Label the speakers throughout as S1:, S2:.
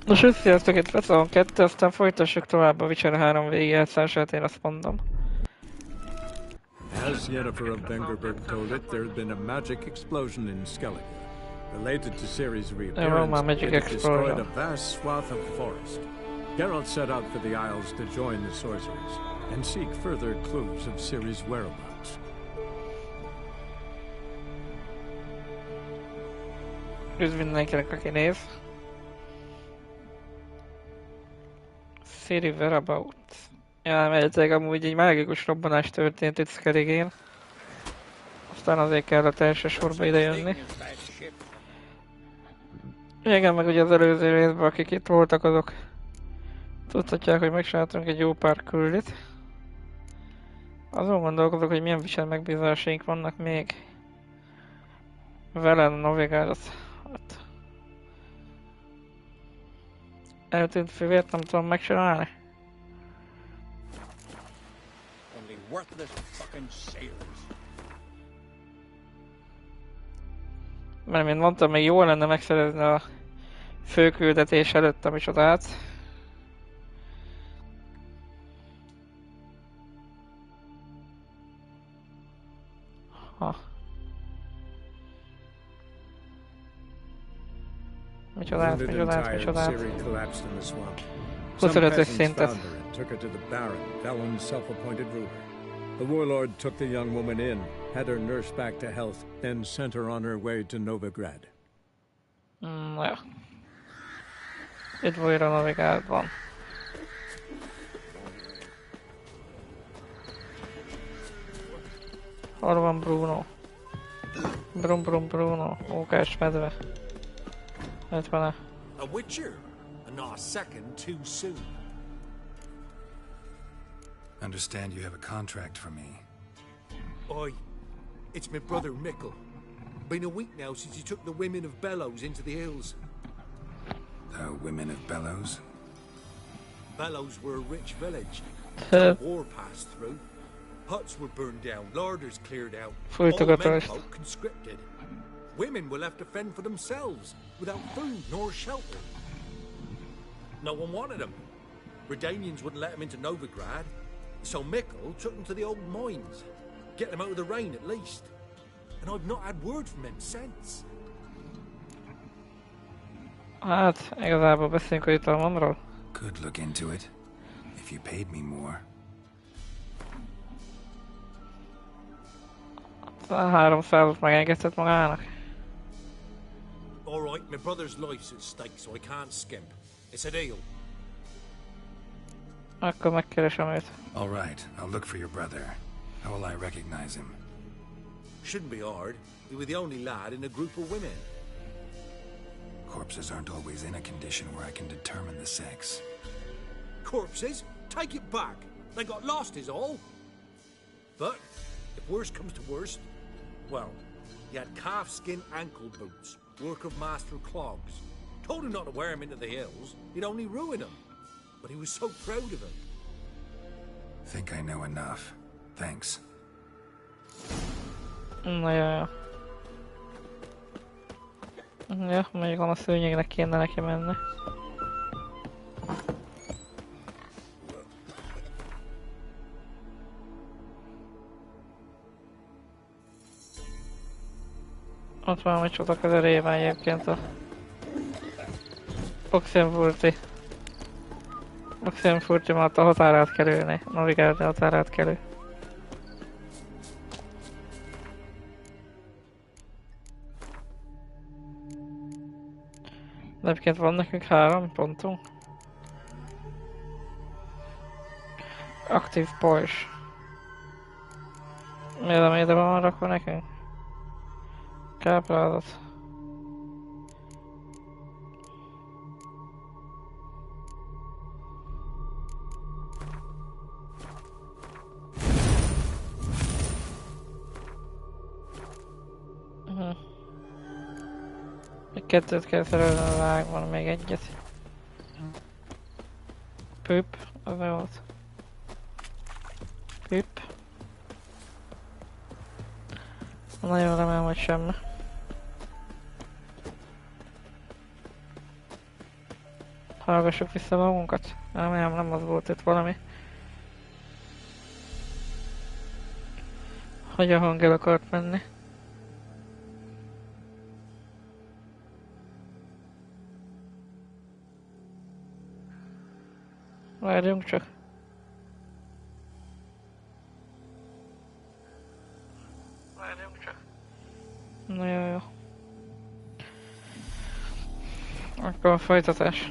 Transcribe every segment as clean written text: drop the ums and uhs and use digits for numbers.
S1: Nos, sziasztok, itt Vetalon 2, aztán folytassuk tovább a Wicher 3 végigjátszását, én azt mondom.
S2: As Yennefer of Vengerberg told it, there had been a magic explosion in Skellige. Related to Ciri's reappearance, it had destroyed a vast swath of forest. Geralt set out for the Isles to join the sorcerers and seek further clues of Ciri's whereabouts.
S1: Üdv mindenkinek, aki néz. Ciri whereabouts. Elméletileg amúgy egy mágikus robbanás történt itt Skelligén. Aztán azért kellett elsősorban ide jönni. Igen, meg ugye az előző részben, akik itt voltak, azok tudhatják, hogy megcsináltunk egy jó pár küldit. Azon gondolkodok, hogy milyen Wicher megbízásaink vannak még. Velen Novigrad. Hát. Eltűnt fivért nem tudom megcsinálni. Mert mint mondtam, még jó lenne megszerezni a főküldetés előtt a micsodát. Ha. Micsodát. 25-ös szintet.
S2: The warlord took the young woman in, had her nursed back to health, then sent her on her way to Novigrad.
S1: Ja. Itt újra Novigradban. Hol van Bruno? Bruno. Mókás medve. Itt van-e?
S3: A Wicher, and not a second too soon.
S4: Understand you have a contract for me.
S3: Oi, it's my brother Mikkel. Been a week now since he took the women of Bellows into the hills.
S4: The women of Bellows?
S3: Bellows were a rich village. The war passed through. Huts were burned down, larders cleared out. All menfolk conscripted. Women were left to fend for themselves, without food nor shelter. No one wanted them. Redanians wouldn't let them into Novigrad, so Mikkel took them to the old mines. Get them out of the rain at least. And I've not had word from him since.
S1: Hát, igazából beszélünk a jutalmamról.
S4: Could look into it, if you paid me more.
S1: 300-ot megengedhet magának.
S3: All right, my brother's life's at stake, so I can't skimp. It's a deal.
S1: Akkor megkeresem őt.
S4: All right, I'll look for your brother. How will I recognize him?
S3: Shouldn't be hard. You were the only lad in a group of women.
S4: Corpses aren't always in a condition where I can determine the sex.
S3: Corpses? Take it back. They got lost is all. But, if worst comes to worst, well, he had calfskin ankle boots, work of Master Clogs. Told him not to wear them into the hills, he'd only ruin them. But he was so proud of him.
S4: Think I know enough. Thanks.
S1: Na ja. Ja, mondjuk a szőnyegnek kéne neki menni. Ott van, hogy csoda közelében egyébként a Oxenfurti mellett a határátkelőnél, Novigrad határátkelő. De egyébként van nekünk 3 pontunk. Aktív pajzs. Miért van rakva nekünk? Káprázat. Még 2-t kell szerelni a vágban, még 1-et. Püpp, az mi volt? Püpp. Nagyon remélem, hogy semmi. Hallgassuk vissza magunkat? Nem az volt itt valami. Hogy a hang el akart menni. Várjunk csak. Na jó. Akkor a folytatás.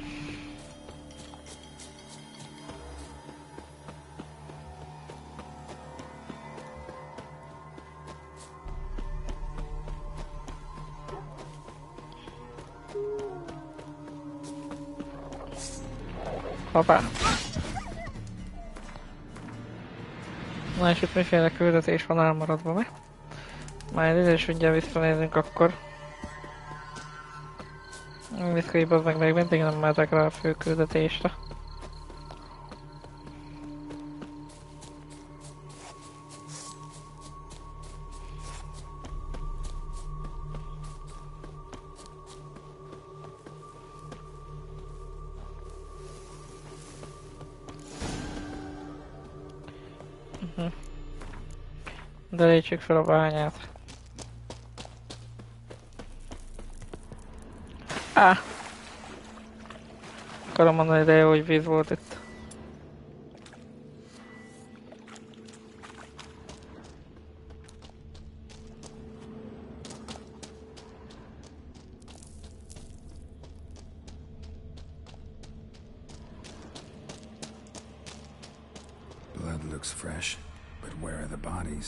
S1: Hoppá. Na és itt miféle küldetés van elmaradva, mi? Majd ide is ugye visszanézünk akkor. Viszkaibb az meg még mindig nem mehetek rá a fő küldetésre. Derítsük fel a bányát. Akarom mondani, de jó, hogy víz volt itt.
S4: Blood looks fresh, but where are the bodies?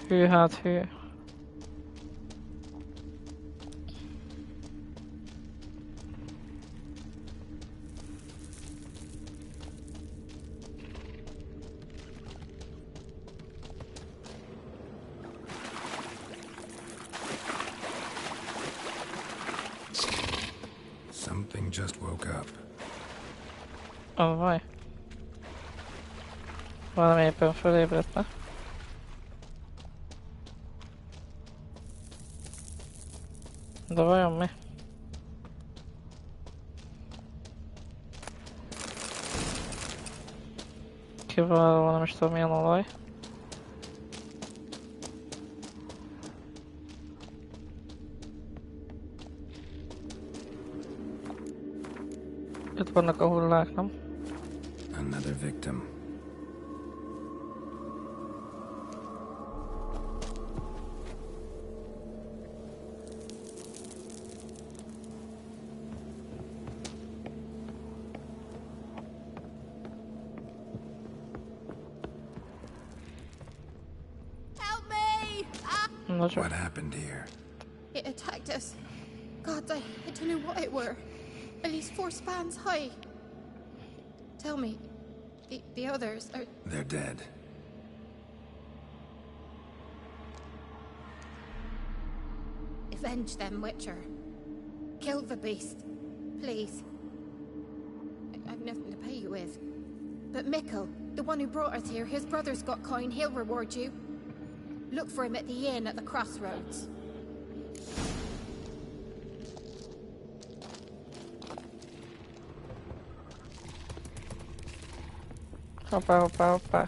S1: Hű, hát hű.
S4: Something just woke up.
S1: Az vaj. Valami éppen felébredt, ne? De vajon mi? Kiváló, nem is tudom milyen olaj. Itt vannak a hullák, nem?
S4: Another victim.
S5: Help me!
S4: What happened here?
S5: It attacked us. God, I don't know what it were. At least 4 spans high. Tell me, the others are...
S4: They're dead.
S5: Avenge them, Wicher. Kill the beast. Please. I've nothing to pay you with. But Mikkel, the one who brought us here, his brother's got coin, he'll reward you. Look for him at the inn at the crossroads.
S1: Hoppá.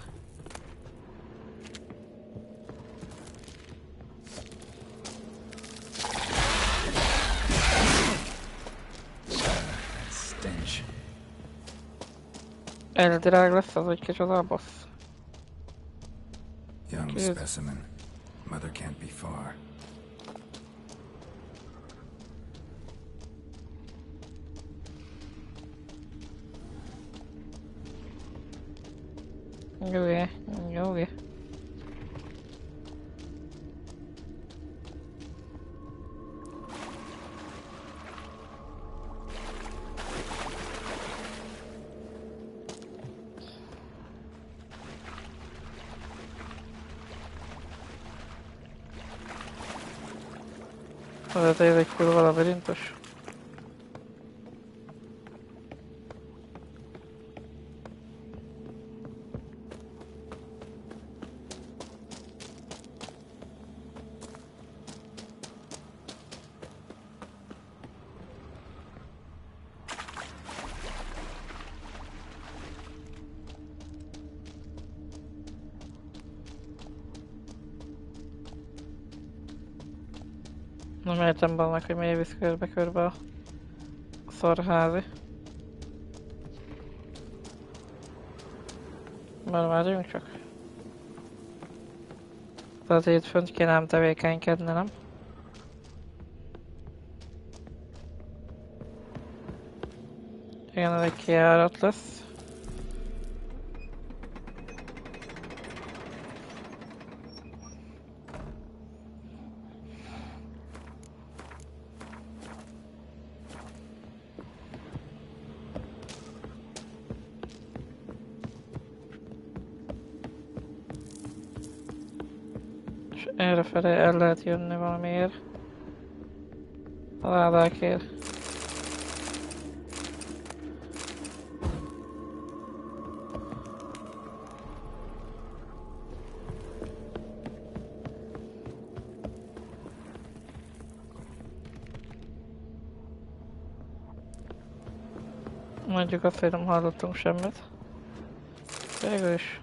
S4: Stench.
S1: Elvileg lesz az, hogy kicsoda a boss.
S4: Young specimen. Mother can't be far.
S1: Jó. Ez egy kurva labirintus. Nem értem vannak, hogy miért visz körbe-körbe a szarházi. Már várjunk csak. De azért fönt kéne ám tevékenykedni, nem? Igen, ez egy kijárat lesz. És errefele el lehet jönni valamiért. A ládákért. Mondjuk azt, hogy nem hallottunk semmit. Végül is.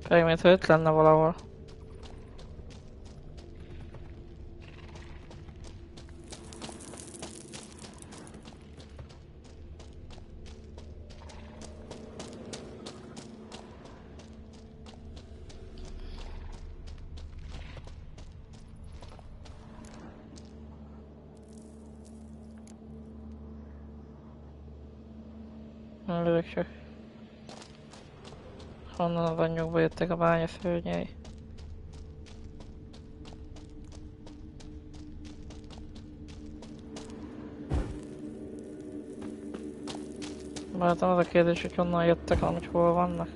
S1: Pedig mintha itt lenne valahol. Nem tudok csak. Honnan az anyjukba jöttek a bányaszörnyei. Bártam az a kérdés, hogy honnan jöttek, amúgy hol vannak.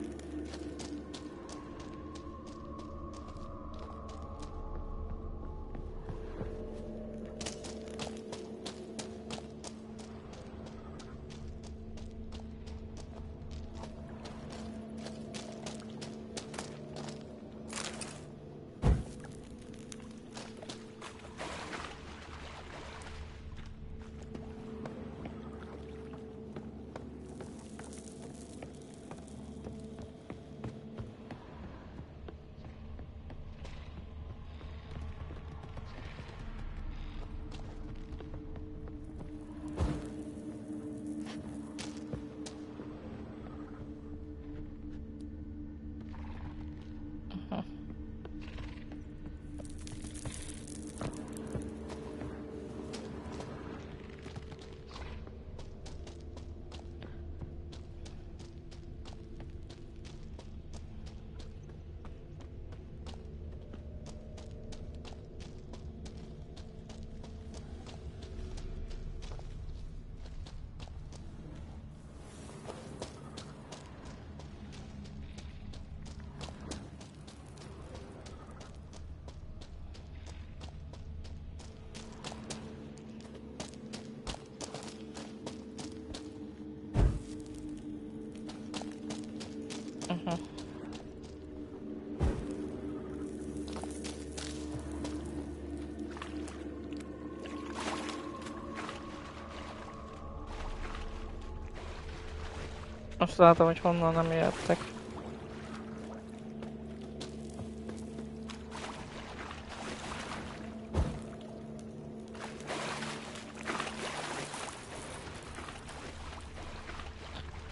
S1: Azt látom, hogy honnan nem jöttek.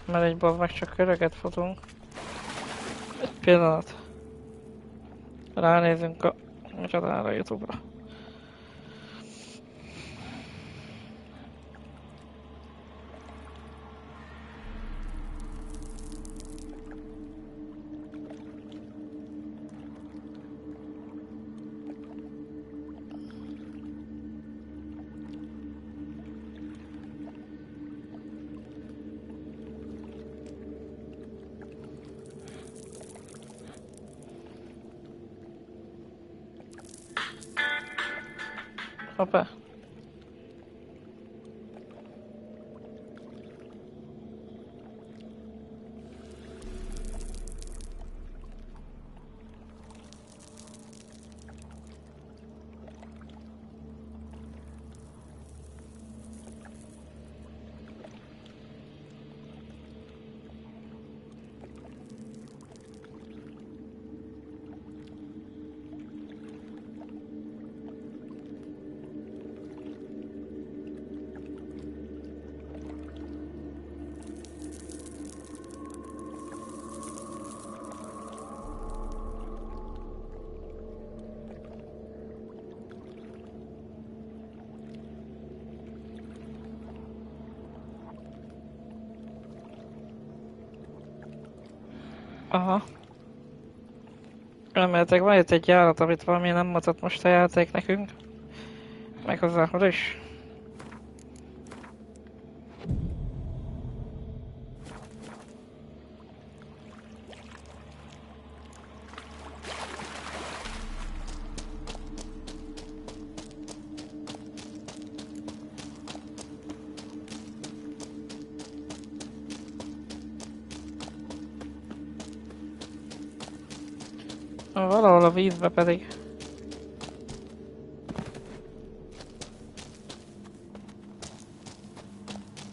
S1: Mert egy bazd meg csak köröket futunk. Egy pillanat. Ránézünk a csatára, a YouTube-ra. Hoppá. Aha. Remélhetőleg van itt egy járat, amit valami nem mutat most a játék nekünk. Méghozzá hol is? Valahol a vízbe pedig.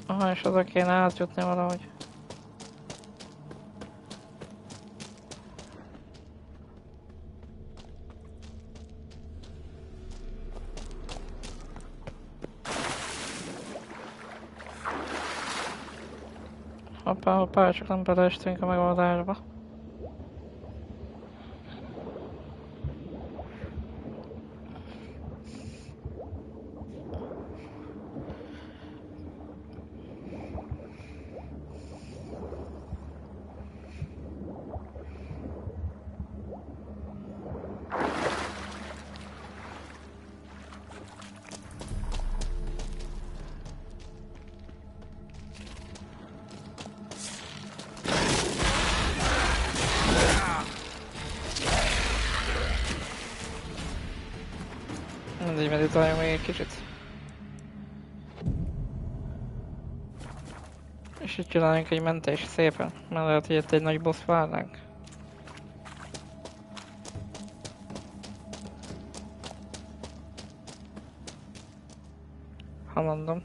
S1: Aha, és oda kéne átjutni valahogy. Hoppá, hoppá, csak nem beleestünk a megoldásba. Mindegy, meditáljunk még egy kicsit. És itt csinálunk egy mentést szépen, mert lehet, hogy itt egy nagy boss várnánk. Ha mondom.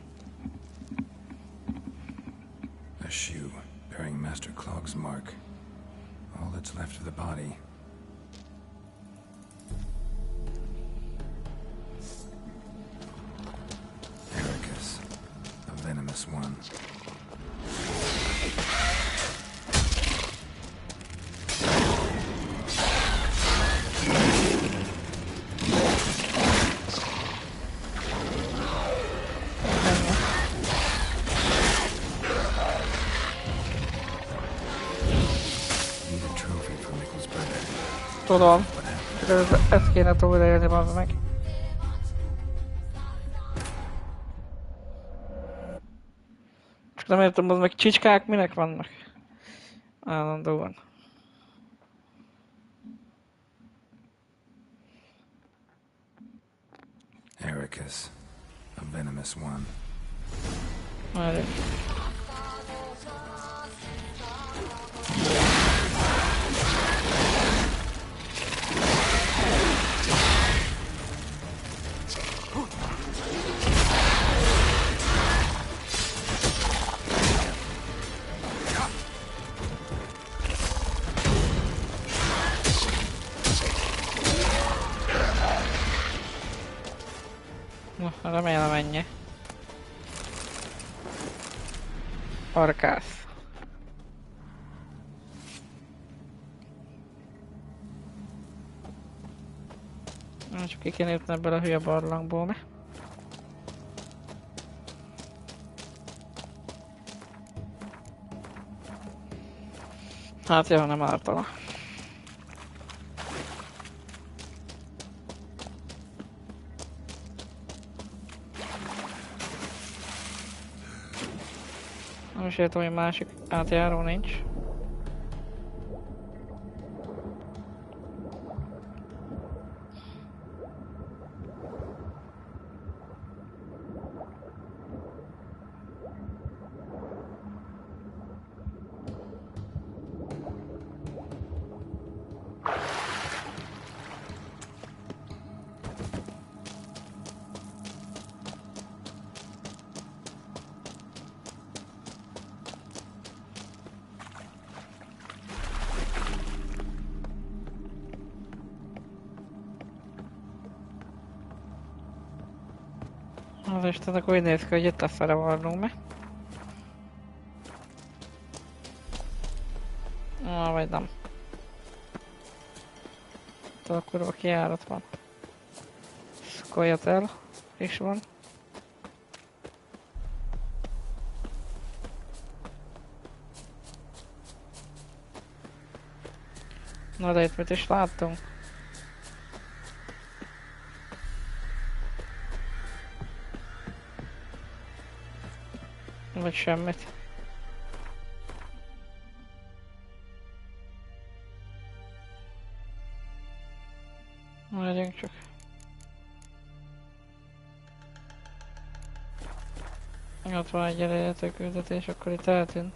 S4: A shoe bearing Master Clog's mark. All that's left of the body. Venomous one. Need a trophy for Mikkel's brother.
S1: Tudom. Ezt kéne túlélni bazd meg. Nem értem, az meg csicskák minek vannak? Állandóan.
S4: Ericus, a venomous one.
S1: Várj. Remélem ennyi. Arkász. Csak ki kéne jutni ebből a hülye barlangból, mi? Hát jó, nem ártala. Nem is értem, hogy másik átjáró nincs. Az Istennek úgy néz ki, hogy itt lefele varnunk mi. Vagy nem. Itt a kurva kijárat van. Skojatel is van. Na de itt mit is láttunk? Vagy semmit. Megyünk csak. Ott van egy elérhető küldetés, akkor itt eltűnt.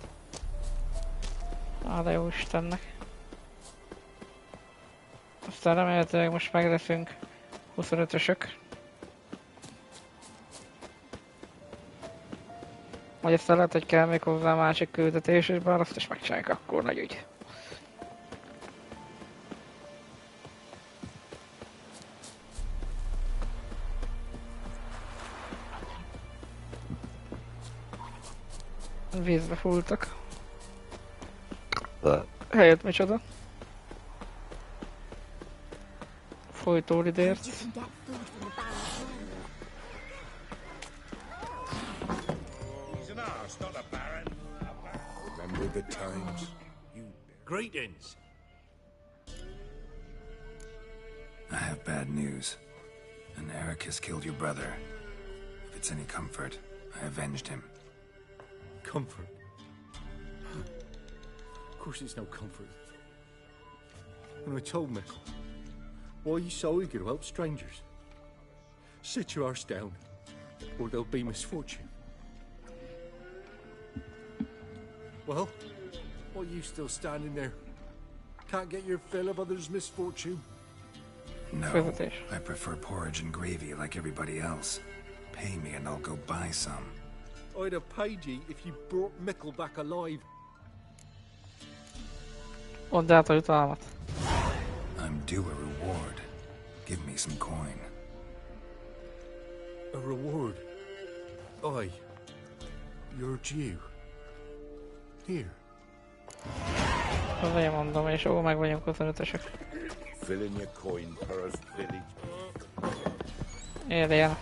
S1: De jó Istennek. Aztán remélhetőleg most meg leszünk 25-ösök. Vagy aztán lehet, hogy kell még hozzá a másik küldetés, és bár azt is megcsináljuk, akkor nagy ügy. Vízbe fúltak. Helyett micsoda? Folytóridért.
S4: Remember the times?
S3: Greetings.
S4: I have bad news. An Eric has killed your brother. If it's any comfort, I avenged him.
S3: Comfort? Of course it's no comfort. When I told Michael, why are you so eager to help strangers? Sit your arse down, or there'll be misfortune. Well, why are you still standing there? Can't get your fill of others' misfortune?
S4: No, I prefer porridge and gravy like everybody else. Pay me and I'll go buy some.
S3: I'd have paid you if you brought Michael back alive.
S1: Add át a jutalmat.
S4: I'm due a reward. Give me some coin.
S3: A reward? Aye. You're due. Here.
S1: Azért mondom, és meg vagyunk 25-ösök.
S6: Fill in your coin for us, village.
S1: Érjen.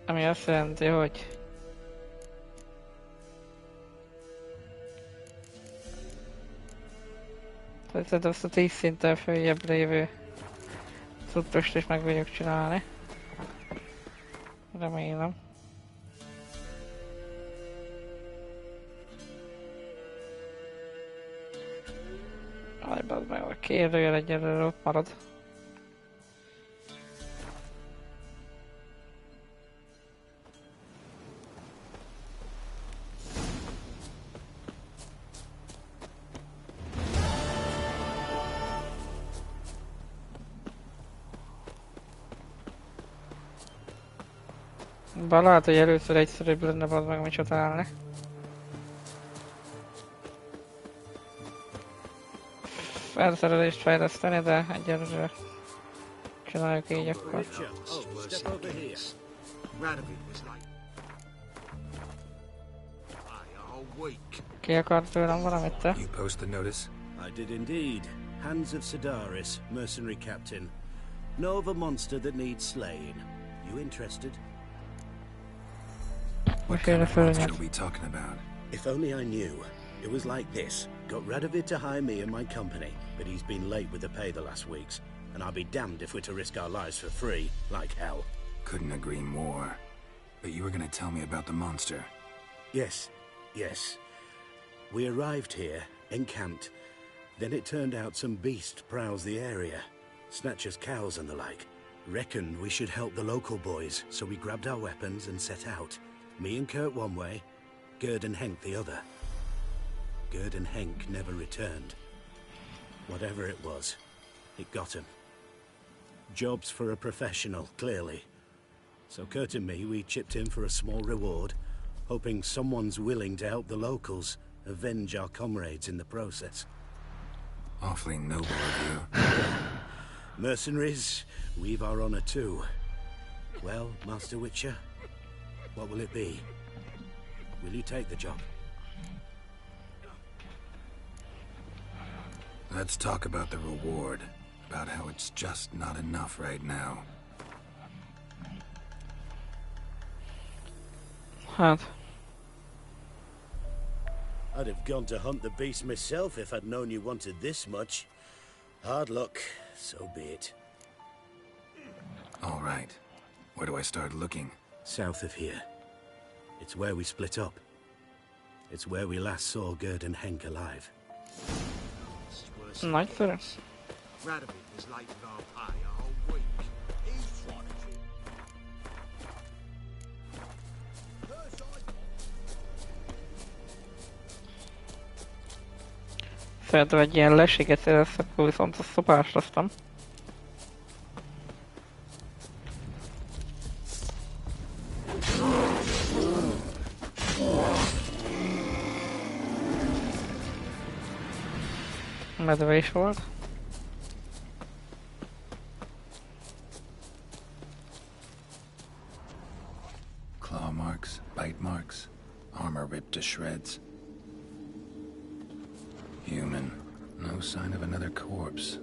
S1: Ami azt jelenti, hogy tehát azt a 10 szinttel följebb lévő cuccost is meg vagyok csinálni. Remélem. Aj, bazd meg, a kérdőjel egyelőre ott marad. Bár lehet, hogy először egyszerűbb lenne bazd meg, mit csatálni. Felszerelést fejleszteni, de egyelőre csináljuk így akkor. Ki akart tőlem valamit, te?
S4: You post the notice?
S7: I did indeed. Hands of Sedaris, mercenary captain. Know of a monster that needs slaying. You interested?
S4: What kind of monster are we talking about?
S7: If only I knew. It was like this. Got Radovid to hire me and my company, but he's been late with the pay the last weeks. And I'll be damned if we're to risk our lives for free, like hell.
S4: Couldn't agree more. But you were gonna tell me about the monster.
S7: Yes. We arrived here, encamped. Then it turned out some beast prowls the area. Snatchers cows and the like. Reckoned we should help the local boys, so we grabbed our weapons and set out. Me and Kurt one way, Gerd and Henk the other. Gerd and Henk never returned. Whatever it was, it got him. Jobs for a professional, clearly. So Kurt and me, we chipped in for a small reward, hoping someone's willing to help the locals avenge our comrades in the process.
S4: Awfully noble of you.
S7: Mercenaries, We've our honor too. Well, Master Wicher, what will it be? Will you take the job?
S4: Let's talk about the reward. About how it's just not enough right now.
S1: Hát.
S7: I'd have gone to hunt the beast myself if I'd known you wanted this much. Hard luck, so be it.
S4: All right. Where do I start looking?
S7: South of here. It's where we split up. It's where we last saw Gerd and Henk alive.
S1: Nagyszerű.
S3: Radovid was late with our pay a whole week. He's trying to...
S1: Szerintem egy ilyen leséget szereztek, akkor viszont a szopást aztán. Medve is volt.
S4: Claw marks, bite marks, armor ripped to shreds. Human. No sign of another corpse.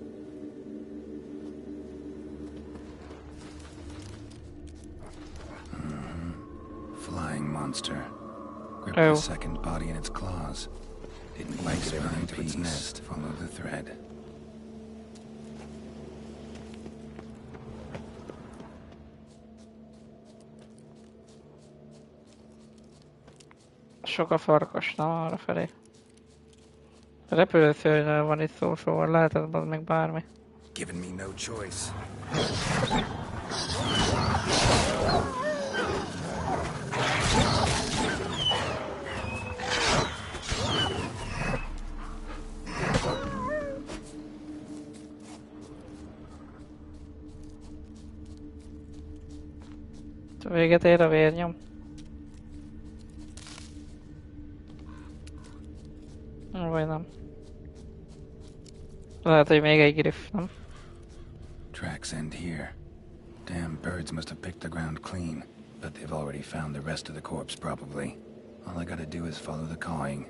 S4: Flying monster. Gripped the second body in its claws. Didn't like it behind to its nest. Follow the thread.
S1: Sok a farkas, nem arra felé. Repülőszörnyről van itt szó, szóval lehetett az meg bármi.
S4: Given me no choice.
S1: Véget ér a vérnyom. Vagy nem. Lehet, hogy még egy griff, nem?
S4: Tracks end here. Damn birds must have picked the ground clean. But they've already found the rest of the corpse, probably. All I gotta do is follow the cawing.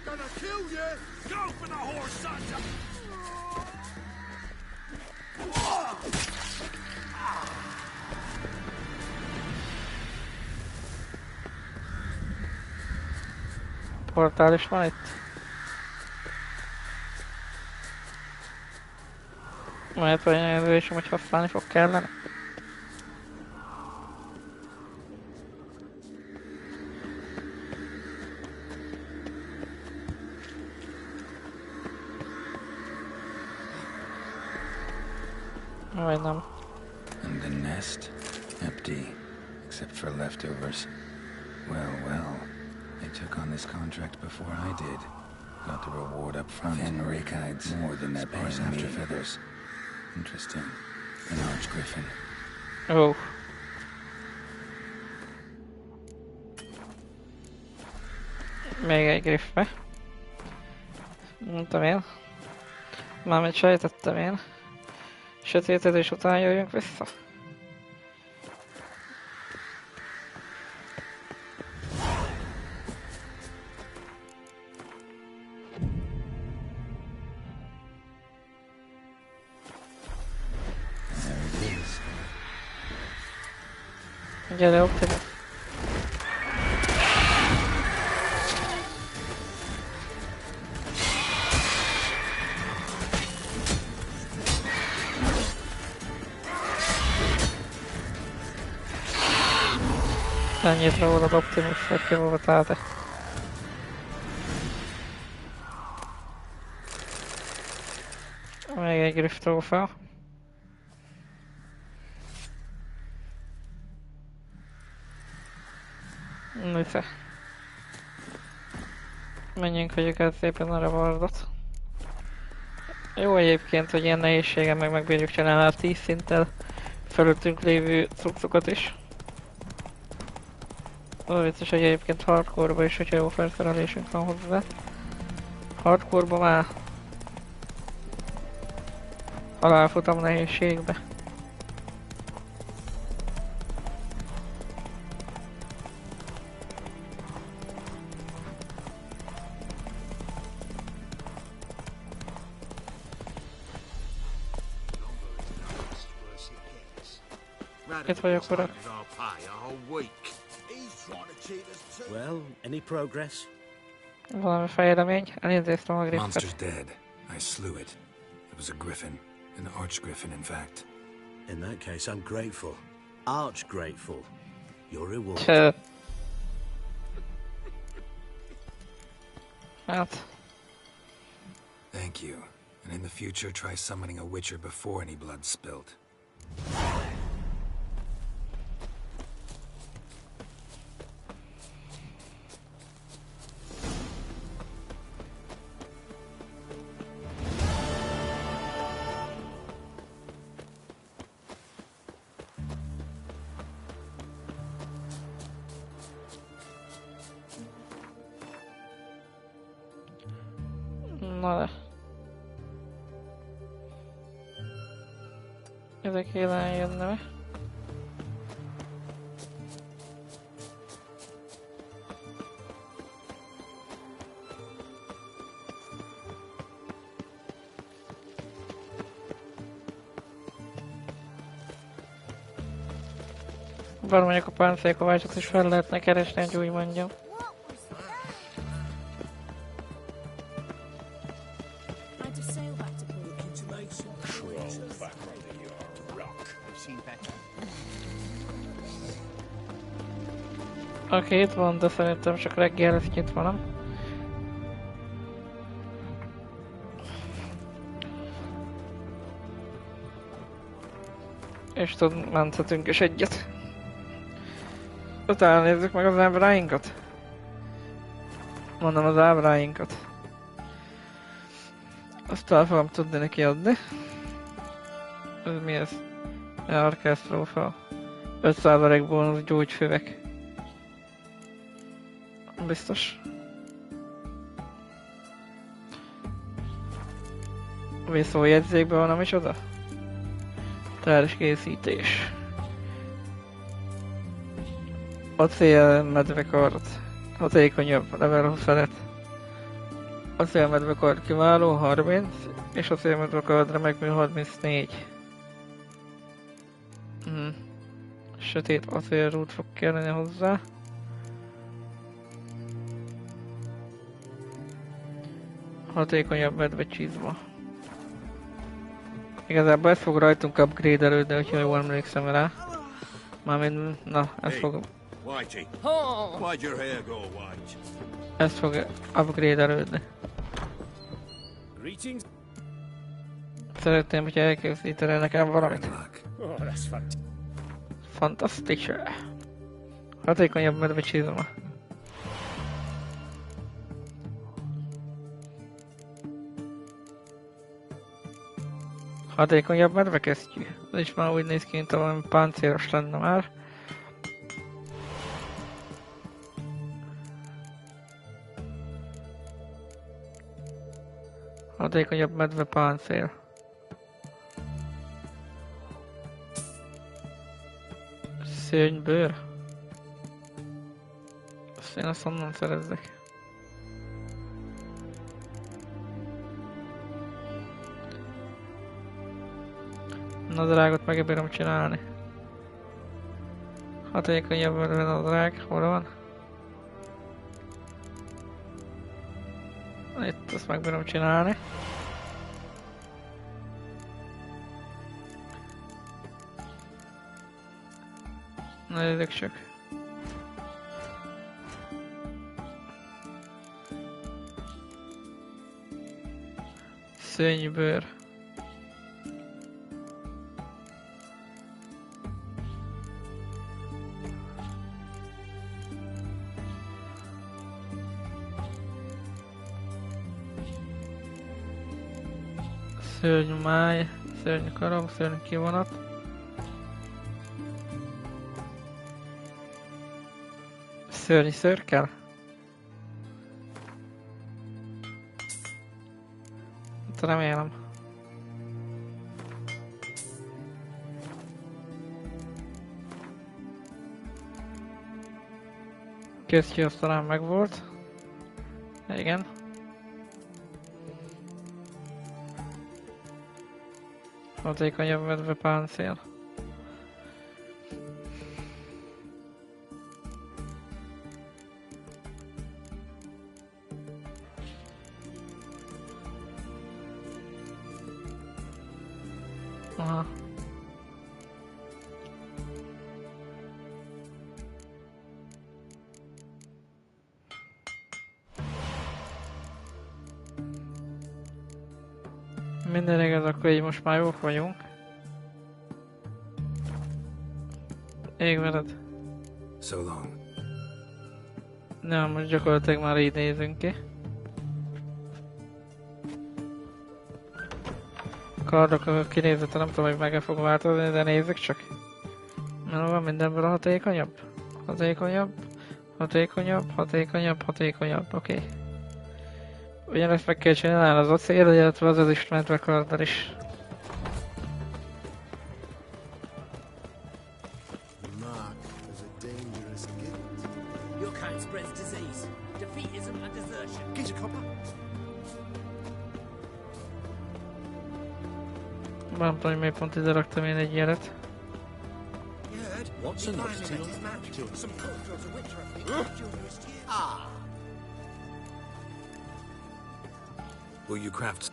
S3: Gonna kill you! Go for the horse, Santa!
S1: Portál is van itt. Majd olyan jövősöm, hogy használni fog kellene. Vagy nem.
S4: And the nest? Empty. Except for leftovers. Well, well. They took on this contract before I did. Got the reward up front. And rakides. More than that sparse after feathers. Interesting. An archgriffin.
S1: Oh. Még egy griffbe. Mondtam én. Mármint sejtettem én. Sötétedés után jöjjünk vissza. Gyere, Optimus. Ennyit rólad, Optimus, hogy ki voltál-e? Még egy griff trófea. Wicher. Menjünk, hagyjuk el szépen a rewardot. Jó egyébként, hogy ilyen nehézségen megbírjuk csinálni a 10 szinttel fölöttünk lévő cuccokat is. Az vicces, hogy egyébként hardcore-ba is, hogyha jó felszerelésünk van hozzá. Hardcore-ba már halálfutam nehézségbe. Itt vagyok, urak.
S7: Well, any progress?
S1: Valami fejlemény, elintéztem a griffet.
S4: Monster's dead. I slew it. It was a griffin. An arch-griffin, in fact.
S7: In that case, I'm grateful. Arch grateful. Your reward.
S1: Hát.
S4: Thank you. And in the future, try summoning a Wicher before any blood's spilt.
S1: Na de. Ezek élen jönne be. Bár mondjuk a páncélkovácsot is fel lehetne keresni, hogy úgy mondjam. Oké, itt van, de szerintem csak reggel lesz nyitva, nem? És tudod, menthetünk is egyet. Utána nézzük meg az ábráinkat. Mondom az ábráinkat. Azt el fogom tudni neki adni. Ez mi ez? Orkesztrófa. 5% bónusz gyógyfövek. Biztos. Vészójegyzékben van, nem is oda? Társkészítés. Acélmedvekard. Hatékonyabb, level 25. Acélmedvekard kiváló, 30. És acélmedvekard remekmű 34. Sötét acélrút fog kellene hozzá. Hatékonyabb medvecsizma. Igazából ez fog rajtunk upgrade-elődni, hogyha jól emlékszem rá. Mármint, na, ez fog... Ez fog upgrade-elődni. Szeretném, hogyha elkészítene nekem valamit. Fantasztikus. Hatékonyabb medvecsizma. Hatékonyabb medvekesztyű. Ez is már úgy néz ki, mint valami páncélos lenne már. Hatékonyabb medve páncél. Szőnybőr. Azt én azt onnan szerezzek. Nadrágot meg bírom csinálni. Hatékonyabb medve nadrág. Hol van? Itt azt meg bírom csinálni. Nézzük csak. Szőnybőr. Szörnyű máj, szörnyű karom, szörnyű kivonat. Szörnyű szörkel? Hát remélem. Közki azt talán megvolt. Igen. Hatékonyabb medve páncél. Aha. Minden igaz, akkor így most már jók vagyunk. Ég veled.
S4: So long.
S1: Nem, most gyakorlatilag már így nézünk ki. Kardok a kinézete nem tudom, hogy meg fog változni, de nézzük csak. Nem van mindenből a hatékonyabb? Hatékonyabb, hatékonyabb, hatékonyabb, hatékonyabb, oké. Okay. Ugyanezt meg kell csinálni az acél, illetve az instrumentve karddal is. Nem tudom, hogy miért pont ide raktam én egy ilyenet.
S4: Will you craft?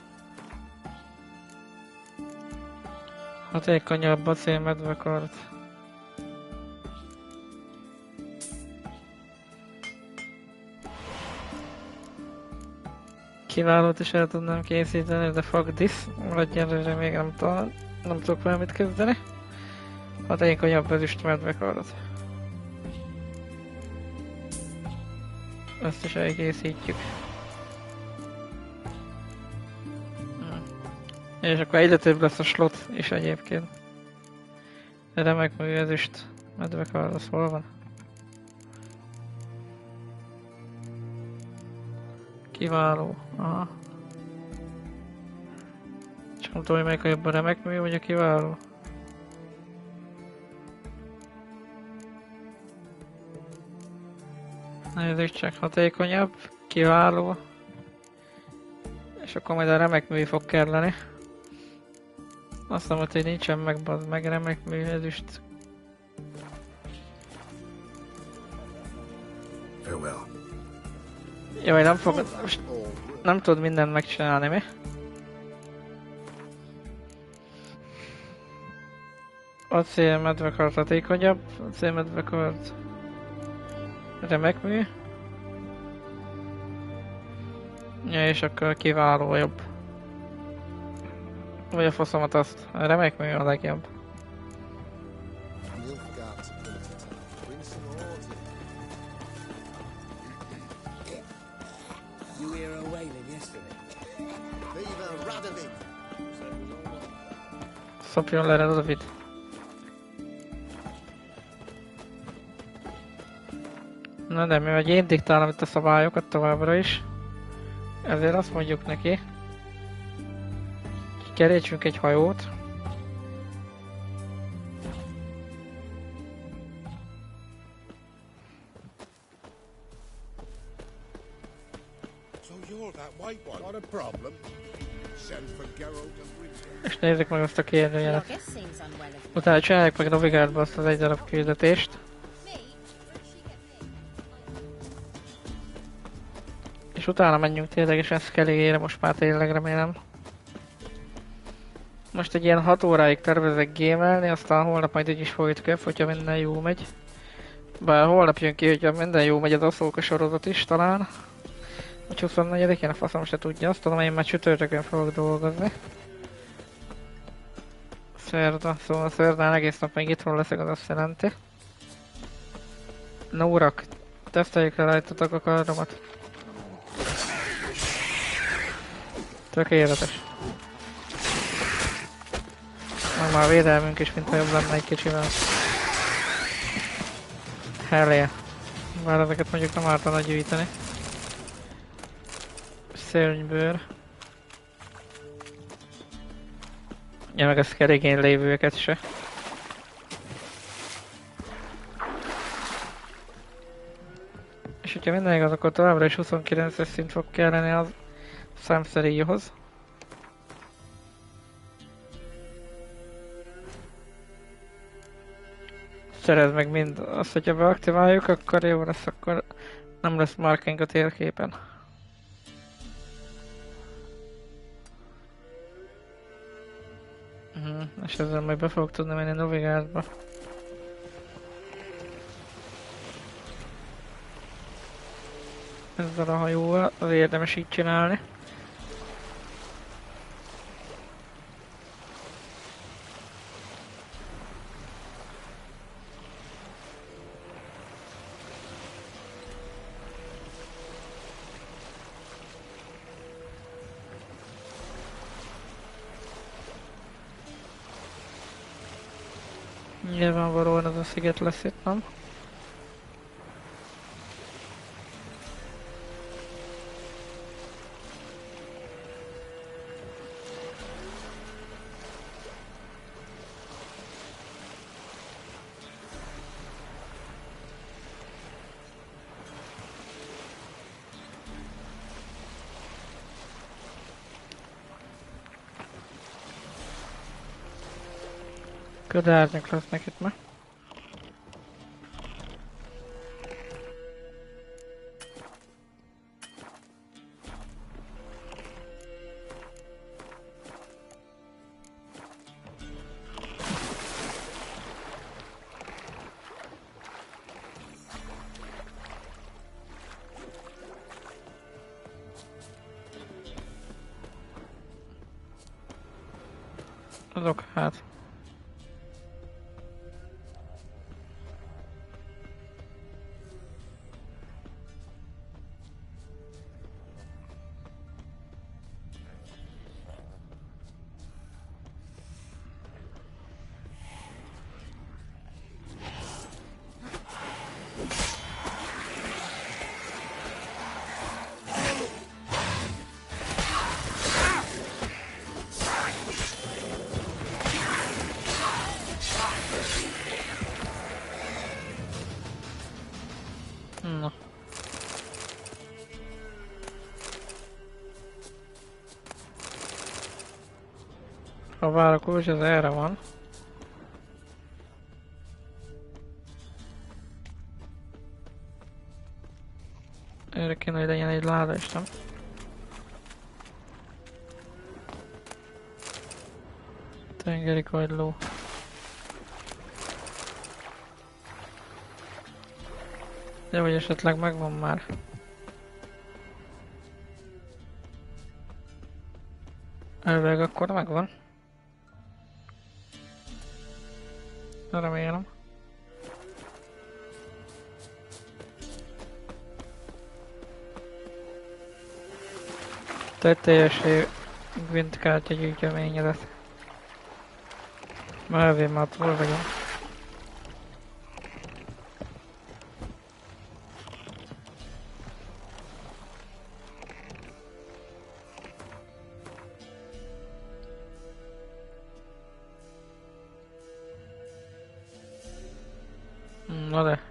S1: Hatékonyabb acél medvekard. Kiválót is el tudnám készíteni, de fuck this. Egyelőre még nem tudok valamit kezdeni. Hatékonyabb ezüst medvekard. Ezt is elkészítjük. És akkor egyre több lesz a slot is egyébként. Remek mű ezüst medvekard, az hol van? Kiváló, aha. Csak nem tudom, hogy melyik a jobb a remek mű, vagy a kiváló. Nézzük csak, hatékonyabb, kiváló. És akkor majd a remek mű fog kelleni. Azt mondom, hogy nincsen meg remek mű ezüst.
S4: Farewell.
S1: Jaj, nem fogod... Most nem tudod mindent megcsinálni, mi? Acél medvekard hatékonyabb, acél medvekard remek mű. Ja, és akkor kiváló jobb. Vagy a faszomat azt. A remek mű a legjobb. Szopjon le Radovid. Na de mivel én diktálom itt a szabályokat továbbra is, ezért azt mondjuk neki, kerítsünk egy hajót. És nézzük meg azt a kérdőjelet. Utána csináljuk meg Novigardba azt az egy darab küldetést. És utána menjünk ténylegesen Skellige-re, most már tényleg remélem. Most egy ilyen 6 óráig tervezek gémelni, aztán holnap majd így is folytköp, hogyha minden jó megy. Bár holnap jön ki, hogyha minden jó megy az Ahsoka sorozat is talán. Vagy 24-én a faszom se tudja, azt tudom, én már csütörtökön fogok dolgozni. Szerda, szóval szerdán egész nap még itthon leszek, az azt jelenti. Na urak, teszteljük le rajtatok a kardomat. Tökéletes. Meg már a védelmünk is, mintha jobb lenne egy kicsivel. Hell yeah. Bár ezeket mondjuk nem ártana gyűjteni. Szörnybőr. Ja, meg a szkerigén lévőket se. És hogyha minden igaz, akkor továbbra is 29-es szint fog kelleni az számszeríjhoz. Szerez meg mind azt, hogyha beaktiváljuk, akkor jó lesz, akkor nem lesz marking a térképen. És ezzel majd be fogok tudni menni Novigradba. Ezzel a hajóval az érdemes így csinálni. Nyilvánvalóan ez a sziget lesz itt, nem? Ködárnyak lesznek itt ma. Azok hát. Na. A várakulcs az erre van. Erre kéne, hogy legyen egy láda is, nem? Tengeri kagyló. De vagy esetleg megvan már. Elvileg akkor megvan. Remélem. Tettelyesé Gwyntkártya gyűjteményezet. Már elvén már túl vagyunk. Na de.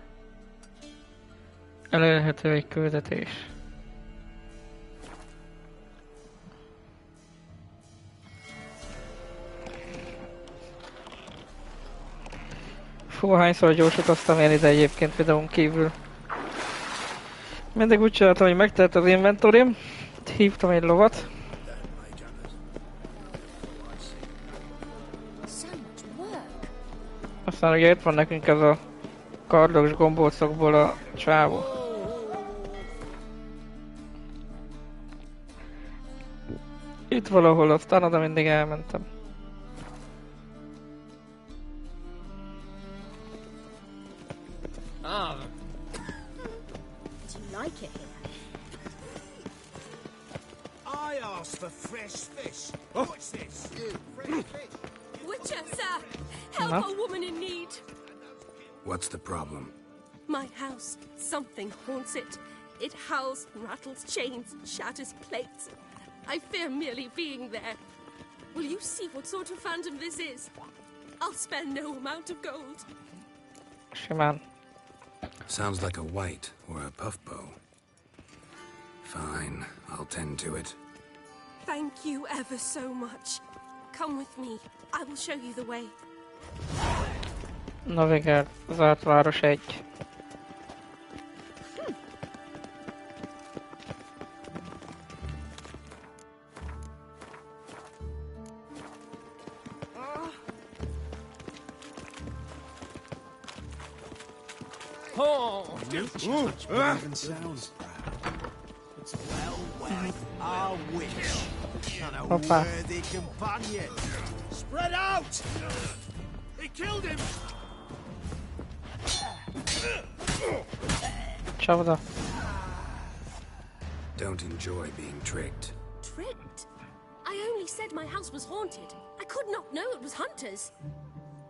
S1: Elérhető egy küldetés. Fú, hányszor gyorsítottam én ide egyébként videón kívül. Mindig úgy csináltam, hogy megtelt az inventorim. Hívtam egy lovat. Aztán ugye itt van nekünk ez a kardos gombócokból a csávó. Itt valahol, aztán oda mindig elmentem.
S3: I asked for fresh fish. What's this? Fresh fish.
S8: Wicher, sir! Help a woman in need.
S4: What's the problem?
S8: My house. Something haunts it. It howls, rattles chains, shatters plates. I fear merely being there. Will you see what sort of phantom this is? I'll spare no amount of gold.
S1: Simán.
S4: Sounds like a white or a puffbow. Fine, I'll tend to it.
S8: Thank you ever so much. Come with me. I will show you the way.
S1: Na Wicher, zárt város 1.
S3: It's well worth our witch and a
S1: Opa.
S3: worthy companion. Spread out! He killed him!
S1: Csapda.
S4: Don't enjoy being tricked.
S8: Tricked? I only said my house was haunted. I could not know it was hunters.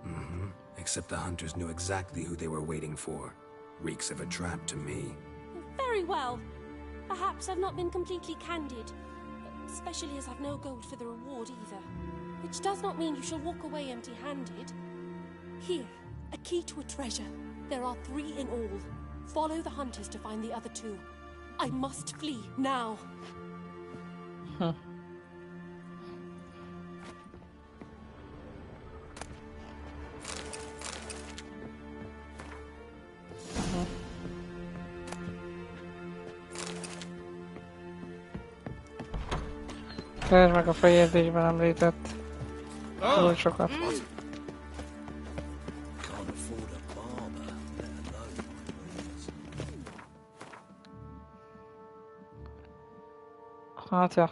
S4: Mm-hmm. Except the hunters knew exactly who they were waiting for. Reeks of a trap to me.
S8: Very well. Perhaps I've not been completely candid, especially as I've no gold for the reward either. Which does not mean you shall walk away empty-handed. Here, a key to a treasure. There are 3 in all. Follow the hunters to find the other 2. I must flee now.
S1: Huh. Keresd meg a fejezésben említett kulcsokat. Hát ja.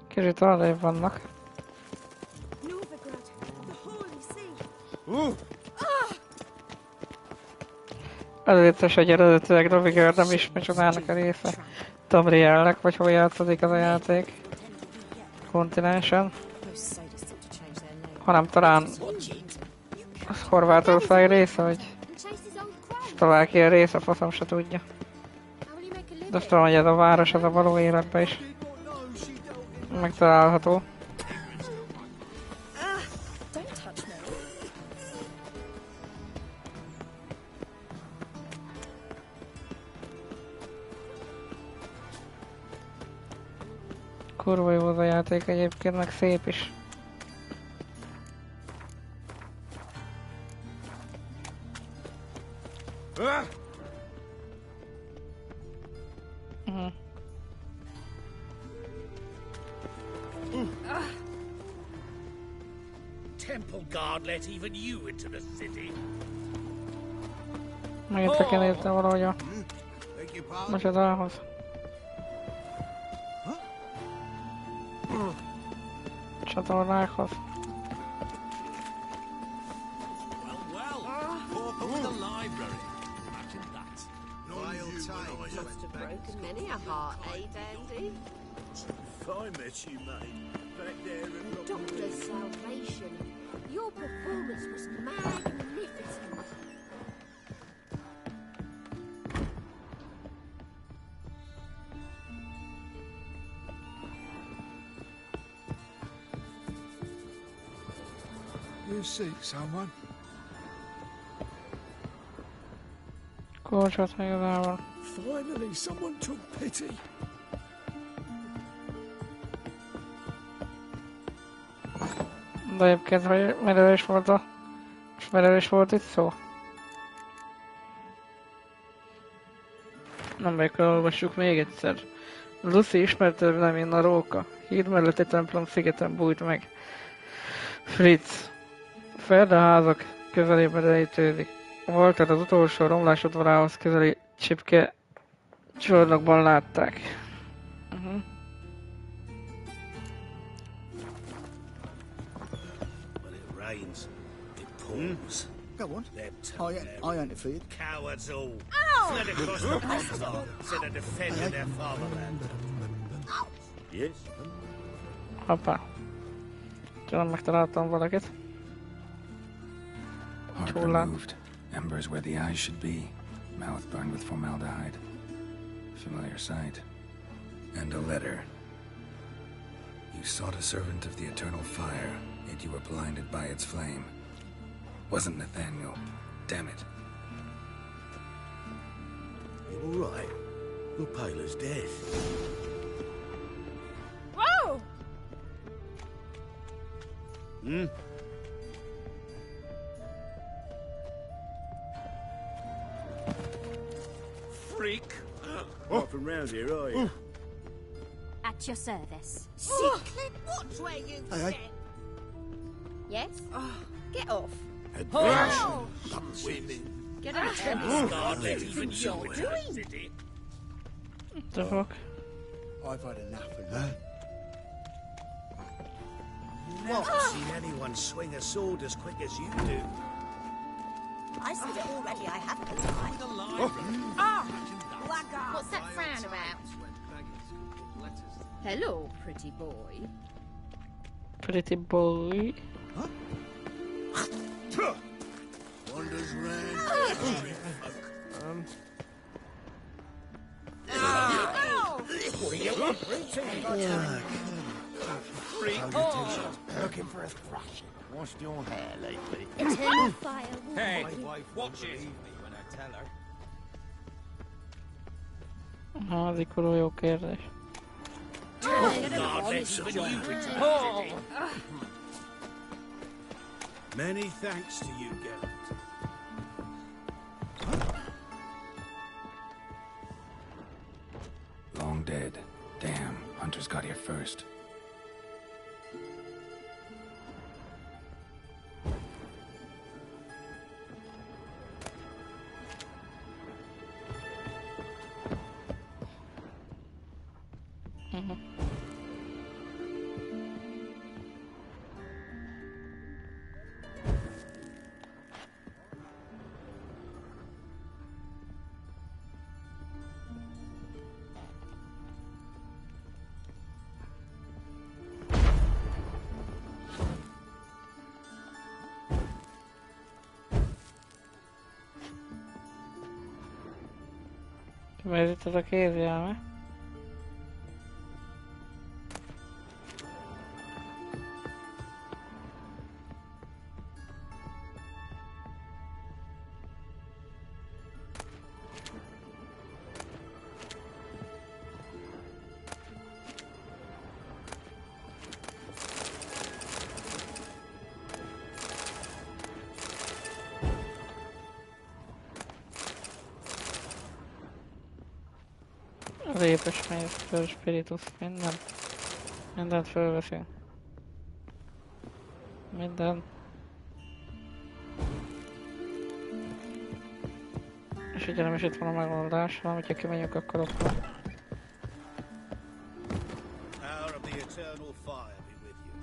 S1: Kicsit arrébb vannak. Előttes egy eredetileg Wicher nem is micsodának a része. Tamrielnek, vagy hol játszódik az a játék. Kontinensen. Hanem talán Horvátország része, vagy Szlovákia része, faszom se tudja. De azt tudom, hogy ez a város, ez a való életben is megtalálható. Kurva jó az a játék egyébként, meg szép is.
S3: Temple guard let even you into the city.
S1: Megint le kell érte valahogy a macsadához. Csatornákhoz.
S5: Doctor Salvation, your performance was magnificent.
S3: You see someone?
S1: Kulcsot meg igazából.
S3: Finally, someone took pity.
S1: De egyébként, hogy miről is volt itt szó? Nem vagyok, olvassuk még egyszer. Lucy ismerte nem én a róka. Híd melletti templom szigeten bújt meg. Fritz. Ferdeházak közelében rejtőzik. Walter az utolsó romlásodvarához közeli csipke csarnokban látták.
S9: Go on. I interfered.
S3: Cowards all. Fled across the peninsula instead of defending their fatherland. Yes?
S1: Hoppá. Talán megtaláltam valakit. egy hullám.
S4: Embers where the eyes should be. Mouth burned with formaldehyde. Familiar sight. And a letter. You sought a servant of the eternal fire, yet you were blinded by its flame. Wasn't Nathaniel. Damn it.
S7: You all right? You're pale as death.
S5: Whoa!
S7: Hmm?
S3: Freak!
S7: Not from round here, are you?
S10: At your service.
S5: Sickly, watch where you sit. Yes? Get off.
S7: Adventure. Women.
S5: Get out.
S3: God, let even you doing.
S1: The fuck?
S9: I've had enough of that.
S3: Never seen anyone swing a sword as quick as you do.
S10: I said it already, I haven't tried.
S5: What's that frown about? Hello, pretty boy.
S1: Pretty boy.
S7: Wanders round.
S6: Looking for a thrashing. Washed your hair lately.
S10: Eternal fire will
S3: Hey,
S10: reward you.
S3: wife, watch it. When I tell her.
S1: Az egy kurva jó kérdés.
S3: God, let even you return.
S7: Many thanks to you, Geralt.
S4: Long dead. Damn, Hunters got here first.
S1: Miért itt az a kézjelme? Répes méz, spiritus, minden. Mindent fölveszünk. Minden. És ugye nem is itt van a megoldás, hanem hogyha kimegyünk, akkor ott van.
S7: Power of the eternal fire be with you.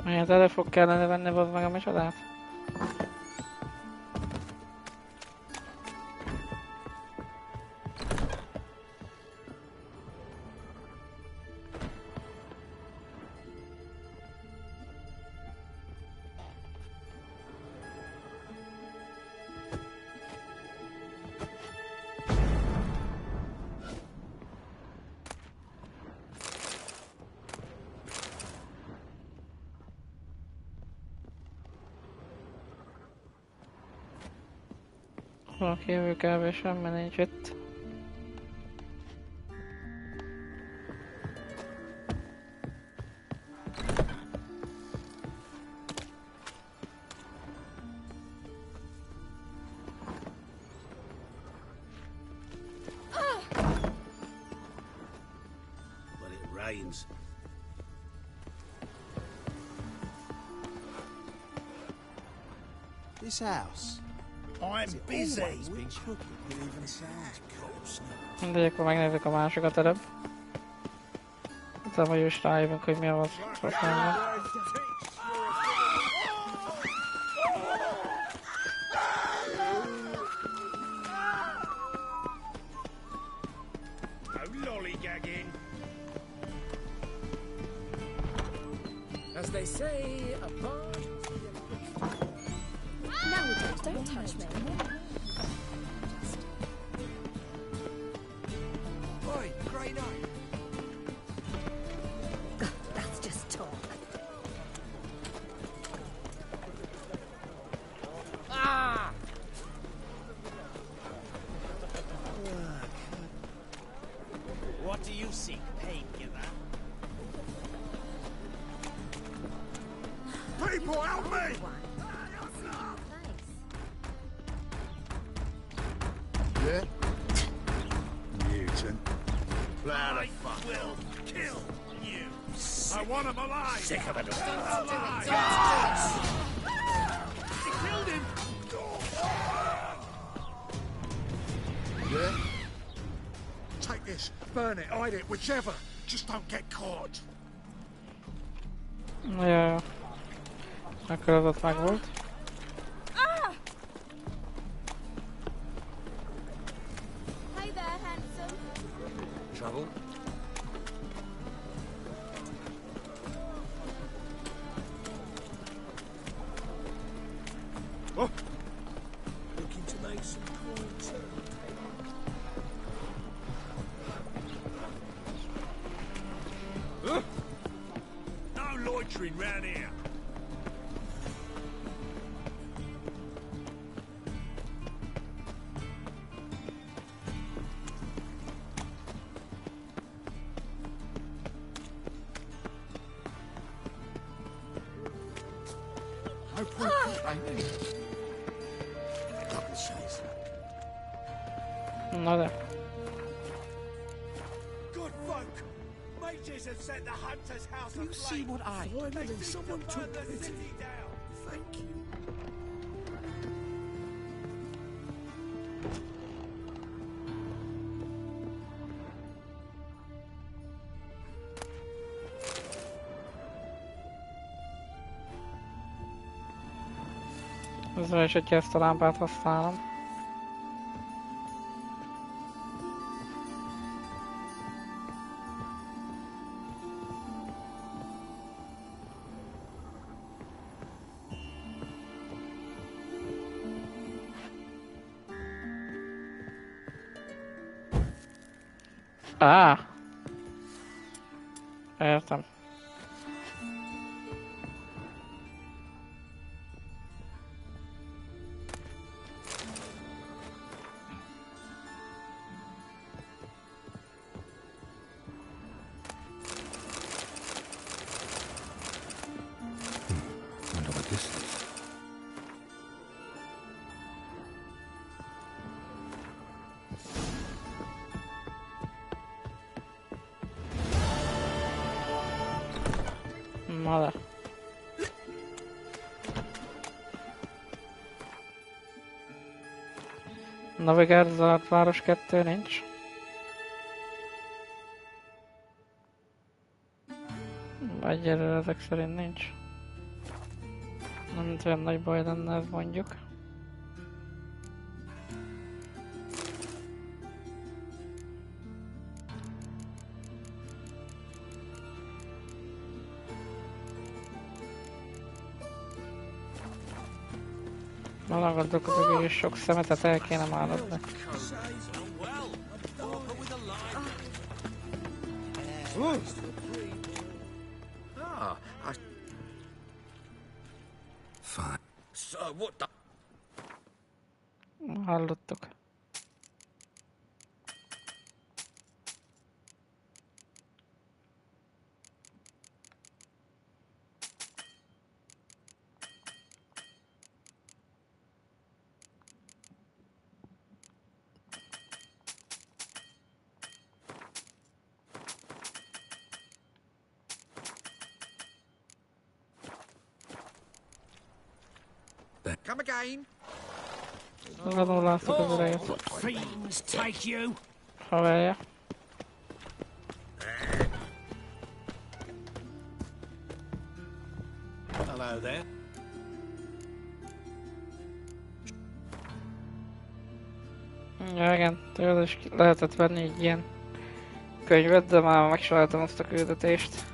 S1: Miért elő fog kellene venni bazd meg a micsodát? Valaki jövő kb. Semmi nincs itt.
S7: Well, it rains.
S9: This house.
S6: I'm busy.
S1: Mindegy, akkor megnézzük a másikat előbb. Utána is rájövünk, hogy mi a az.
S11: As they say, a bard.
S10: Nowadays, don't touch me.
S11: Oi, grey night.
S10: That's just talk.
S11: Ah!
S6: What do you seek, painkiller?
S11: People, help me!
S9: Yeah? Mutant.
S6: I will kill you.
S11: I want him alive!
S6: Sick of it.
S11: Alive! He killed him!
S9: Yeah?
S11: Take this, burn it, hide it, whichever. Just don't get caught.
S1: Ja. Akkor az ott meg volt.
S5: Hey there, handsome.
S3: Trouble?
S11: Oh. Looking to make some coin too. No loitering round here.
S9: No point complaining. Double chase.
S1: Na de.
S3: Good folk! Mages have set the hunter's house
S9: Do you see what I... Finally, someone took
S3: the
S9: pity.
S3: city down.
S9: Thank you.
S1: Ezzel is, hogyha ezt a lámpát használom. Értem.
S4: Wonder what this is.
S1: Mother. Navigált város 2 nincs. Egyelőre ezek szerint nincs. Nem olyan nagy baj lenne ez mondjuk. Nagyon gondolkodok, hogy sok szemetet el kéne máradni.
S4: Fine.
S6: So what the...
S1: Hallottuk.
S6: Come again?
S1: Megadom látszok az elejét.
S6: What fiends take you?
S1: Haverja.
S6: Hello there.
S1: Ja, igen, tőle is lehetett venni egy ilyen könyvet, de már megcsináltam azt a küldetést.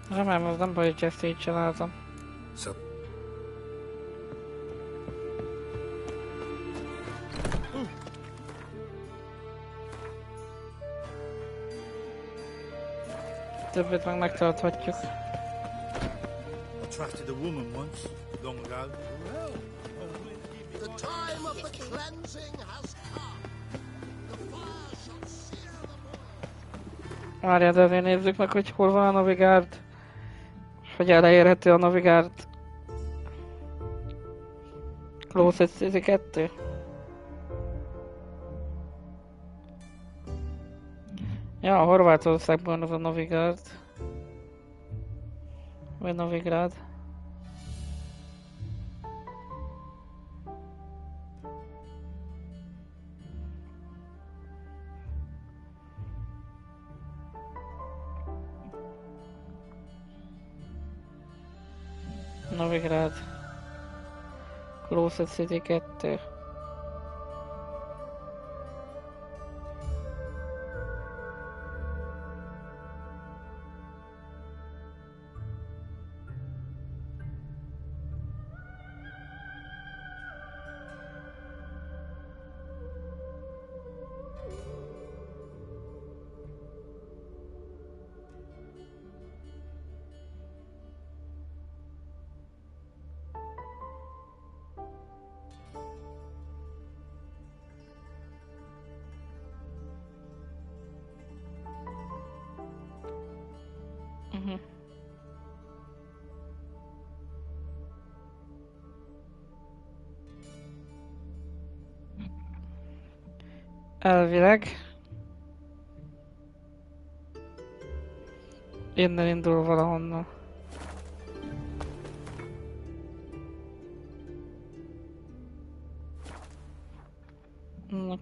S1: Remélem, az nem baj, hogy ezt így csináltam.
S4: So...
S1: Többet meg megtarthatjuk.
S12: I trusted a woman once, long ago.
S9: Well, the time of the cleansing has come. The fire shall sear the boy.
S1: Várjál, de azért nézzük meg, hogy hol van a Navigárd. Hogy elérhető a Navigárd. Close City 2. Ja, a Horvátországban az a Navigárd. Vagy Novigrád. Novigrád. Close City 2. Elvileg innen indul valahonnan.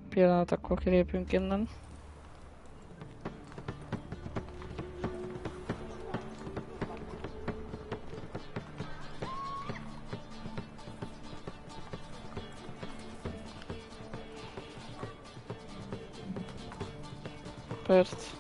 S1: Pillanat, akkor kilépünk innen. Perc.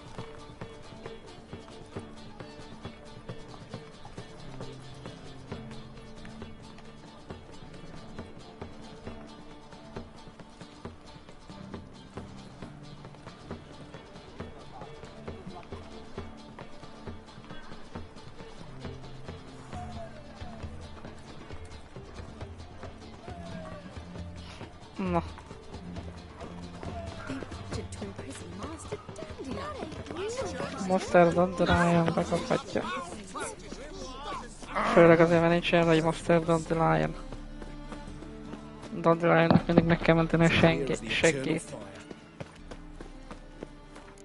S1: Na. Monster Dandelion bekaphatja. Főleg azért, mert nincs olyan, hogy Monster Dandelion. Dandelionnak mindig meg kell menteni a seggét.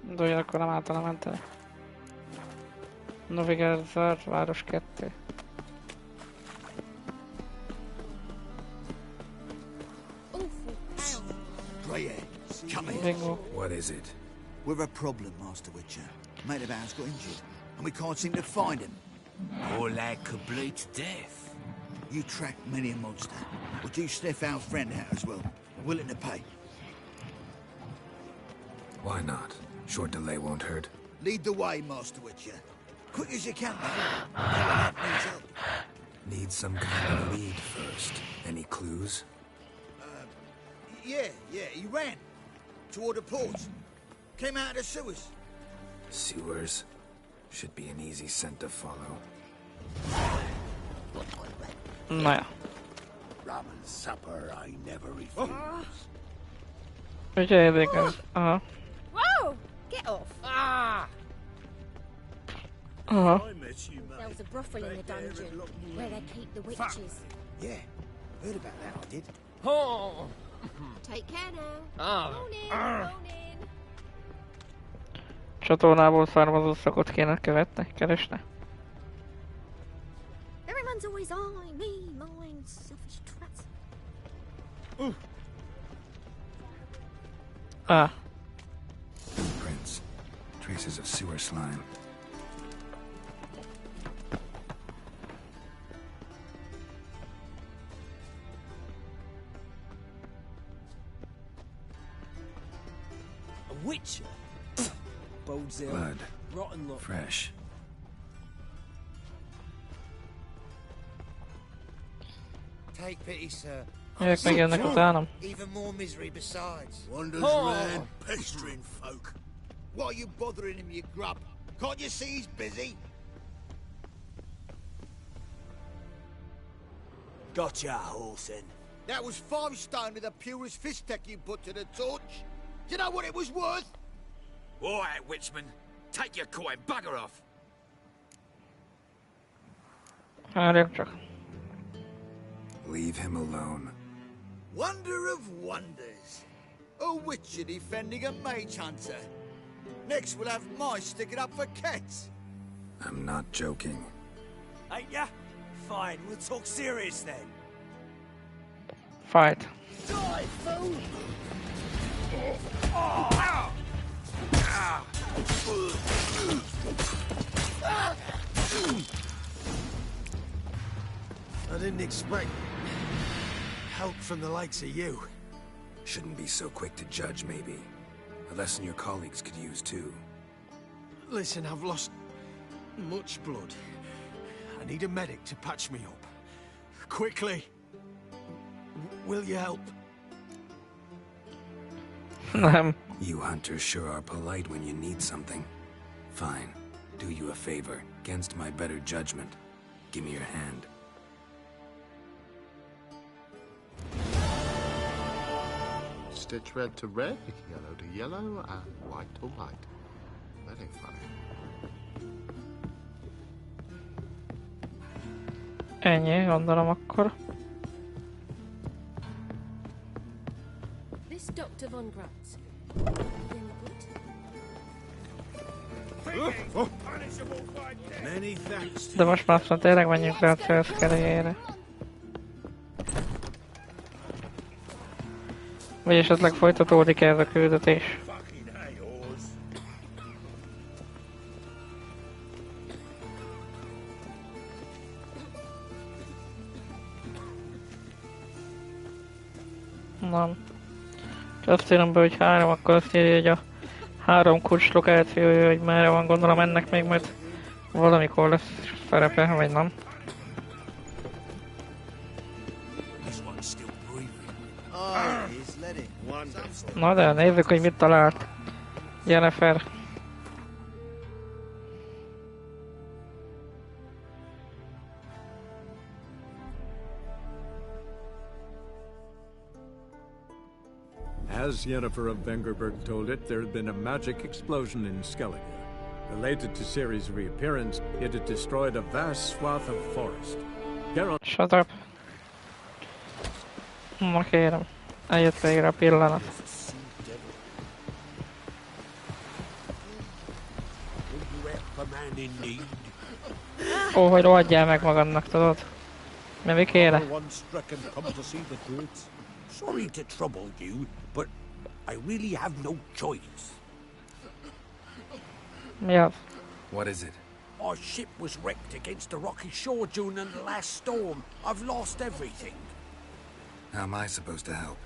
S1: De olyan akkor nem általán menteni. Novigárd zárt, város 2. Bingo.
S4: What is it?
S6: We're a problem, Master Wicher. Mate of ours got injured, and we can't seem to find him. Poor lad could bleed to death. You track many a monster. Would you sniff our friend out as well? I'm willing to pay.
S4: Why not? Short delay won't hurt.
S6: Lead the way, Master Wicher. Quick as you can, though. Our lad needs help.
S4: Need some kind of lead first. Any clues?
S6: Yeah, he ran. Toward the port. Came out of the sewers.
S4: Sewers? Should be an easy scent to follow.
S1: Na ja.
S9: Rum and supper I never refuse.
S1: Ugye érdekes. Aha.
S10: Whoa! Get off!
S1: Aha.
S10: There was a brothel in the dungeon where they keep the witches.
S6: Yeah, heard about that, I did.
S13: Oh!
S10: Take care now. Morning.
S1: Csatornából származó szakot kéne követni, keresni.
S10: Everyone's always I, me, mine, selfish twats.
S1: Ah.
S4: Prints. Traces of sewer slime.
S13: A Wicher?
S4: Blood. Fresh.
S6: Take pity, sir.
S1: Ők megjönnek utánam.
S6: Even more misery besides.
S9: Wanders round, pestering folk.
S6: Why are you bothering him, you grub? Can't you see he's busy?
S9: Gotcha, Horsen.
S6: That was 5 stone of the purest fish tech you put to the torch. Do you know what it was worth?
S14: All right, Witchman. Take your coin, bugger off.
S4: Leave him alone.
S6: Wonder of wonders. A Wicher defending a mage hunter. Next we'll have mice sticking up for cats.
S4: I'm not joking.
S9: Ain't ya? Fine, we'll talk serious then.
S1: Fight.
S9: Die, fool! I didn't expect help from the likes of you.
S4: Shouldn't be so quick to judge, maybe. A lesson your colleagues could use, too.
S9: Listen, I've lost much blood. I need a medic to patch me up. Quickly. Will you help?
S4: You hunters sure are polite when you need something. Fine. Do you a favor, against my better judgment. Give me your hand.
S15: Stitch red to red, yellow to yellow, and white to white. Very funny.
S1: Ennyi, gondolom akkor.
S8: This Dr. Von Gratz.
S1: De most már aztán tényleg menjünk rá a célszkerejére. Vagy esetleg folytatódik ez a küldetés. Nem. Azt írom be, hogy 3, akkor azt írja, hogy a 3 kulcs lokációja, hogy merre van, gondolom ennek még majd valamikor lesz szerepe, vagy nem. Na de nézzük, hogy mit talált Jennifer.
S2: As Yennefer of Vengerberg told it, there had been a magic explosion in Skellige. Related to Ciri's reappearance, it had destroyed a vast swath of forest. Geralt...
S1: Shut up. Na kérem, eljött végre a pillanat. Ó, hogy rohadjál meg magadnak, tudod? Mi mi kéne?
S3: Sorry to trouble you, but I really have no choice.
S1: Mi az?
S4: What is it?
S3: Our ship was wrecked against a rocky shore during the last storm. I've lost everything.
S4: How am I supposed to help?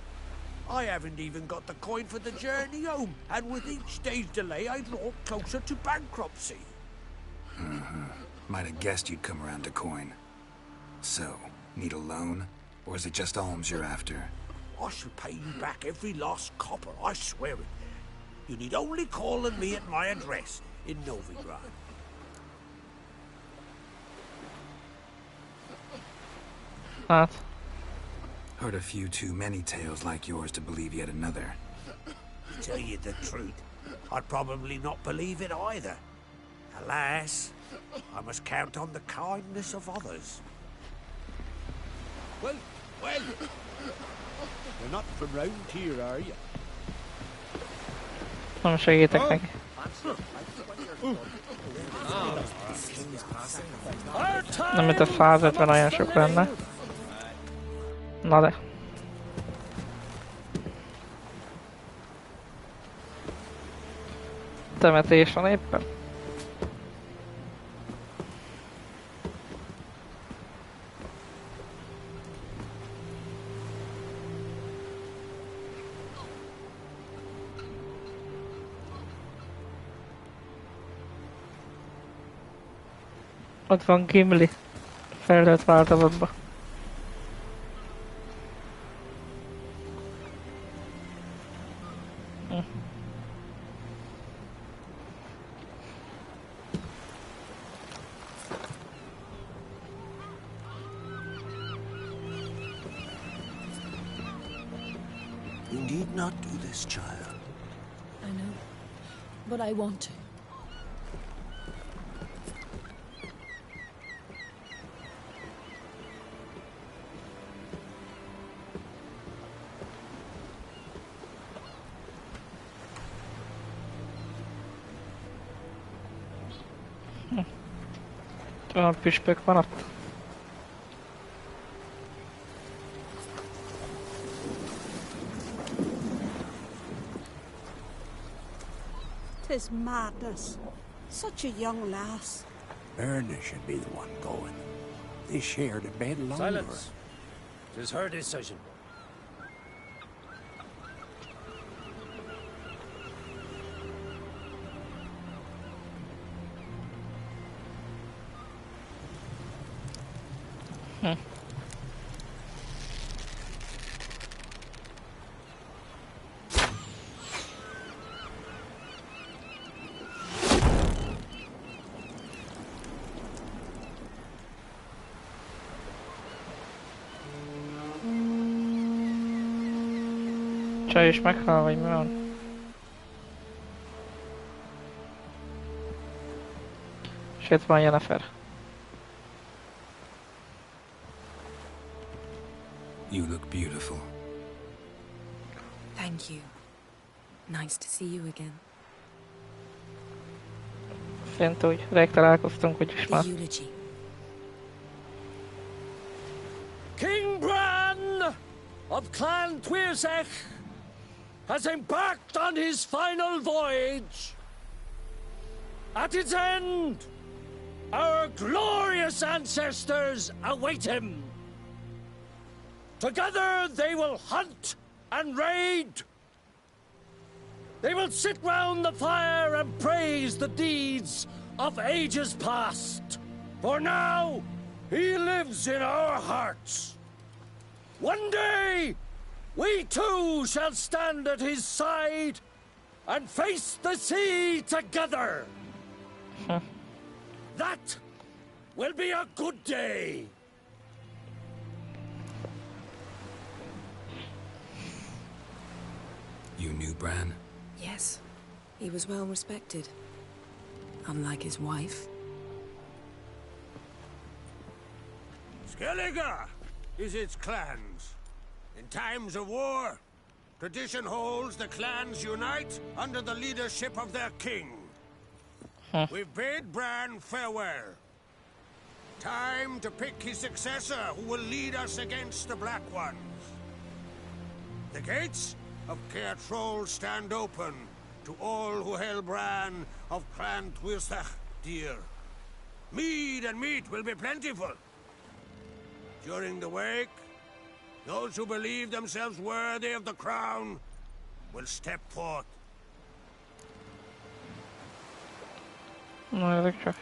S3: I haven't even got the coin for the journey home, and with each day's delay, I draw closer to bankruptcy.
S4: Might have guessed you'd come around to coin. So, need a loan? Or is it just alms you're after?
S3: I shall pay you back every last copper, I swear it. You need only call on me at my address in Novigrad.
S1: Hát.
S4: Heard a few too many tales like yours to believe yet another.
S3: To tell you the truth, I'd probably not believe it either. Alas, I must count on the kindness of others. Well, you're not from round here, are you?
S1: Nem segítek neki. Nem, mint a 150 olyan sok lenne. Na de. Temetés van éppen. Ott van Gimli. Felnőtt változatban.
S6: should not do this, child.
S10: I know, but I want to.
S1: Olyan püspök van ott.
S16: Tis madness. Such a young lass.
S11: Erna should be the one going. They shared a bed longer.
S14: Silence. 'Tis her decision.
S1: Csaj is meghal, vagy mi van? És itt van Jennifer.
S4: You look beautiful.
S17: Thank you. Nice to see you again.
S1: Fent úgy, rég találkoztunk, úgyis már.
S14: King Bran of Clan Twirsech has embarked on his final voyage. At its end, our glorious ancestors await him. Together they will hunt and raid. They will sit round the fire and praise the deeds of ages past. For now, he lives in our hearts. One day, we too shall stand at his side and face the sea together. That will be a good day.
S4: You knew Bran?
S17: Yes. He was well respected. Unlike his wife.
S3: Skellige is its clans. In times of war, tradition holds the clans unite under the leadership of their king. We've bade Bran farewell. Time to pick his successor who will lead us against the Black Ones. The gates of Caer Troll stand open to all who held Bran of Clan Twirsech dear. Mead and meat will be plentiful. During the wake, those who believe themselves worthy of the crown will step forth.
S1: No, ezek csak.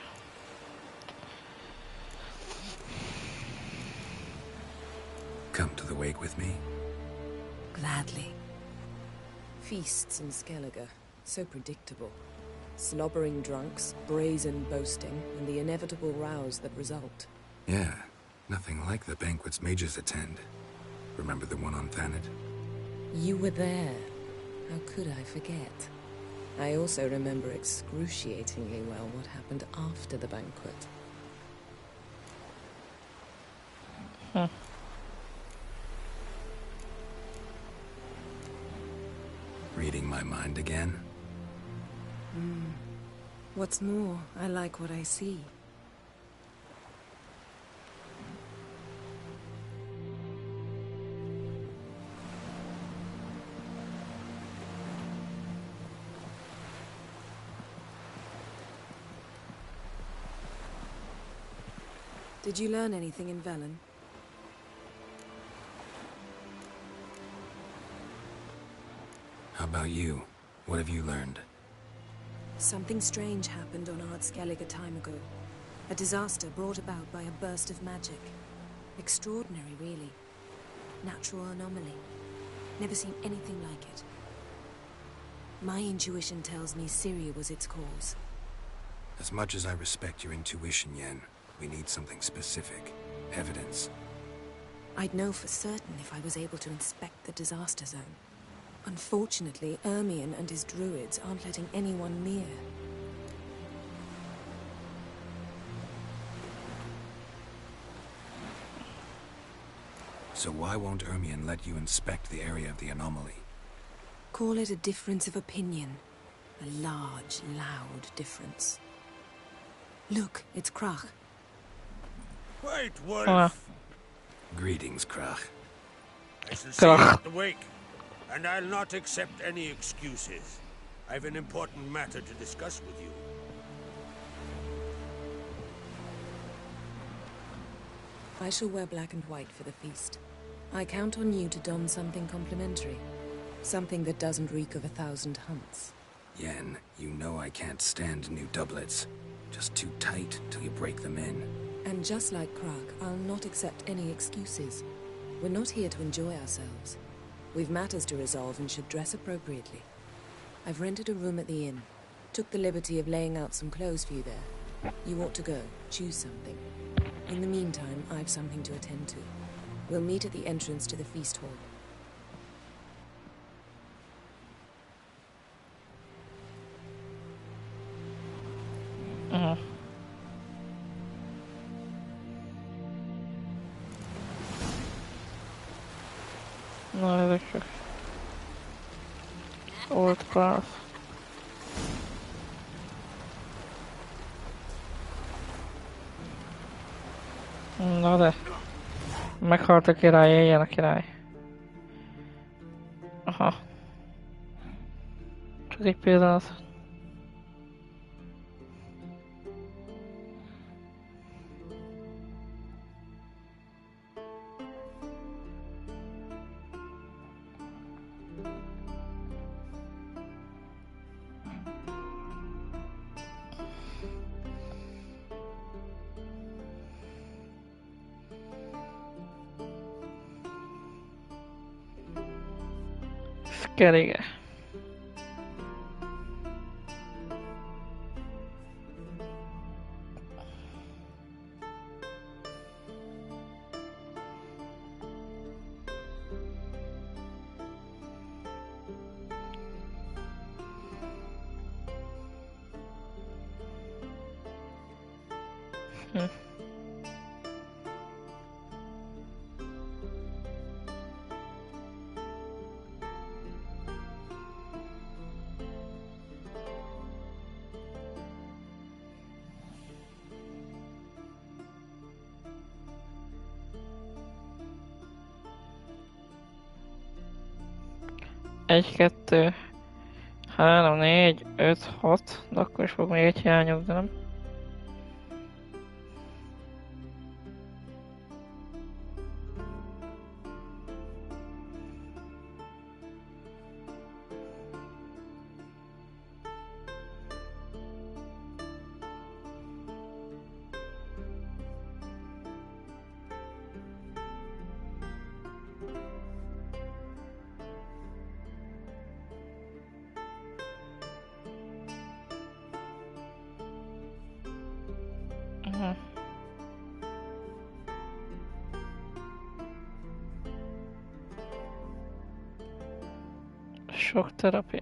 S4: Come to the wake with me?
S17: Gladly. Feasts in Skellige, so predictable. Slobbering drunks, brazen boasting, and the inevitable rows that result.
S4: Yeah, nothing like the banquets mages attend. Remember the one on Thanet?
S17: You were there. How could I forget? I also remember excruciatingly well what happened after the banquet.
S4: Reading my mind again?
S17: What's more, I like what I see. Did you learn anything in Velen?
S4: How about you? What have you learned?
S17: Something strange happened on Ard Skellige a time ago. A disaster brought about by a burst of magic. Extraordinary, really. Natural anomaly. Never seen anything like it. My intuition tells me Syria was its cause.
S4: As much as I respect your intuition, Yen, we need something specific. Evidence.
S17: I'd know for certain if I was able to inspect the disaster zone. Unfortunately, Ermion and his druids aren't letting anyone near.
S4: So why won't Ermion let you inspect the area of the anomaly?
S17: Call it a difference of opinion. A large, loud difference. Look, it's Krach.
S3: Wait, Wolf!
S4: Greetings, Krach.
S3: I shall see you at the wake, and I'll not accept any excuses. I've an important matter to discuss with you.
S17: I shall wear black and white for the feast. I count on you to don something complimentary. Something that doesn't reek of 1,000 hunts.
S4: Yen, you know I can't stand new doublets. Just too tight till you break them in.
S17: And just like Krach, I'll not accept any excuses. We're not here to enjoy ourselves. We've matters to resolve and should dress appropriately. I've rented a room at the inn. Took the liberty of laying out some clothes for you there. You ought to go. Choose something. In the meantime, I've something to attend to. We'll meet at the entrance to the feast hall.
S1: No, ezek csak old class. Na de meghalt a király, éljen a király. Aha. Csak egy pillanat. Skellige. Egy, kettő, 3, 4, 5, 6, de akkor is fog még egy hiányozni, nem? Sok terapia.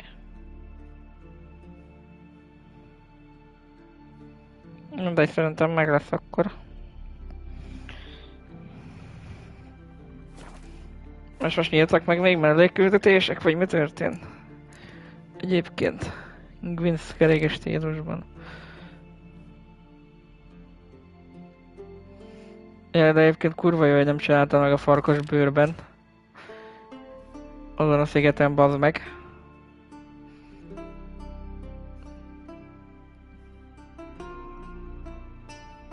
S1: Mindegy, szerintem meg lesz akkor. És most nyíltak meg még mellékküldetések, vagy mi történt? Egyébként Gwyn's keréges stílusban. Ja, de egyébként kurva jó, hogy nem csinálta meg a farkas bőrben. Azon a szigeten, bazd meg.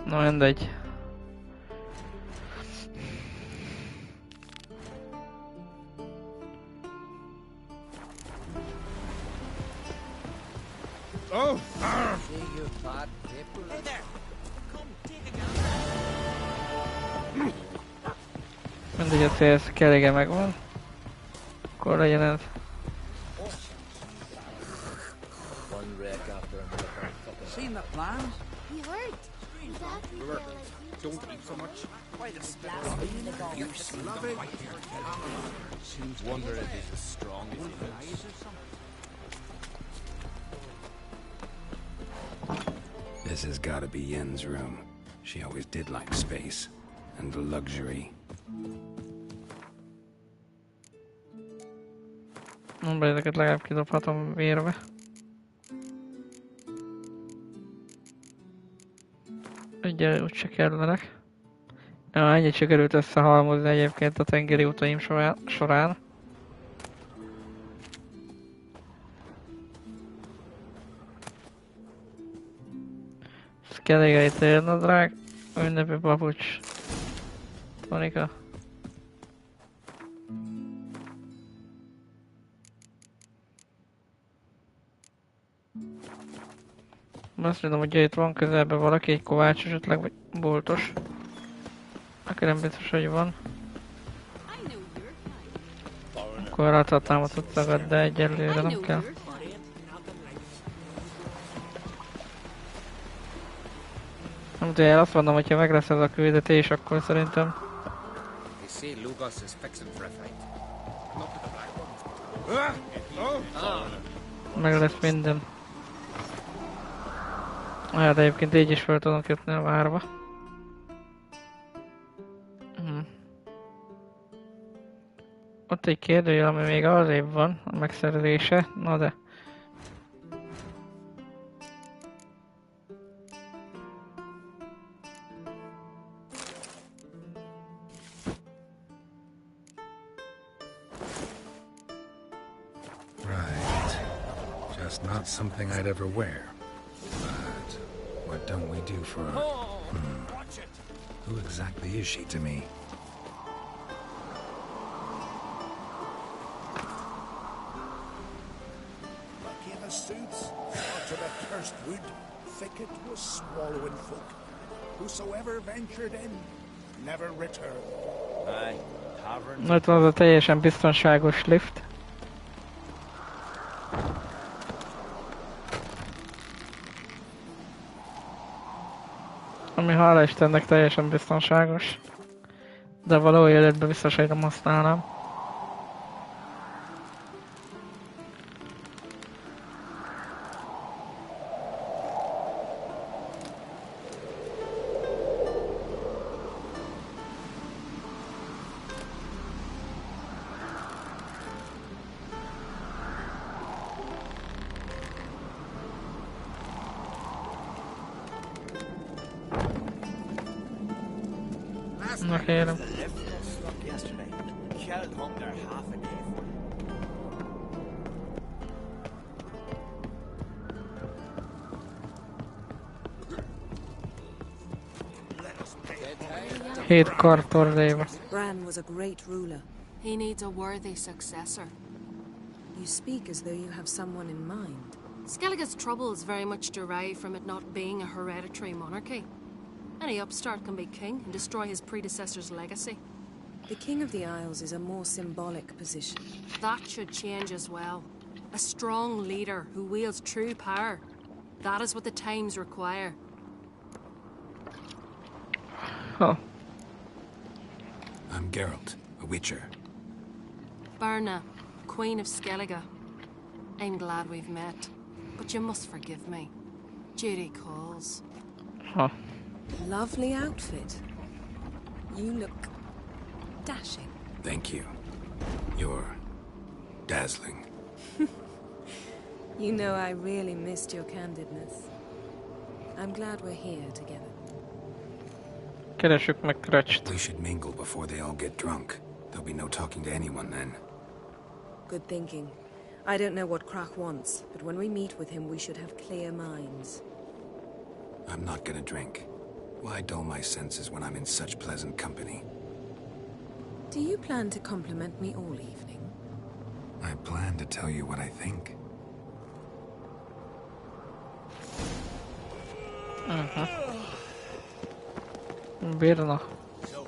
S1: Na mindegy.
S11: Oh!
S1: Mindegy, a célsz kerége megvan. Akkor legyen ez.
S6: Seen the plans?
S5: You heard?
S18: Don't eat so much. Why the splash? You love it. Wonder if he's as strong as he looks.
S4: This has got to be Yen's room. She always did like space and luxury.
S1: Ezeket legalább kidobhatom vérbe. Ugye úgyse kellenek. Ja, ennyit sikerült összehalmozni egyébként a tengeri utaim során. Szkeligai térnadrág, ünnepi papucs, tonika. Azt mondom, hogy itt van közelben valaki, egy kovács esetleg, vagy boltos. Aki nem biztos, hogy van. Akkor eladhatnám a cuccokat, de egyelőre nem kell. Nem tudja, azt mondom, hogyha meg lesz ez a küldetés, akkor szerintem meg lesz minden. Hát egyébként így is fel tudunk jutni a várba. Ott egy kérdőjel, ami még arrébb van, a megszerzése, na de...
S4: Right. Just not something I'd ever wear. But what don't we do for her? Who exactly is she to me?
S11: Suits, to the cursed wood, thicket was swallowing folk. Whosoever ventured in, never returned.
S1: Ott van az a teljesen biztonságos lift. Ami hála Istennek teljesen biztonságos. De való életben biztos, hogy nem használnám. Kérem. Hét kartordéva.
S17: Bran was a great ruler.
S8: He needs a worthy successor.
S17: You speak as though you have someone in mind.
S8: Skellige's troubles very much derive from it not being a hereditary monarchy. Any upstart can be king and destroy his predecessor's legacy.
S17: The King of the Isles is a more symbolic position.
S8: That should change as well. A strong leader who wields true power. That is what the times require.
S1: Oh.
S4: I'm Geralt, a Wicher.
S8: Birna, Queen of Skellige. I'm glad we've met, but you must forgive me. Duty calls.
S1: Huh.
S17: Lovely outfit. You look dashing.
S4: Thank you. You're dazzling.
S17: You know, I really missed your candidness. I'm glad we're here together.
S1: Keresük meg Crutchet.
S4: We should mingle before they all get drunk. There'll be no talking to anyone then.
S17: Good thinking. I don't know what Crach wants, but when we meet with him, we should have clear minds.
S4: I'm not gonna drink. Why dull my senses when I'm in such pleasant company?
S17: Do you plan to compliment me all evening?
S4: I plan to tell you what I think.
S1: Birna.
S18: So,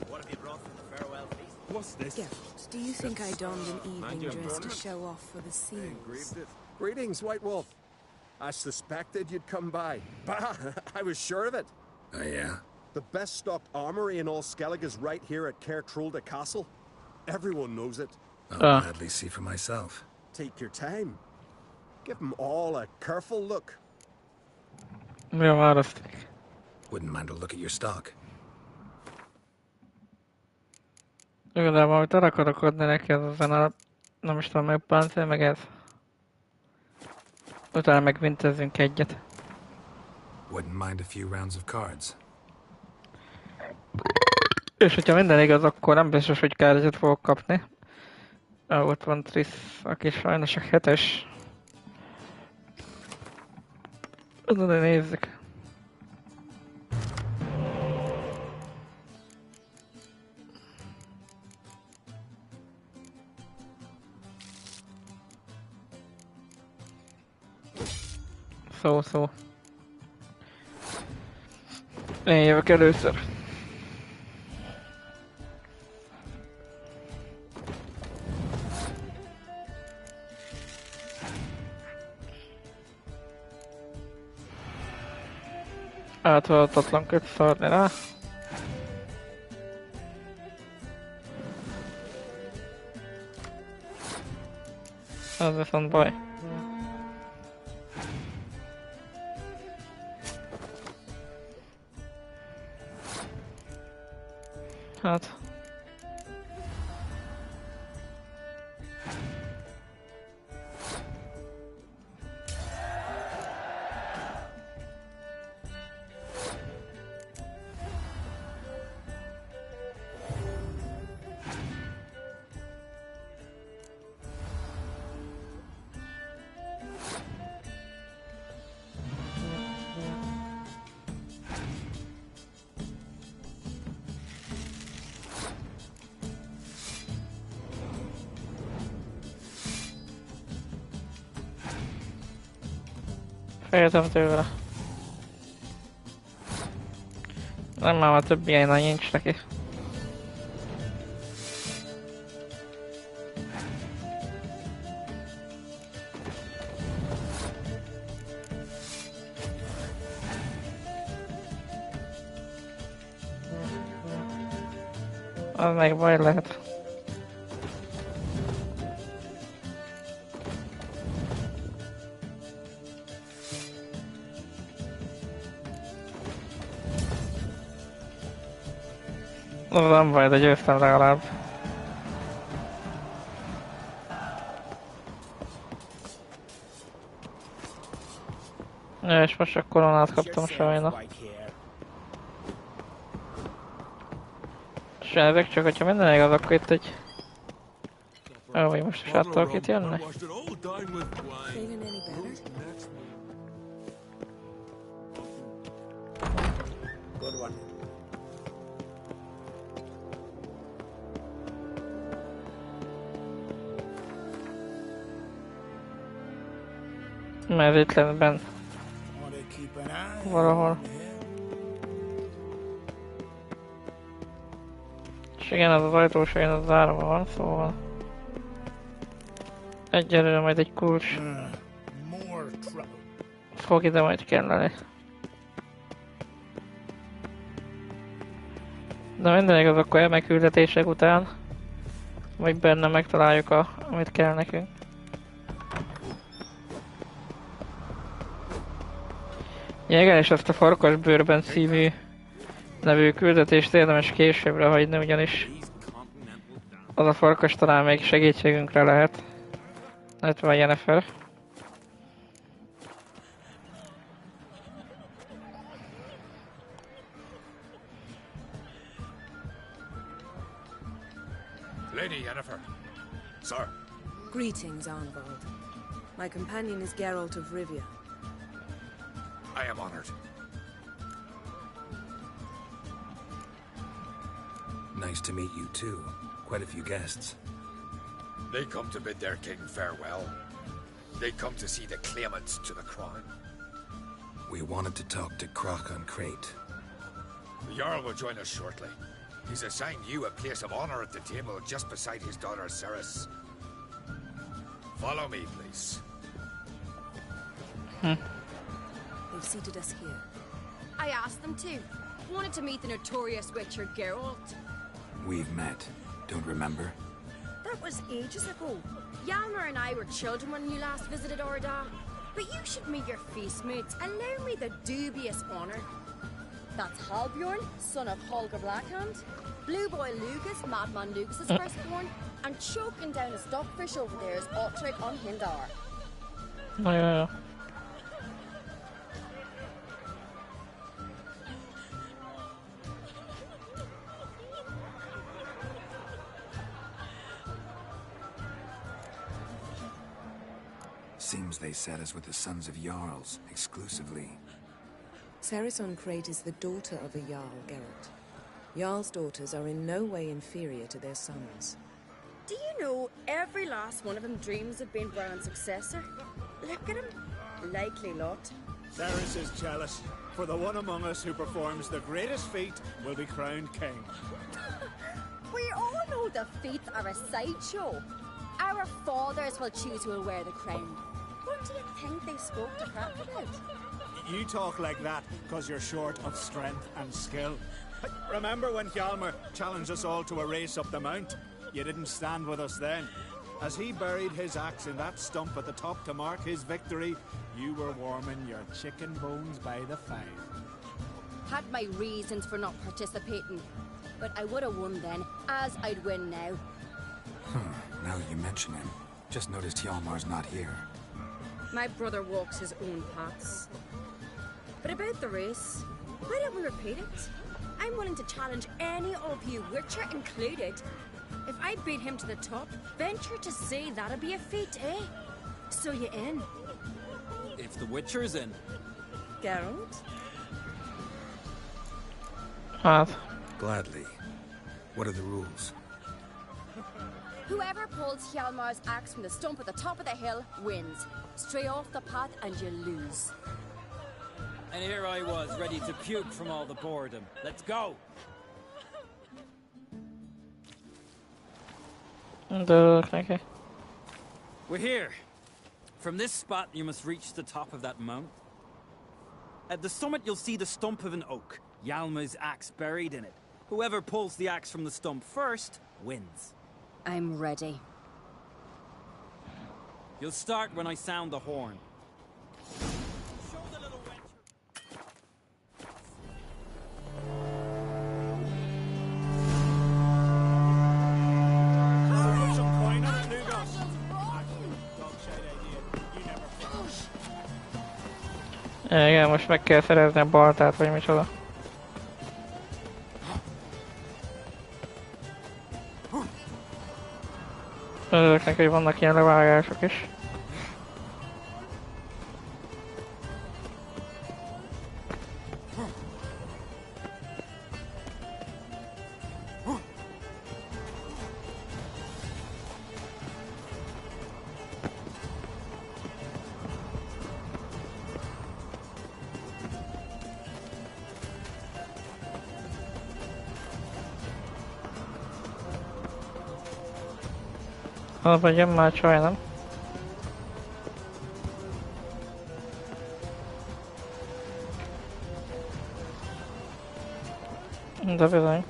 S18: what have you brought for the farewell feast? What's this?
S17: Geralt, do you think I donned an evening dress to show off for the seals?
S3: Greetings, White Wolf. I suspected you'd come by. Bah, I was sure of it.
S7: Oh, yeah?
S19: The best stocked armory in all Skellig is right here at Caer Trolda Castle. Everyone knows it.
S7: I'll gladly see for myself.
S19: Take your time. Give them all a careful look.
S7: Wouldn't mind a look at your stock.
S1: Igazából, amit el akarok adni neki, az ezen nem is tudom, meg páncél, meg ez. Utána meg vintezzünk egyet.
S7: Wouldn't mind a few rounds of cards.
S1: És hogyha minden igaz, akkor nem biztos, hogy kártyát fogok kapni. Ott van Triss, aki sajnos a 7-es. De nézzük. Szó. Én jövök először. Átolhatatlan köt szarni rá. Ez viszont baj. Hát... Féltem tőle. Nem már a többi ilyen nincs neki. Az meg baj lehet. Az nem baj, de győztem legalább. Ja, és most a koronát kaptam sajna. És ezek csak, hogyha minden igaz, akkor itt egy... Vagy most is át tudok itt jönni? Mert itt lesz bent. Valahol. És igen, az ajtós olyan az zárva van, szóval... Egyelőre majd egy kulcs. Fog ide majd kelleni. De minden igaz, akkor elmeküldetések után vagy benne megtaláljuk amit kell nekünk. Igen, és ezt a farkasbőrben című nevű küldetést érdemes későbbre hagyni, ugyanis az a farkas talán még segítségünkre lehet. Itt van Jennifer.
S14: Lady Yennefer. Sir.
S17: Greetings, Arnvald. My companion is Geralt of Rivia.
S14: I am honored.
S7: Nice to meet you too. Quite a few guests.
S14: They come to bid their king farewell. They come to see the claimants to the crown.
S7: We wanted to talk to Croc on Crate.
S14: The Jarl will join us shortly. He's assigned you a place of honor at the table just beside his daughter Ceres. Follow me, please.
S17: They've seated us here.
S10: I asked them to. Wanted to meet the notorious Wicher Geralt.
S4: We've met. Don't remember?
S10: That was ages ago. Hjalmar and I were children when you last visited Orda. But you should meet your feast mates. Allow me the dubious honor. That's Halbjorn, son of Holger Blackhand. Blue Boy Lucas, Madman Lucas's firstborn. And choking down a stockfish over there is Ottrig on Hindar.
S1: Oh, yeah.
S4: Seems they set us with the sons of Jarls, exclusively.
S17: Cerys Crate is the daughter of a Jarl, Geralt. Jarl's daughters are in no way inferior to their sons.
S10: Do you know every last one of them dreams of being Bran's successor? Look at him. Likely lot.
S11: Cerys is jealous, for the one among us who performs the greatest feat will be crowned king.
S10: We all know the feats are a sideshow. Our fathers will choose who will wear the crown. What do you think they spoke to Crap about?
S11: You talk like that because you're short of strength and skill. Remember when Hjalmar challenged us all to a race up the mount? You didn't stand with us then. As he buried his axe in that stump at the top to mark his victory, you were warming your chicken bones by the fire.
S10: Had my reasons for not participating, but I would have won then, as I'd win now.
S4: Now you mention him. Just noticed Hjalmar's not here.
S10: My brother walks his own paths. But about the race, why don't we repeat it? I'm willing to challenge any of you, Wicher included. If I beat him to the top, venture to say that'd be a feat, eh? So you in?
S20: If the Witcher's in.
S10: Geralt?
S4: Gladly. What are the rules?
S10: Whoever pulls Hjalmar's axe from the stump at the top of the hill wins. Stray off the path and you lose.
S20: And here I was, ready to puke from all the boredom. Let's go!
S1: Okay.
S20: We're here. From this spot, you must reach the top of that mount. At the summit, you'll see the stump of an oak. Hjalmar's axe buried in it. Whoever pulls the axe from the stump first, wins.
S10: I'm ready.
S20: You'll start when I sound the horn.
S1: Igen, most meg kell szerezni a baltát, vagy micsoda. Örülök neki, hogy vannak ilyen levágások is. Alapvetően már csaj, nem? De bizony.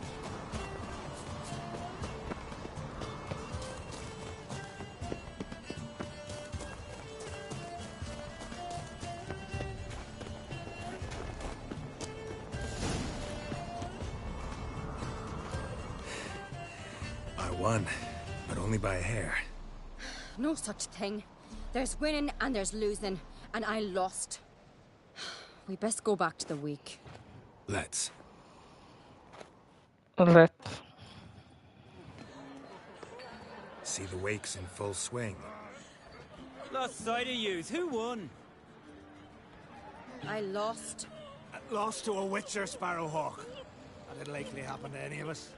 S4: I won, but only by a hair.
S10: No such thing. There's winning and there's losing, and I lost. We best go back to the week.
S4: Let's. See the wakes in full swing.
S20: Lost sight of yous. Who won?
S10: I lost.
S11: Lost to a Wicher Sparrowhawk. That'd likely happen to any of us.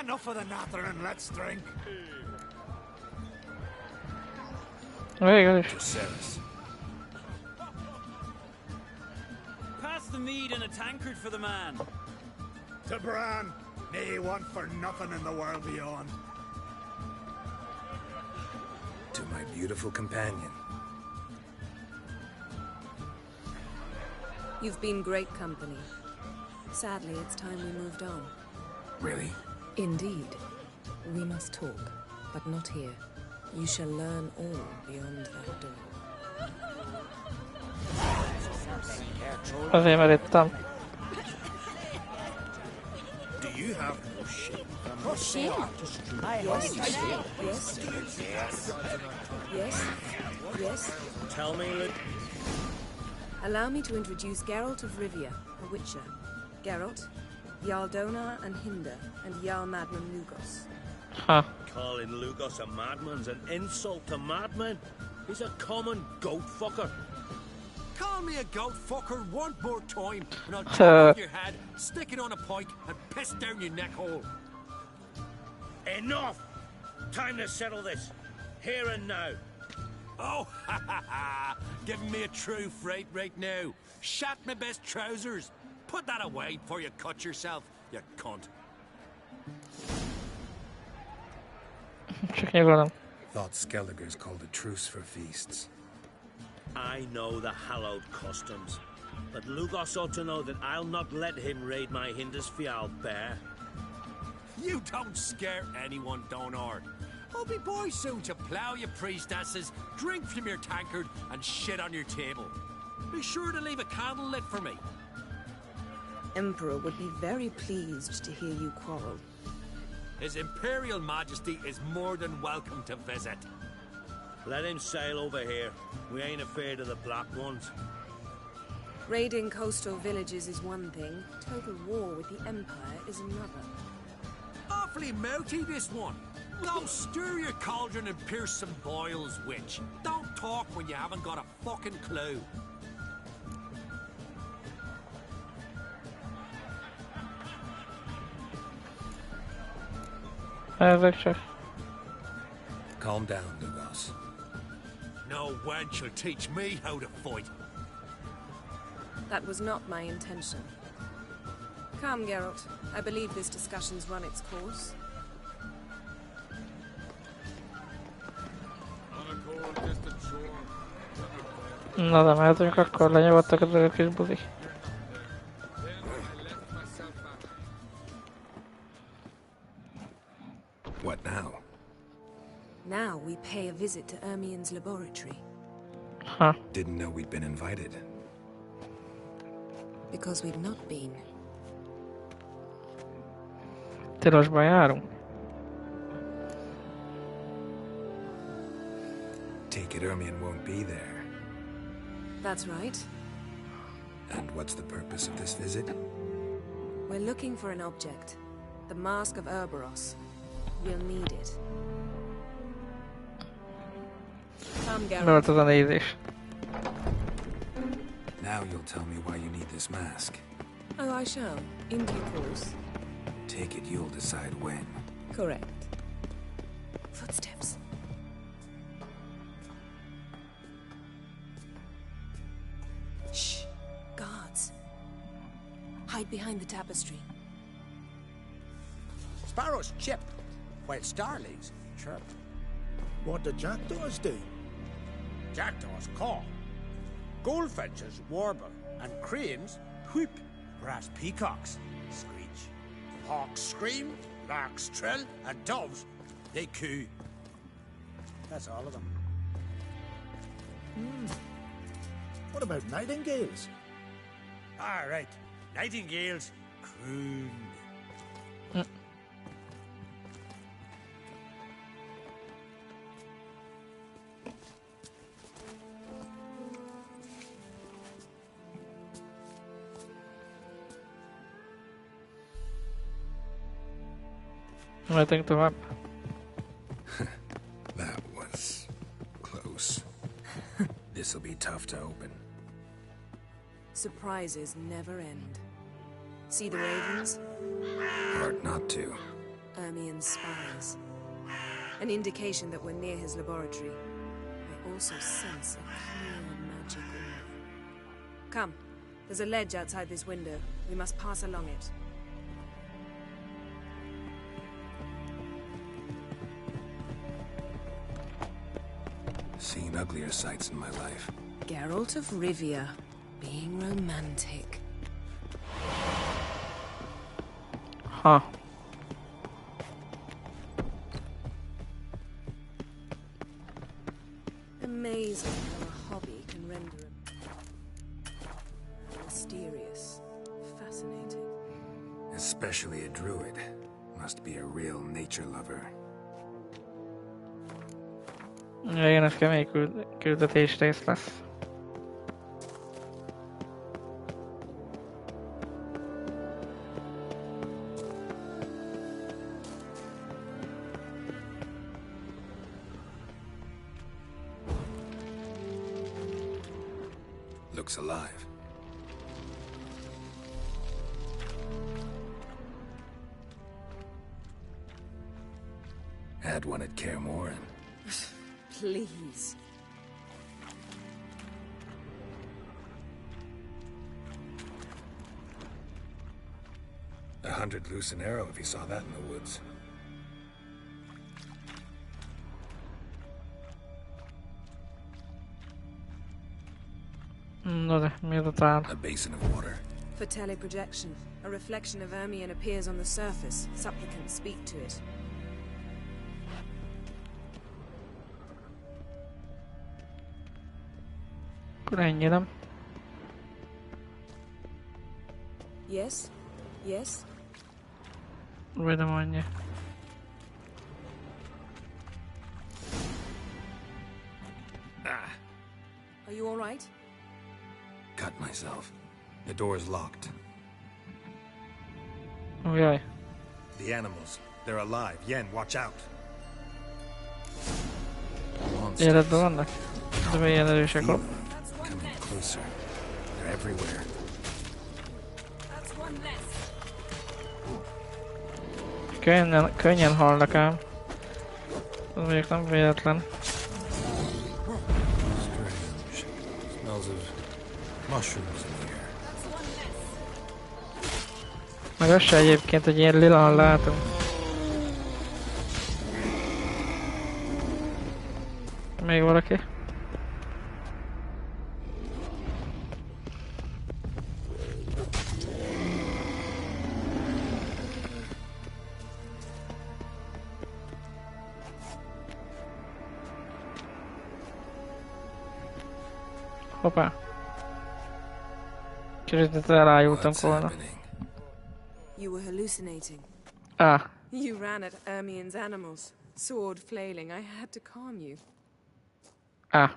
S11: Enough of the nattering, let's drink.
S1: Very good.
S4: To Cerys.
S20: Pass the mead and a tankard for the man.
S11: To Bran, nay one for nothing in the world beyond.
S4: To my beautiful companion.
S17: You've been great company. Sadly, it's time we moved on.
S4: Really?
S17: Indeed. We must talk, but not here. You shall learn all beyond that door.
S1: Azért merítem.
S12: Do you have no shame?
S17: Yes.
S12: Tell me, Luke.
S17: Allow me to introduce Geralt of Rivia, a Wicher. Geralt, Jarl Donar and Hinder, and Jarl Madman Lugos.
S1: Huh.
S14: Calling Lugos a madman's an insult to madmen. He's a common goat fucker.
S3: Call me a goat fucker one more time, and I'll chop off your head, stick it on a pike, and piss down your neck hole.
S14: Enough! Time to settle this. Here and now.
S3: Oh, ha ha ha! Giving me a true fright right now. Shat my best trousers. Put that away before you cut yourself, you cunt.
S1: Csak nyugodom.
S7: Thought Skellige's called a truce for feasts.
S14: I know the hallowed customs, but Lugos ought to know that I'll not let him raid my Hindisfial bear.
S3: You don't scare anyone, Donar. I'll be boy soon to plough your priestesses, drink from your tankard, and shit on your table. Be sure to leave a candle lit for me.
S17: Emperor would be very pleased to hear you quarrel.
S3: His Imperial Majesty is more than welcome to visit.
S14: Let him sail over here. We ain't afraid of the Black Ones.
S17: Raiding coastal villages is one thing. Total war with the Empire is another.
S3: Awfully mouty, this one. Go stir your cauldron and pierce some boils, witch. Don't talk when you haven't got a fucking clue.
S1: Wicher.
S7: Calm down, Lugos.
S3: No wench will teach me how to fight.
S17: That was not my intention. Come, Geralt. I believe this discussion's run its course.
S1: Na de mehetünk, akkor lenyugodtak ezek a kis buzik.
S7: What now?
S17: Now we pay a visit to Ermien's laboratory.
S1: Huh.
S7: Didn't know we'd been invited.
S17: Because we've not been.
S1: Tilosban járunk.
S7: Take it Ermien won't be there.
S17: That's right.
S7: And what's the purpose of this visit?
S17: We're looking for an object. The Mask of Urboros. We'll need it. Come, Geralt.
S1: Volt az a nézés.
S7: Now you'll tell me why you need this mask.
S17: Oh, I shall. In due course.
S7: Take it you'll decide when.
S17: Correct. Footsteps. Shh. Guards. Hide behind the tapestry.
S11: Sparrows chip, while starlings chirp. What do jackdaws do? Jackdaws caw. Goldfinches warble, and cranes whoop, whereas peacocks screech. Hawks scream, larks trill, and doves, they coo. That's all of them. What about nightingales? Ah, right. Nightingales croon.
S1: Mehetünk tovább.
S7: That was close. This'll be tough to open.
S17: Surprises never end. See the ravens?
S7: Hard not to.
S17: Ermien's spies. An indication that we're near his laboratory. I also sense a clear magic aura. Come. There's a ledge outside this window. We must pass along it.
S7: Seen uglier sights in my life.
S17: Geralt of Rivia. Being romantic.
S1: Huh.
S17: Amazing how a hobby can render a mysterious, fascinating.
S4: Especially a druid. Must be a real nature lover.
S1: Igen, ez kemény küldetés rész lesz.
S4: Looks alive. Had one at Kaer Morhen.
S17: Please.
S4: $100 loose an arrow if he saw that in the woods.
S1: A
S4: basin of water.
S17: For teleprojection, a reflection of Ermion appears on the surface. Supplicants speak to it. Yes? Yes?
S1: Vedem.
S17: Are you all right?
S4: Cut myself. The door's locked.
S1: Okay.
S12: The animals. They're alive. Yen, watch out.
S1: Életben vannak? De milyen erősek ott?
S4: Coming closer. They're everywhere.
S1: Könnyen halnak ám. Ez mondjuk nem véletlen.
S12: Strange. Smells of mushrooms in here.
S1: Meg az se egyébként, hogy ilyen lilan látunk. Még valaki? Hoppá. Kicsit rájultam volna.
S17: You were hallucinating.
S1: Ah.
S17: You ran at Ermion's animals, sword flailing. I had to calm you.
S1: Ah.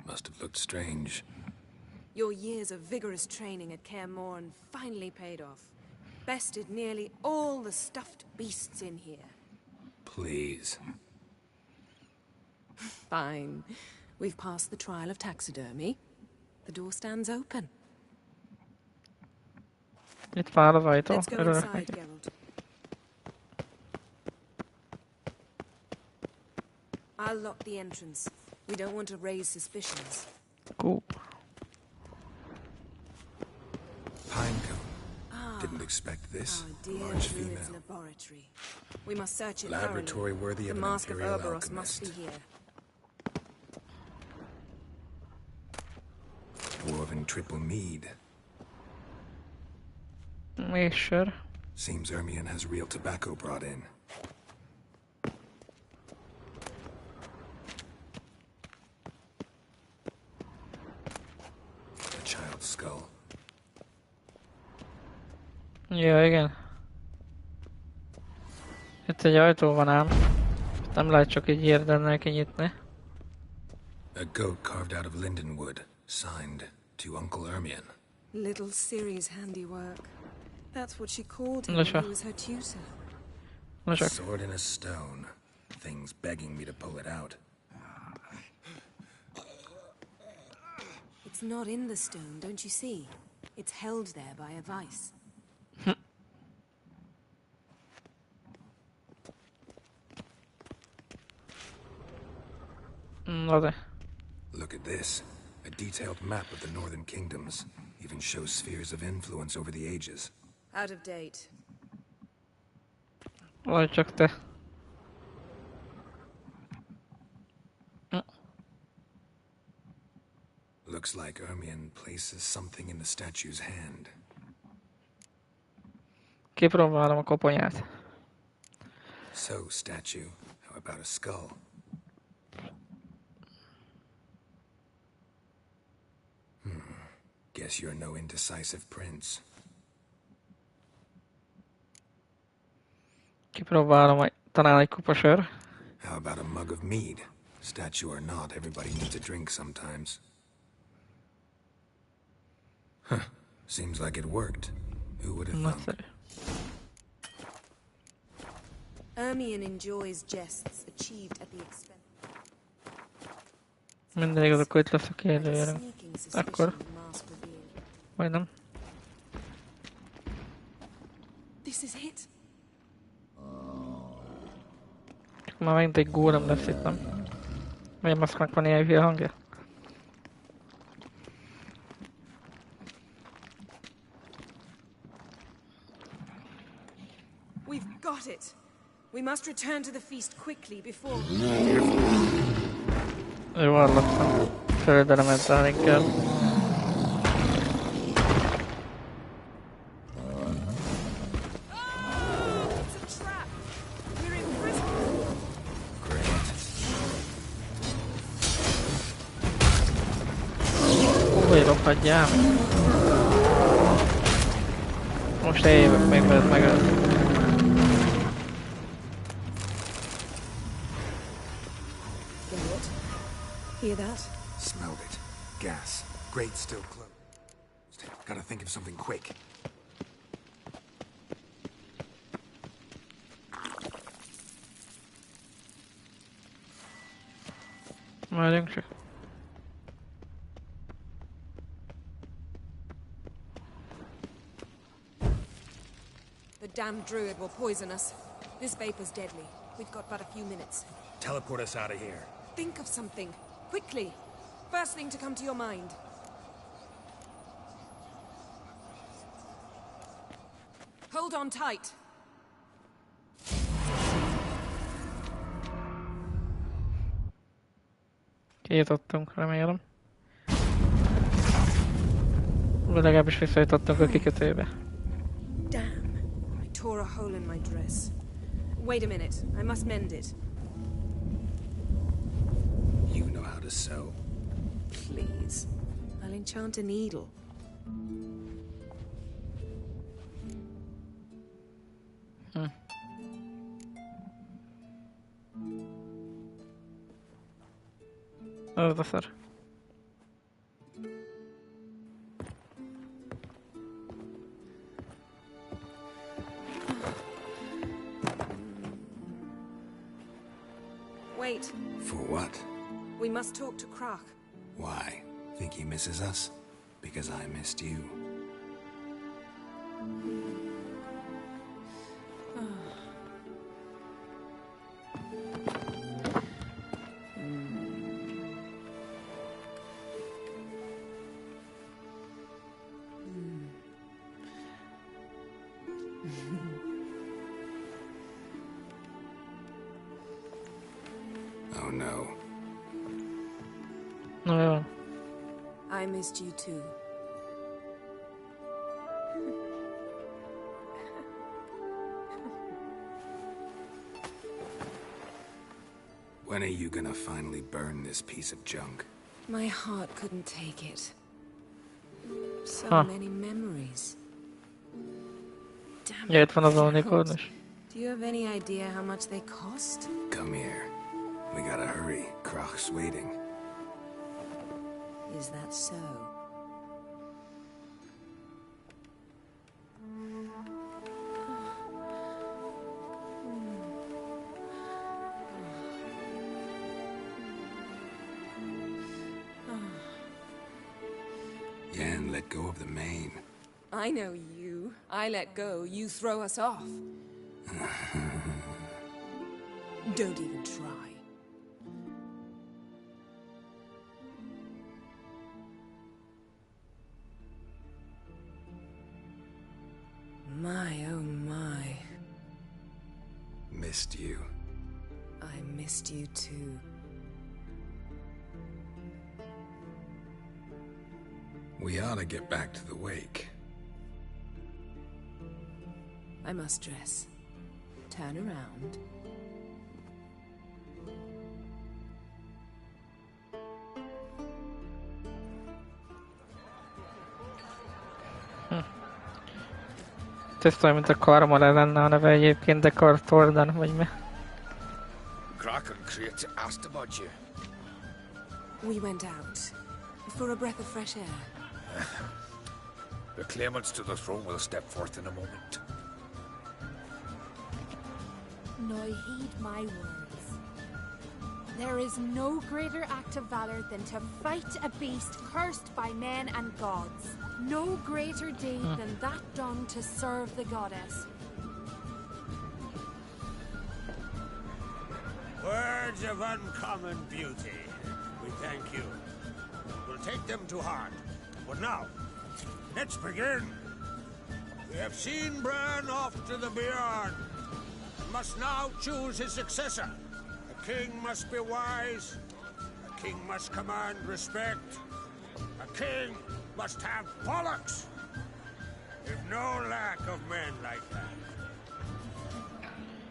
S4: Must have looked strange.
S17: Your years of vigorous training at Kaer Morhen finally paid off. Bested nearly all the stuffed beasts in here.
S4: Please.
S17: Fine. We've passed the trial of taxidermy. The door stands open.
S1: Itt vár az ajtó.
S17: Let's go inside, Geralt. I'll lock the entrance. We don't want to raise suspicions.
S1: Cool.
S4: Pinecone. Didn't expect this.
S17: Dear
S4: Large
S17: Druid's
S4: female.
S17: laboratory. We must search it
S4: Laboratory
S17: thoroughly.
S4: worthy of
S17: the
S4: an
S17: mask of
S4: Imperial
S17: Ouroboros
S4: alchemist.
S17: must be here.
S4: Dwarven triple mead.
S1: Wicher.
S4: Seems Ermion has real tobacco brought in. A child's skull.
S1: Ja, igen. Itt egy ajtó van ám. Nem lehet csak így érdemel kinyitni.
S4: A goat carved out of lindenwood, signed to Uncle Ermion.
S17: Little Ciri's handiwork. That's what she called him when he was her tutor.
S4: A sword in a stone. Thing's begging me to pull it out.
S17: It's not in the stone, don't you see? It's held there by a vice.
S4: Look at this. A detailed map of the northern kingdoms. Even shows spheres of influence over the ages.
S17: Out of date.
S1: Vagy csak te.
S4: Looks like Ermion places something in the statue's hand.
S1: Kipróbálom a koponyát.
S4: So, statue, how about a skull? Guess you're no indecisive prince.
S1: Kipróbálom talán egy kupa sör.
S4: How about a mug of mead? Statue or not, everybody needs a drink sometimes. Huh. Seems like it worked. Who would have thunk?
S17: Ermion enjoys jests achieved at the expense.
S1: Mindig azok itt leszek élőjelem. Akkor. Majdnem.
S17: This is it.
S1: Csak már megint egy górem lesz itt, nem? Vagy maszknak van ilyen hülye hangja?
S17: We've got it. We must return to the feast quickly before...
S1: Jó, hallottam. Földelemet áll inkább. Rohadjál! Most eljövök még veled megölni.
S17: Hear that?
S4: Smelled it. Gas. Grate still closed. Gotta think of something quick.
S1: Várjunk csak.
S17: The damned druid will poison us. This vapor's deadly. We've got but a few minutes.
S7: Teleport us out of here.
S17: Think of something. Quickly. First thing to come to your mind. Hold on tight.
S1: Kijutottunk, remélem. Vagy legalábbis visszajutottunk a kikötőbe.
S17: Damn. I tore a hole in my dress. Wait a minute. I must mend it.
S4: You know how to sew.
S17: Please. I'll enchant a needle.
S1: Oh, the third.
S17: Wait.
S4: For what?
S17: We must talk to Krach.
S4: Why? Think he misses us? Because I missed you. Oh no.
S1: No.
S17: I missed you too.
S4: When are you gonna finally burn this piece of junk?
S17: My heart couldn't take it. So many memories. Damn it. Do you have any idea how much they cost?
S4: Come here. We gotta hurry. Krach's waiting.
S17: Is that so?
S4: Yan let go of the mane.
S17: I know you. I let go, you throw us off. Don't even try. My, oh my.
S4: Missed you.
S17: I missed you too.
S4: We ought to get back to the wake.
S17: I must dress. Turn around.
S1: Tiszta, mint a karmara lenne a neve egyébként, de Kartordan, vagy mi?
S13: Kraken creates asked about you.
S17: We went out for a breath of fresh air.
S13: The claimants to the throne will step forth in a moment.
S21: Now heed my words. There is no greater act of valor than to fight a beast cursed by men and gods. No greater deed than that done to serve the goddess.
S3: Words of uncommon beauty. We thank you. We'll take them to heart. But now, let's begin. We have seen Bran off to the beyond, and must now choose his successor. A king must be wise. A king must command respect. A king must have bollocks. We've no lack of men like that.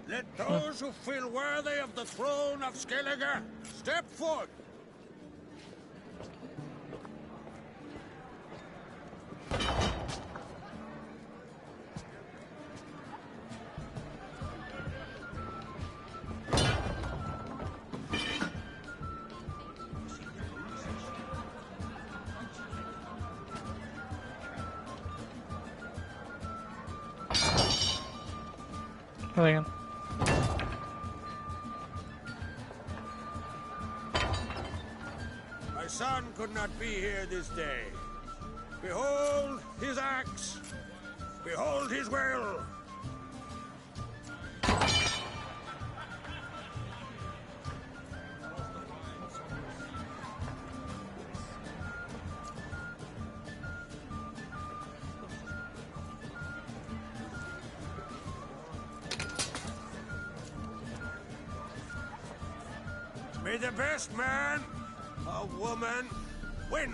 S3: Let those who feel worthy of the throne of Skellige step forth.
S1: Igen.
S3: My son could not be here this day. Behold his axe. Behold his will. May the best man or woman win.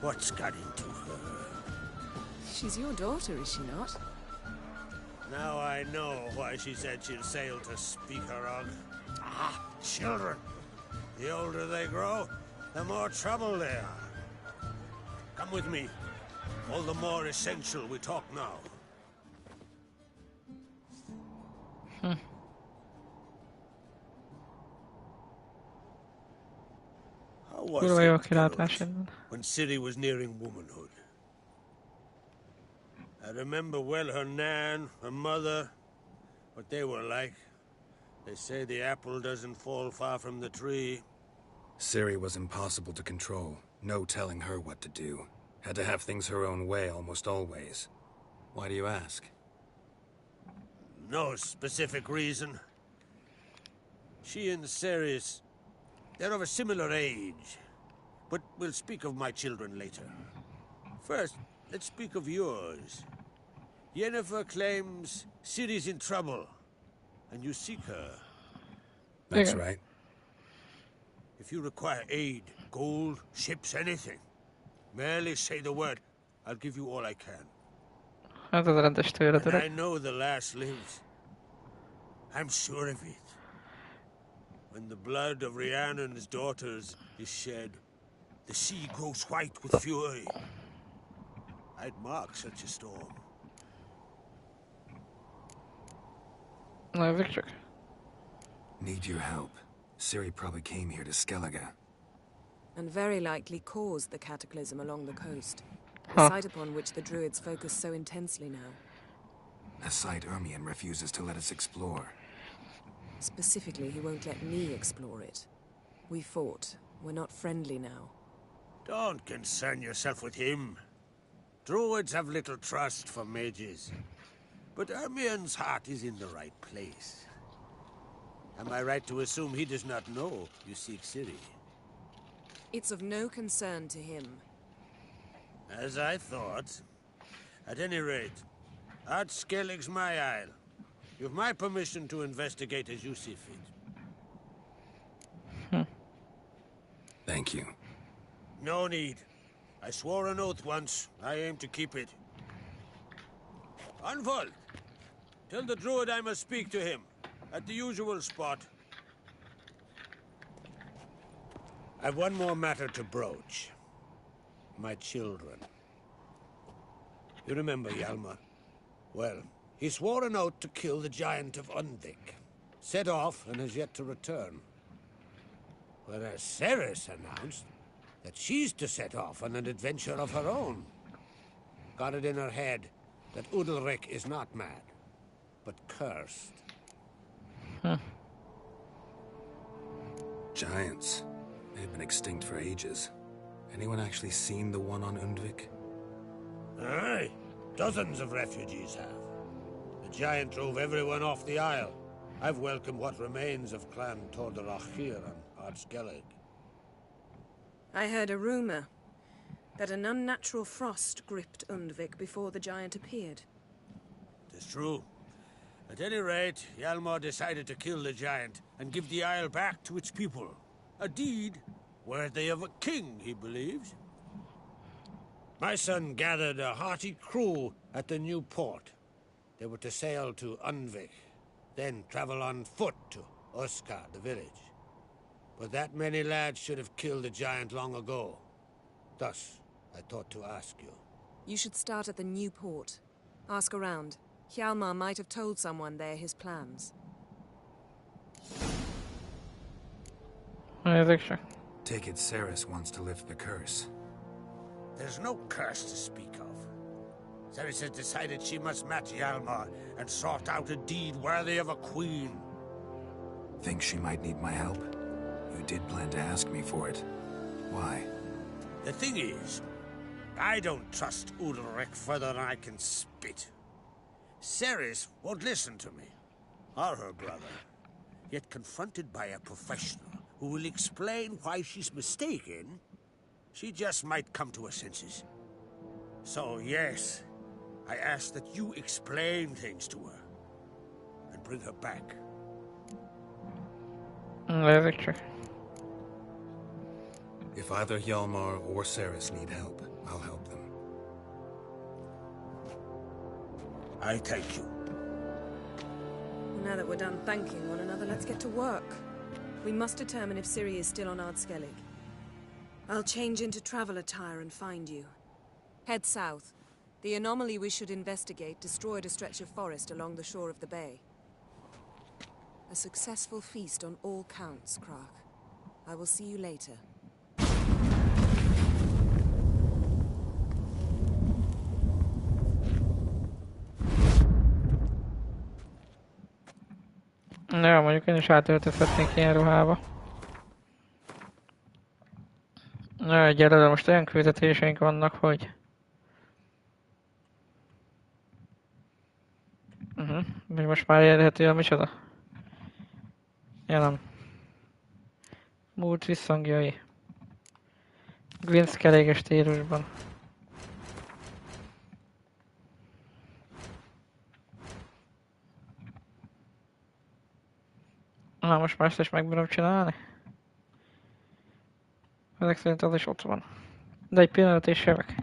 S3: What's got into her?
S17: She's your daughter, is she not?
S3: Now I know why she said she'll sail to speak her of. Ah, children. The older they grow, the more trouble they are. Come with me. All the more essential we talk now. How was it, Geralt, when Ciri was nearing womanhood? I remember well her nan, her mother, what they were like. They say the apple doesn't fall far from the tree.
S4: Ciri was impossible to control. No telling her what to do. Had to have things her own way almost always. Why do you ask?
S3: No specific reason. She and Ceres, they're of a similar age. But we'll speak of my children later. First, let's speak of yours. Yennefer claims Ciri's in trouble, and you seek her.
S4: That's right.
S3: If you require aid, gold, ships, anything, merely say the word. I'll give you all I can. And I know the lass lives. I'm sure of it. When the blood of Rhiannon's daughters is shed, the sea grows white with fury. I'd mark such a storm.
S1: Wicher.
S4: Need your help. Ciri probably came here to Skellige.
S17: And very likely caused the cataclysm along the coast. A site upon which the druids focus so intensely now.
S4: A site Ermion refuses to let us explore.
S17: Specifically, he won't let me explore it. We fought. We're not friendly now.
S3: Don't concern yourself with him. Druids have little trust for mages. But Ermion's heart is in the right place. Am I right to assume he does not know you seek Ciri?
S17: It's of no concern to him.
S3: As I thought. At any rate,
S9: Ard Skellig's my isle. You've my permission to investigate as you see fit.
S4: Thank you.
S9: No need. I swore an oath once. I aim to keep it. Unfold. Tell the druid I must speak to him. At the usual spot. I've one more matter to broach. My children. You remember Hjalmar? Well, he swore an oath to kill the giant of Undvik. Set off and has yet to return. Whereas Ceres announced that she's to set off on an adventure of her own. Got it in her head that Udalric is not mad, but cursed.
S4: Giants. They've been extinct for ages. Anyone actually seen the one on Undvik?
S9: Aye. Dozens of refugees have. The giant drove everyone off the isle. I've welcomed what remains of Clan Tordarach here on Ard Skellig.
S17: I heard a rumor that an unnatural frost gripped Undvik before the giant appeared.
S9: It's true. At any rate, Hjalmar decided to kill the giant and give the isle back to its people. A deed worthy of a king, he believes. My son gathered a hearty crew at the new port. They were to sail to Undvik, then travel on foot to Oskar, the village. But that many lads should have killed the giant long ago. Thus, I thought to ask you.
S17: You should start at the new port. Ask around. Hjalmar might have told someone there his plans.
S4: Take it Ceres wants to lift the curse.
S9: There's no curse to speak of. Ceres has decided she must match Hjalmar and sort out a deed worthy of a queen.
S4: Think she might need my help? You did plan to ask me for it. Why?
S9: The thing is, I don't trust Udalric further than I can spit. Ceres won't listen to me, or her brother. Yet confronted by a professional who will explain why she's mistaken, she just might come to her senses. So, yes, I ask that you explain things to her and bring her back.
S4: If either Hjalmar or Ceres need help, I'll help them.
S9: I thank you.
S17: Now that we're done thanking one another, let's get to work. We must determine if Ciri is still on Ard Skellig. I'll change into travel attire and find you. Head south. The anomaly we should investigate destroyed a stretch of forest along the shore of the bay. A successful feast on all counts, Krach. I will see you later.
S1: Ja, mondjuk én is átöltözhetnék ilyen ruhába. Na, gyere, de most olyan küldetéseink vannak, hogy... Még most már érhető a micsoda? Ja nem. Múlt visszhangjai. Gwyn's keréges stílusban. Na, most már ezt is meg bírom csinálni. Ezek szerint az is ott van. De egy pillanat és jövök.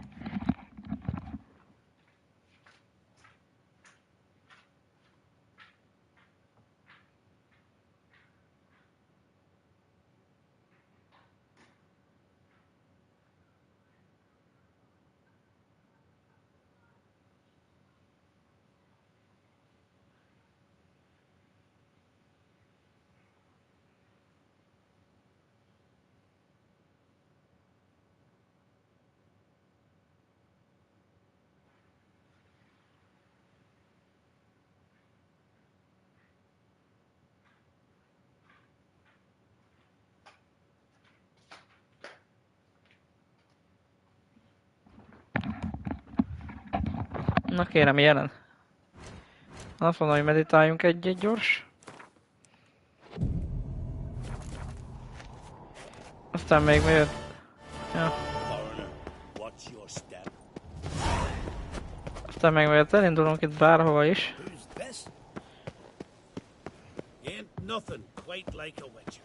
S1: Na kérem, jelen. Azt mondom, hogy meditáljunk egy gyors. Aztán még miért... Ja. Aztán meg elindulunk itt bárhova is.
S9: Nothing quite like a Wicher.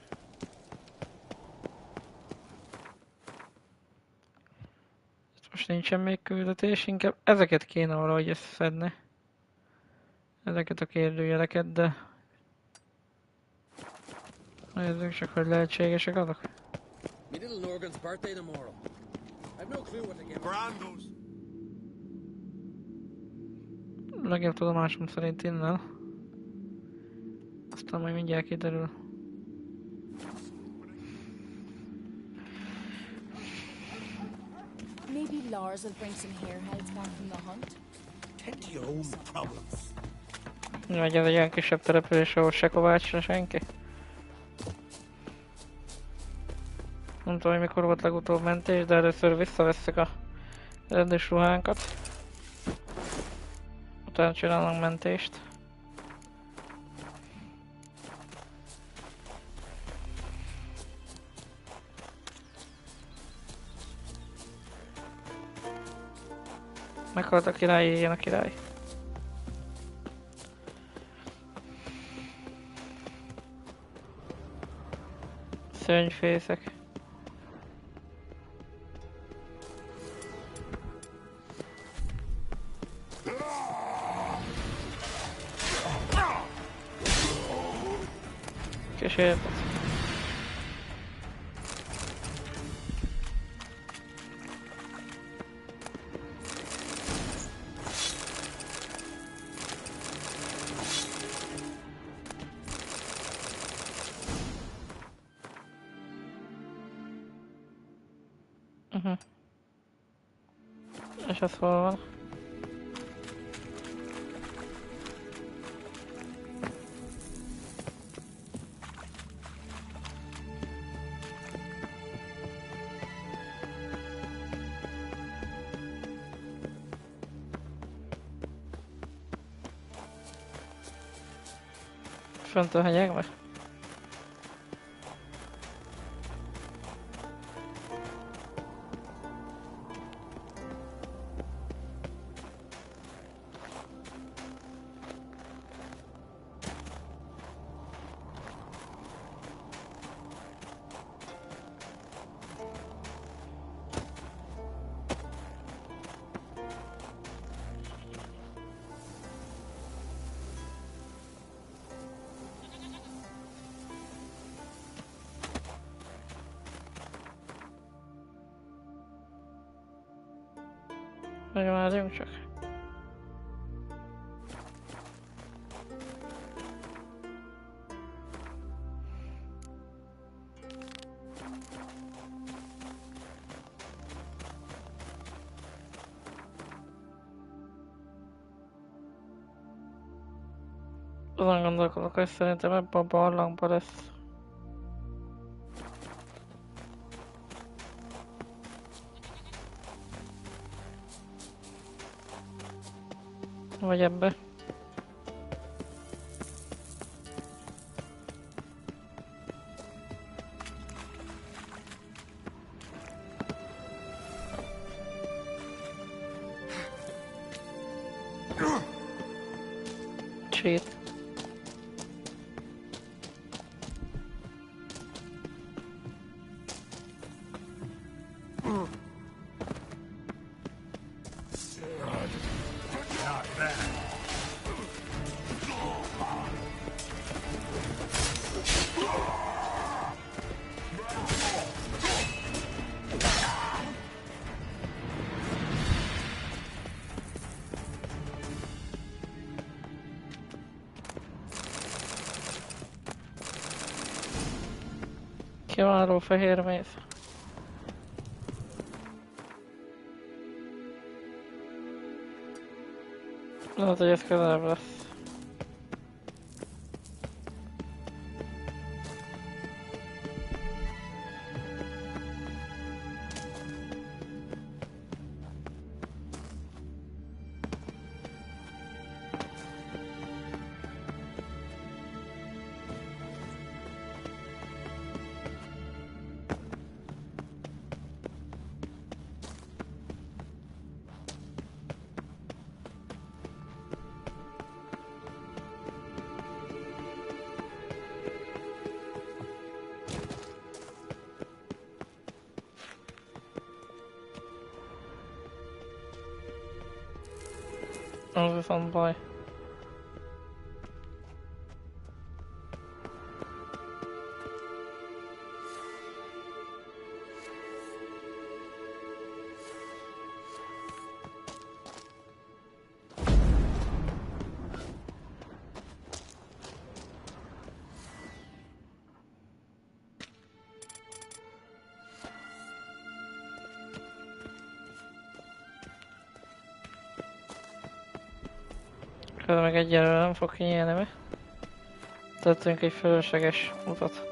S1: Most nincsen még küldetés, inkább ezeket kéne valahogy összeszedni. Ezeket a kérdőjeleket, de... Nézzük csak, hogy lehetségesek azok.
S15: My little Norgan's birthday tomorrow. I've no clue what to get.
S9: Brandos.
S1: Legjobb tudomásom szerint innen. Aztán majd mindjárt kiderül.
S21: Maybe Lars will bring some harehides back from the hunt.
S9: Tend to your own problems.
S1: Vagy ez egy olyan kisebb település, ahol se kovácsra senki. Nem tudom, hogy mikor volt legutóbb mentés, de először visszavesszük a rendes ruhánkat. Utána csinálunk mentést. Meghalt a király, éljen a király. Szörnyfészek. Kísérlet. És ez hol van? Fönt a hegyekben? Megvárjunk csak. Azon gondolkodok, hogy szerintem ebben a barlangban lesz. Vagy ebbe. Shit. Kiváló fehér méz. Lehet, hogy ez közelebb lesz. Az viszont baj. Közben meg egyelőre nem fog kinyílni, mi? Tettünk egy fölösleges utat.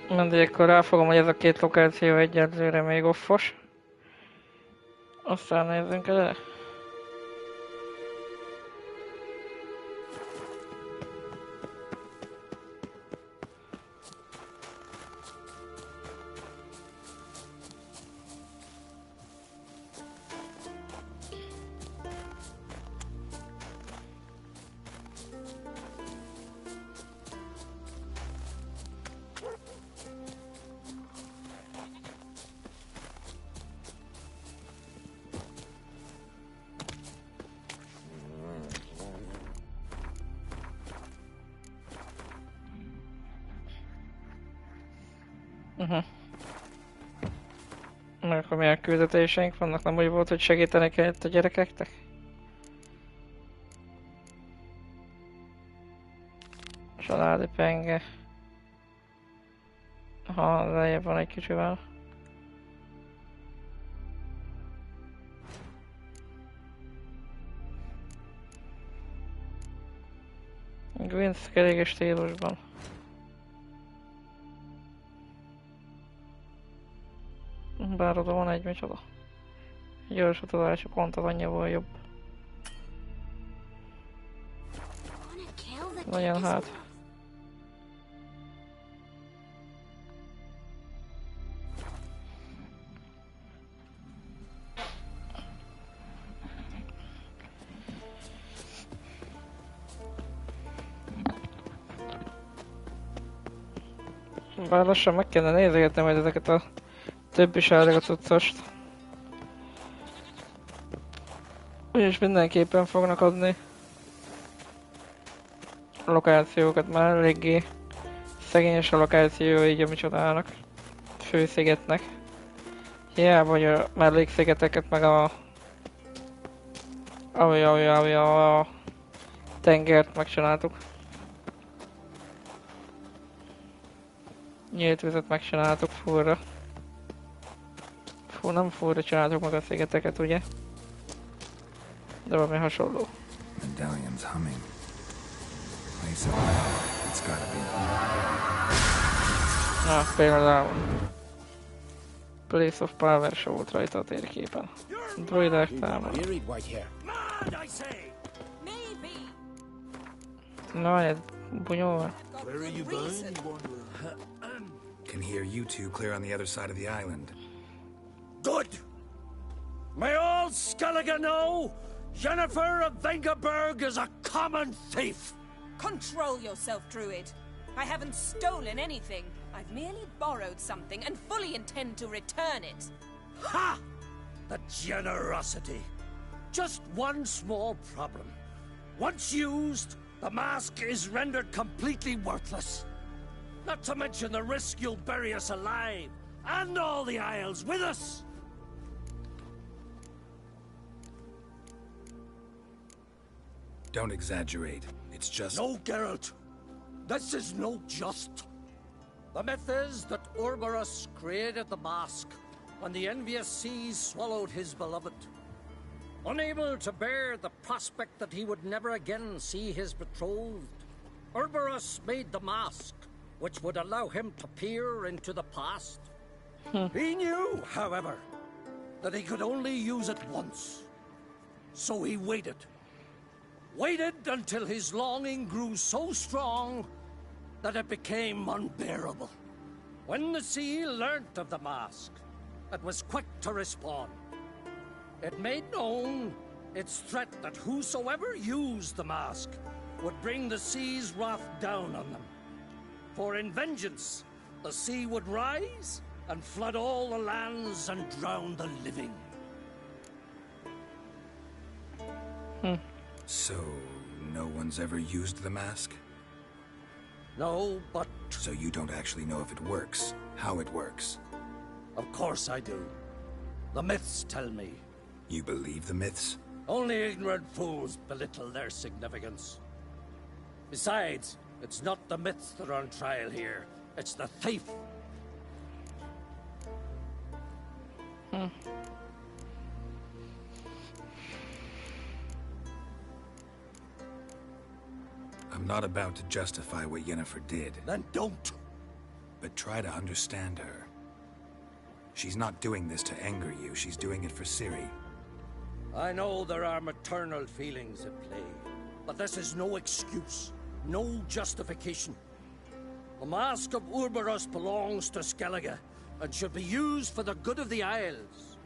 S1: Mindegy, akkor ráfogom, hogy ez a két lokáció egyelőre még offos. Aztán nézzünk el. Mert akkor milyen küldetéseink vannak? Nem úgy volt, hogy segítenek itt a gyerekeknek? Családi penge. Aha, lejjebb van egy kicsivel. Gwynth keréges stílusban. Bár oda van egy micsoda. Gyors utazási pont az annyival jobb. Legyen hát. Bár lassan meg kellene nézegetni majd ezeket a többi sárga cuccost. És mindenképpen fognak adni lokációkat, már eléggé szegényes a lokáció így a micsodának, főszigetnek. Hiába, hogy a mellékszigeteket meg a tengert megcsináltuk. Nyílt vizet megcsináltuk fullra. Fú, nem fullra csináltuk meg a szigeteket, ugye? De valami hasonló.
S4: Medallion's humming. Place of power. It's gotta be.
S1: Például. Place of Power se volt rajta a térképen. Droidák támad. Na, ez bunyó van.
S4: Can hear you two clear on the other side of the island.
S14: Good! May all Skellige know Jennifer of Vengerberg is a common thief!
S2: Control yourself, Druid. I haven't stolen anything. I've merely borrowed something and fully intend to return it.
S14: Ha! The generosity. Just one small problem. Once used, the mask is rendered completely worthless. Not to mention the risk you'll bury us alive, and all the Isles with us!
S4: Don't exaggerate. It's just...
S14: No, Geralt. This is no just. The myth is that Ouroboros created the mask when the envious seas swallowed his beloved. Unable to bear the prospect that he would never again see his betrothed, Ouroboros made the mask, which would allow him to peer into the past. He knew, however, that he could only use it once. So he waited. Waited until his longing grew so strong that it became unbearable. When the sea learnt of the mask, it was quick to respond. It made known its threat that whosoever used the mask would bring the sea's wrath down on them. For in vengeance, the sea would rise and flood all the lands and drown the living.
S4: So, no one's ever used the mask?
S14: No, but...
S4: So you don't actually know if it works, how it works?
S14: Of course I do. The myths tell me.
S4: You believe the myths?
S14: Only ignorant fools belittle their significance. Besides, it's not the myths that are on trial here. It's the thief.
S4: I'm not about to justify what Yennefer did.
S14: Then don't.
S4: But try to understand her. She's not doing this to anger you, she's doing it for Ciri.
S14: I know there are maternal feelings at play, but this is no excuse, no justification. The Mask of Ouroboros belongs to Skellige, and should be used for the good of the Isles.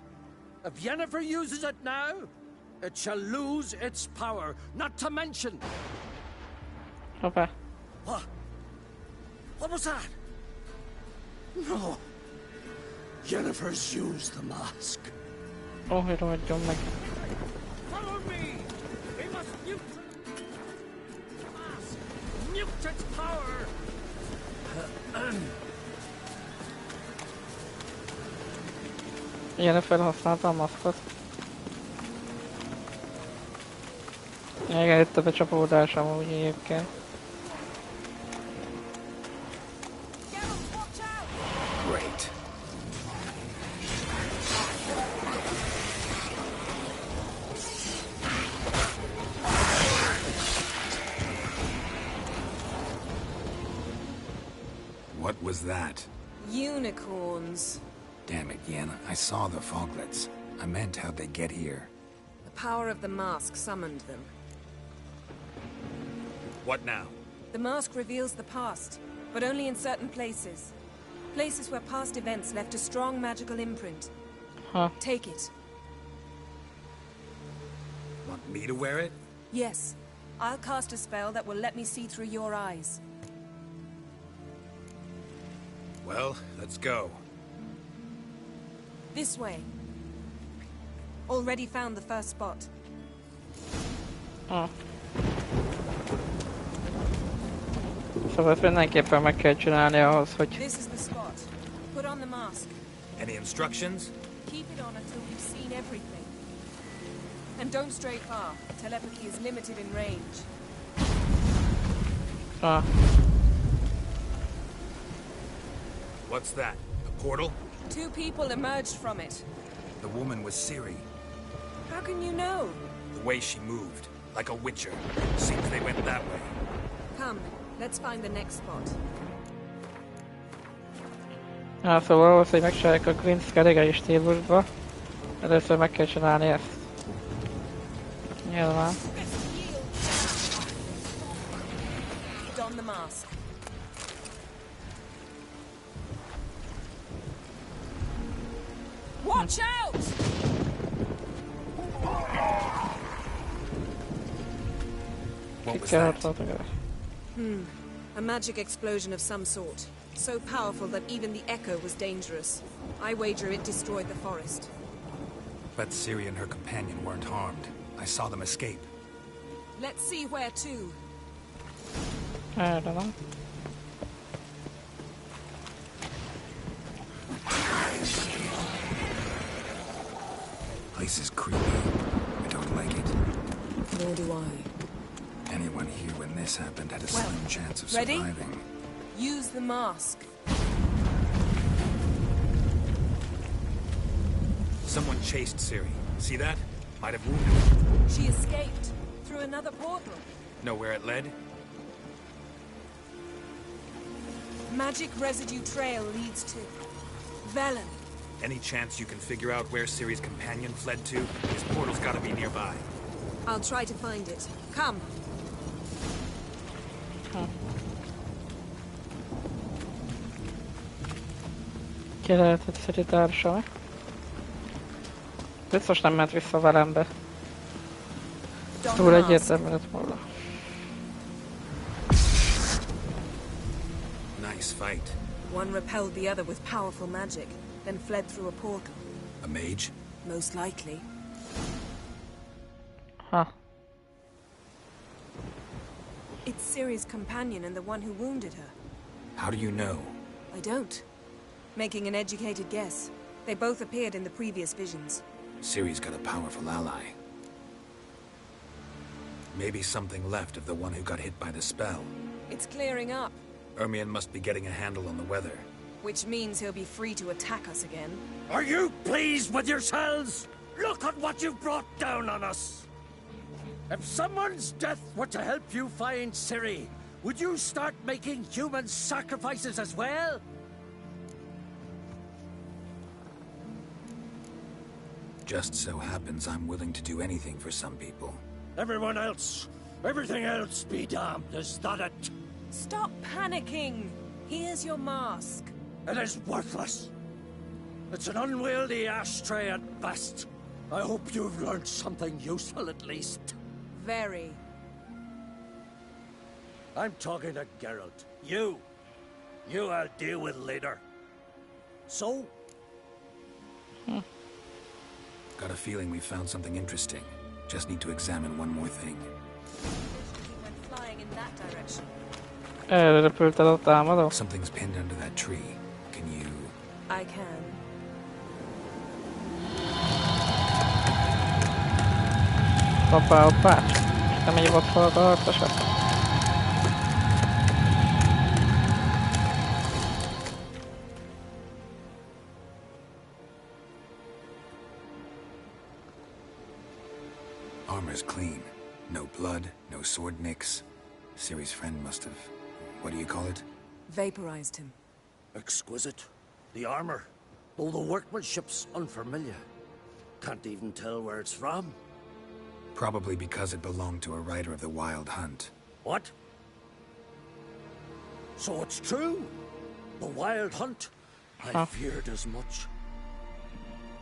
S14: If Yennefer uses it now, it shall lose its power, not to mention...
S1: Okay.
S14: What was that? No. Yennefer's used the mask.
S1: Oh, hur har jag mig?
S14: Follow me! We must mute the mask! Mute its power!
S1: Yennefer használta a maszkot. Igen, itt a becsapódás amúgy egyébként.
S4: Great. What was that?
S17: Unicorns.
S4: Damn it, Yenna. I saw the foglets. I meant how'd they get here?
S17: The power of the mask summoned them.
S13: What now?
S2: The mask reveals the past, but only in certain places. Places where past events left a strong magical imprint.
S1: Huh.
S2: Take it.
S13: Want me to wear it?
S2: Yes. I'll cast a spell that will let me see through your eyes.
S13: Well, let's go.
S2: This way. Already found the first spot.
S1: Szóval ezt mindenképpen meg kell csinálni ahhoz, hogy...
S2: This is the spot. Put on the mask.
S13: Any instructions?
S2: Keep it on until you've seen everything. And don't stray far. Telepathy is limited in range.
S13: What's that? A portal?
S2: 2 people emerged from it.
S4: The woman was Ciri.
S2: How can you know?
S13: The way she moved. Like a Wicher. Seems they went that way.
S2: Come, let's find the next spot.
S1: Szóval ahhoz, hogy megcsináljuk a Green Skellige stílusba, először meg kell csinálni ezt. Nyilván.
S2: Don the mask. Watch out!
S4: What was that?
S17: A magic explosion of some sort. So powerful that even the echo was dangerous. I wager it destroyed the forest.
S4: But Ciri and her companion weren't harmed. I saw them escape.
S2: Let's see where to.
S1: I don't know.
S4: Place is creepy. I don't like it.
S17: Nor do I.
S4: Anyone here when this happened had a slim chance of
S2: ready?
S4: surviving.
S2: Use the mask.
S13: Someone chased Ciri. See that? Might have wounded her.
S2: She escaped through another portal.
S13: Know where it led?
S2: Magic residue trail leads to Velen.
S13: Any chance you can figure out where Ciri's companion fled to? His portal's gotta be nearby.
S17: I'll try to find it. Come.
S1: Ki lehetett Ciri társa? Biztos nem ment vissza Velenbe. Túl egyértelmű lett volna.
S13: Nice fight.
S17: One repelled the other with powerful magic, then fled through a portal.
S13: A mage?
S17: Most likely.
S1: Huh.
S17: It's Ciri's companion and the one who wounded her.
S13: How do you know?
S17: I don't. Making an educated guess. They both appeared in the previous visions.
S13: Ciri's got a powerful ally. Maybe something left of the one who got hit by the spell.
S2: It's clearing up,
S13: Ermion must be getting a handle on the weather.
S2: which means he'll be free to attack us again.
S14: Are you pleased with yourselves? Look at what you've brought down on us. If someone's death were to help you find Ciri, would you start making human sacrifices as well?
S13: Just so happens I'm willing to do anything for some people.
S14: Everyone else, everything else be damned, is that it?
S2: Stop panicking! Here's your mask.
S14: It is worthless. It's an unwieldy ashtray at best. I hope you've learned something useful at least.
S2: Very.
S14: I'm talking to Geralt. You I'll deal with later. So?
S13: Got a feeling we found something interesting. Just need to examine one more thing.
S2: Went flying in that direction.
S1: Elrepült el a támadó.
S13: Something's pinned under that tree. Can you...
S17: I can.
S1: Hoppá, hoppá. Nem így volt fel a harcosat.
S13: Armor's clean. No blood, no sword nicks. Ciri's friend must have... what do you call it?
S17: Vaporized him.
S14: Exquisite. The armor, though the workmanship's unfamiliar. Can't even tell where it's from.
S13: Probably because it belonged to a rider of the Wild Hunt.
S14: What? So it's true? The Wild Hunt? I feared as much.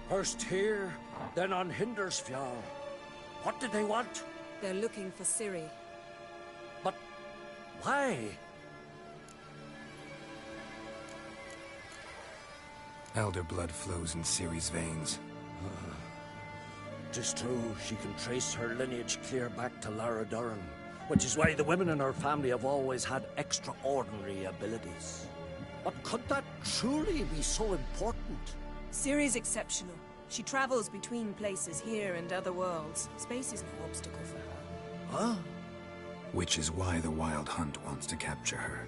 S14: First here, then on Hindersfjall. What did they want?
S17: They're looking for Ciri.
S14: But why?
S13: Elder blood flows in Ciri's veins.
S14: 'Tis true, she can trace her lineage clear back to Lara Duran, which is why the women in her family have always had extraordinary abilities. But could that truly be so important?
S2: Ciri's exceptional. She travels between places here and other worlds. Space is no obstacle for her.
S14: Huh?
S13: Which is why the Wild Hunt wants to capture her.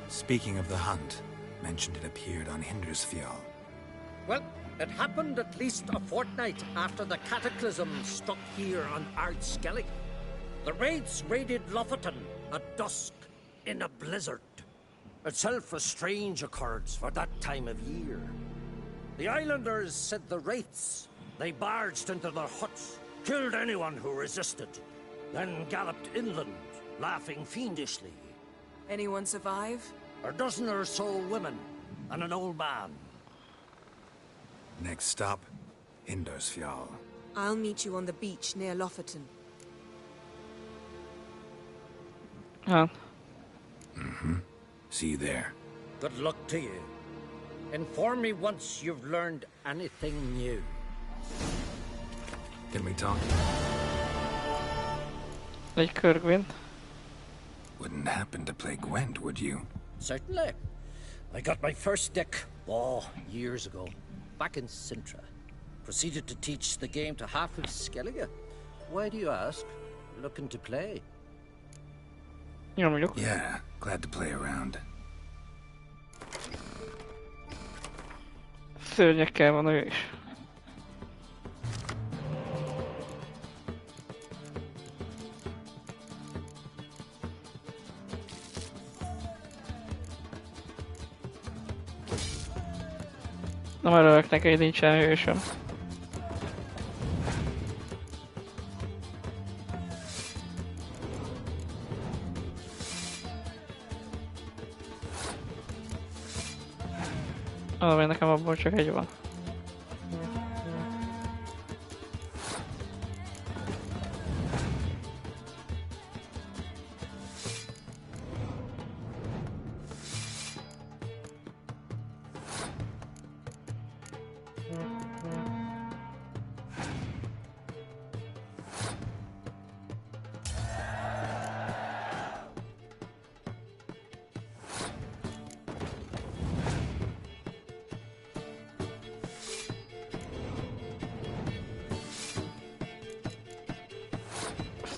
S13: Speaking of the hunt, mentioned it appeared on Hindersfjall.
S14: Well, it happened at least a fortnight after the cataclysm struck here on Ardskellig. The raids raided Lofoten at dusk in a blizzard. Itself a strange occurrence for that time of year. The islanders said the wraiths. They barged into their huts, killed anyone who resisted, then galloped inland, laughing fiendishly.
S2: Anyone survive?
S14: A dozen or so women, and an old man.
S13: Next stop, Hindersfjall.
S17: I'll meet you on the beach near Lofoten.
S13: See you there.
S14: Good luck to you. Inform me once you've learned anything new.
S13: Can we talk?
S1: Egy Körgvint.
S13: Wouldn't happen to play Gwent, would you?
S14: Certainly. I got my first deck, years ago, back in Sintra. Proceeded to teach the game to half of Skellige. Why do you ask? Looking to play?
S13: Yeah, glad to play around.
S1: Szörnyekkel van ő is. Nem örülök neki, hogy nincsen hősöm. Ami nekem abból csak egy van.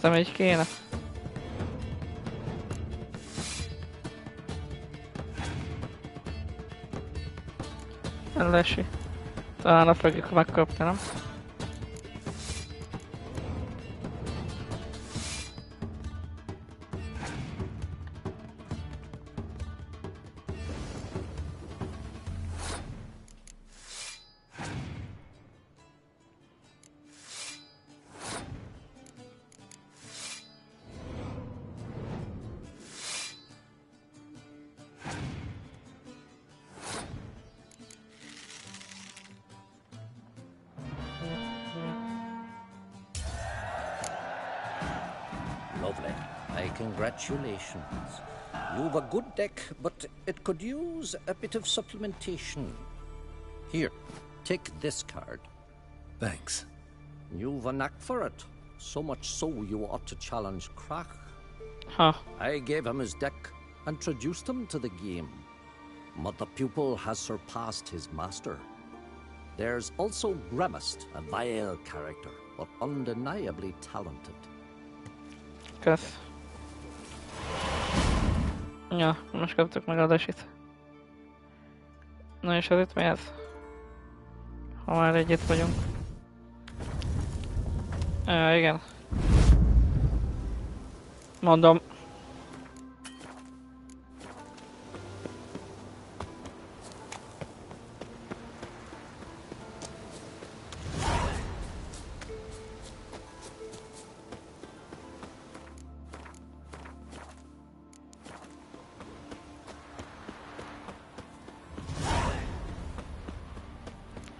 S1: Nem így kéne. Ellesi. Talán a fogjuk megkapni, nem?
S14: Lovely. My congratulations. You've a good deck, but it could use a bit of supplementation. Here, take this card.
S13: Thanks.
S14: You've a knack for it. So much so you ought to challenge Krach.
S1: Huh.
S14: I gave him his deck, introduced him to the game. But the pupil has surpassed his master. There's also Gremist, a vile character, but undeniably talented.
S1: Kösz. Ja, most kaptuk meg a desit. Na és az itt mi ez? Ha már egyet vagyunk. Igen. Mondom.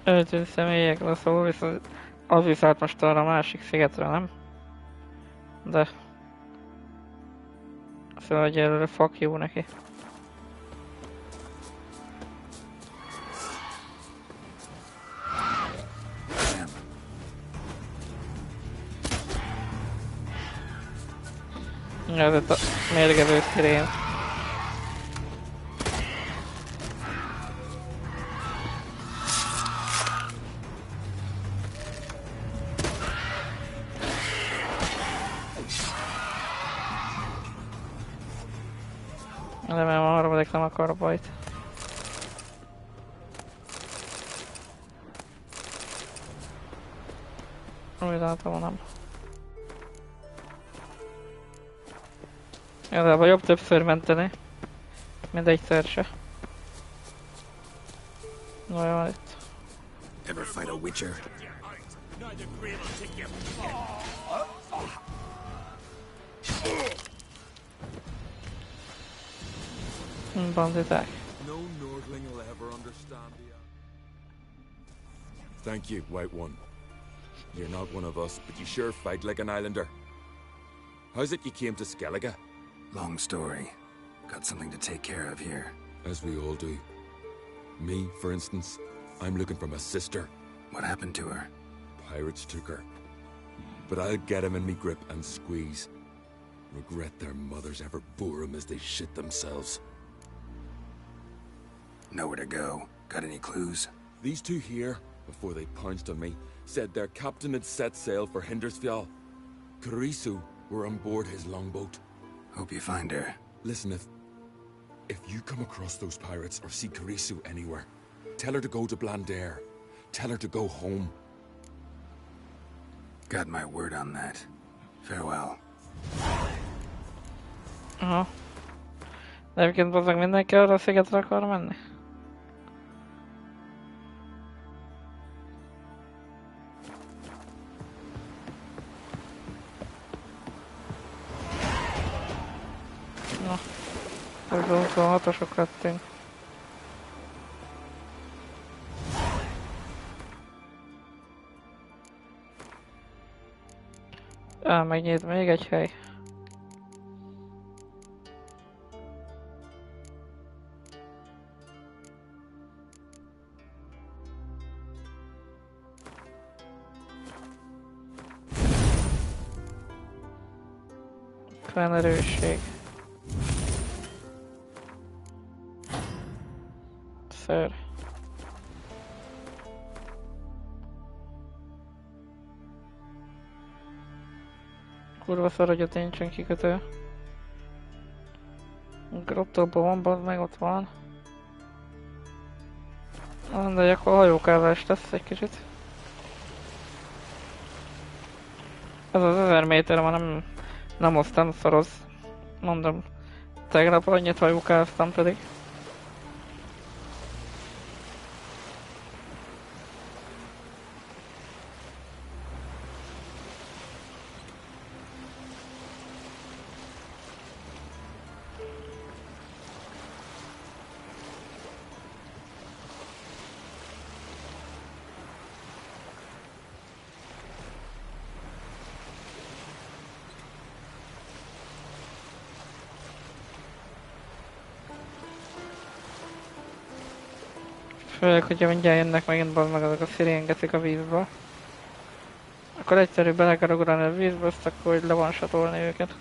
S1: Eltűnt személyekről szól, viszont az viszont most arra a másik szigetre, nem? De... Szóval egyelőre fuck you neki. Ez itt a mérgező szirén. Remélem a harmadik nem akar bajt. Úgy látom, nem. Igazából jobb többször menteni, mint egyszer se. Olyan van itt.
S13: Ever fight a Wicher?
S1: Banditák.
S16: No Nordling will ever understand the... Thank you, White One. You're not one of us, but you sure fight like an islander. How's it you came to Skellige?
S13: Long story. Got something to take care of here.
S16: As we all do. Me, for instance, I'm looking for my sister.
S13: What happened to her?
S16: Pirates took her. But I'll get him in me grip and squeeze. Regret their mothers ever bore them as they shit themselves.
S13: Nowhere to go. Got any clues?
S16: These two here, before they pounced on me, said their captain had set sail for Hindersfjall. Karisu were on board his longboat.
S13: Hope you find her.
S16: Listen, if you come across those pirates or see Karisu anywhere, tell her to go to Blandair. Tell her to go home.
S13: Got my word on that. Farewell.
S1: Aha. De egyébként bazdmeg mindenki arra a szigetre akar menni? Na. Ebből 26-osok lettünk. Megnyílt még egy hely. Van erősség. Ször. Kurva szar, hogy ott nincsen kikötő. Grottóban van, bazd meg, ott van. De akkor hajókázás lesz egy kicsit. Ez az 1000 méter van, nem hoztam szaroz. Mondom, tegnap annyit hajókáztam pedig. Főleg, hogyha mindjárt jönnek megint bazd meg azok a sziréngetik a vízbe. Akkor egyszerű bele kell ugrani a vízbe, azt akkor hogy le van satolni őket.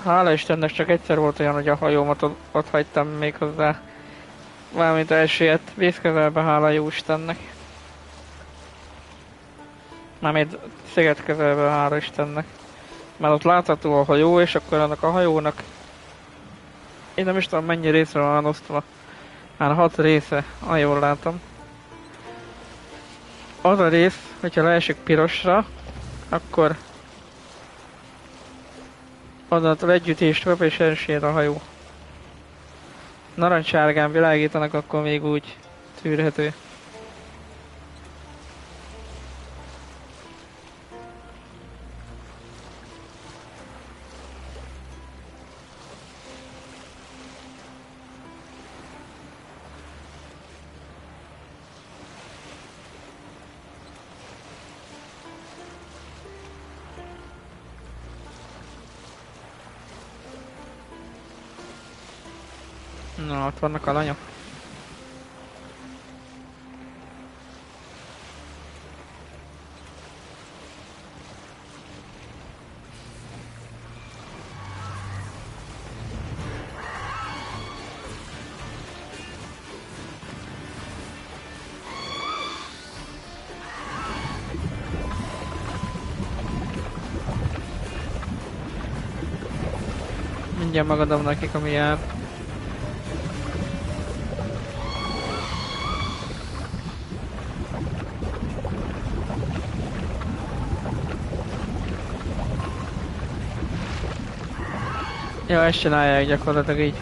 S1: Hála Istennek csak egyszer volt olyan, hogy a hajómat ott hagytam még hozzá. Valamint elsüllyedt vízközelbe, hála jó Istennek. Mármint sziget közelben, hála Istennek. Mert ott látható a hajó, és akkor annak a hajónak... Én nem is tudom mennyi részre van osztva. Már 6 része, ha jól látom. Az a rész, hogyha leesik pirosra, akkor... Onnantól együttést kap és elsüllyed a hajó. Narancssárgán világítanak, akkor még úgy tűrhető. Na, ott vannak alanyok. Mindjárt megadom nekik, ami jár. Ja, ezt csinálják gyakorlatilag így.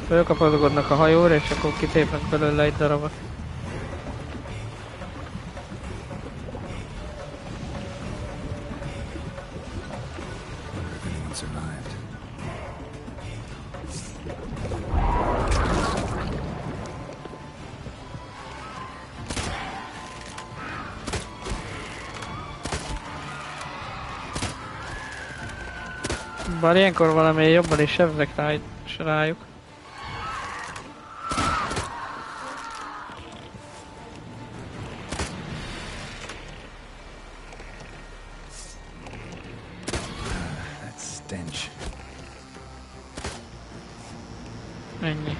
S1: Fölkapadogodnak a hajóra, és akkor kitépnek belőle egy darabot. Bár ilyenkor valami jobban is sebzek rájuk. Ennyi.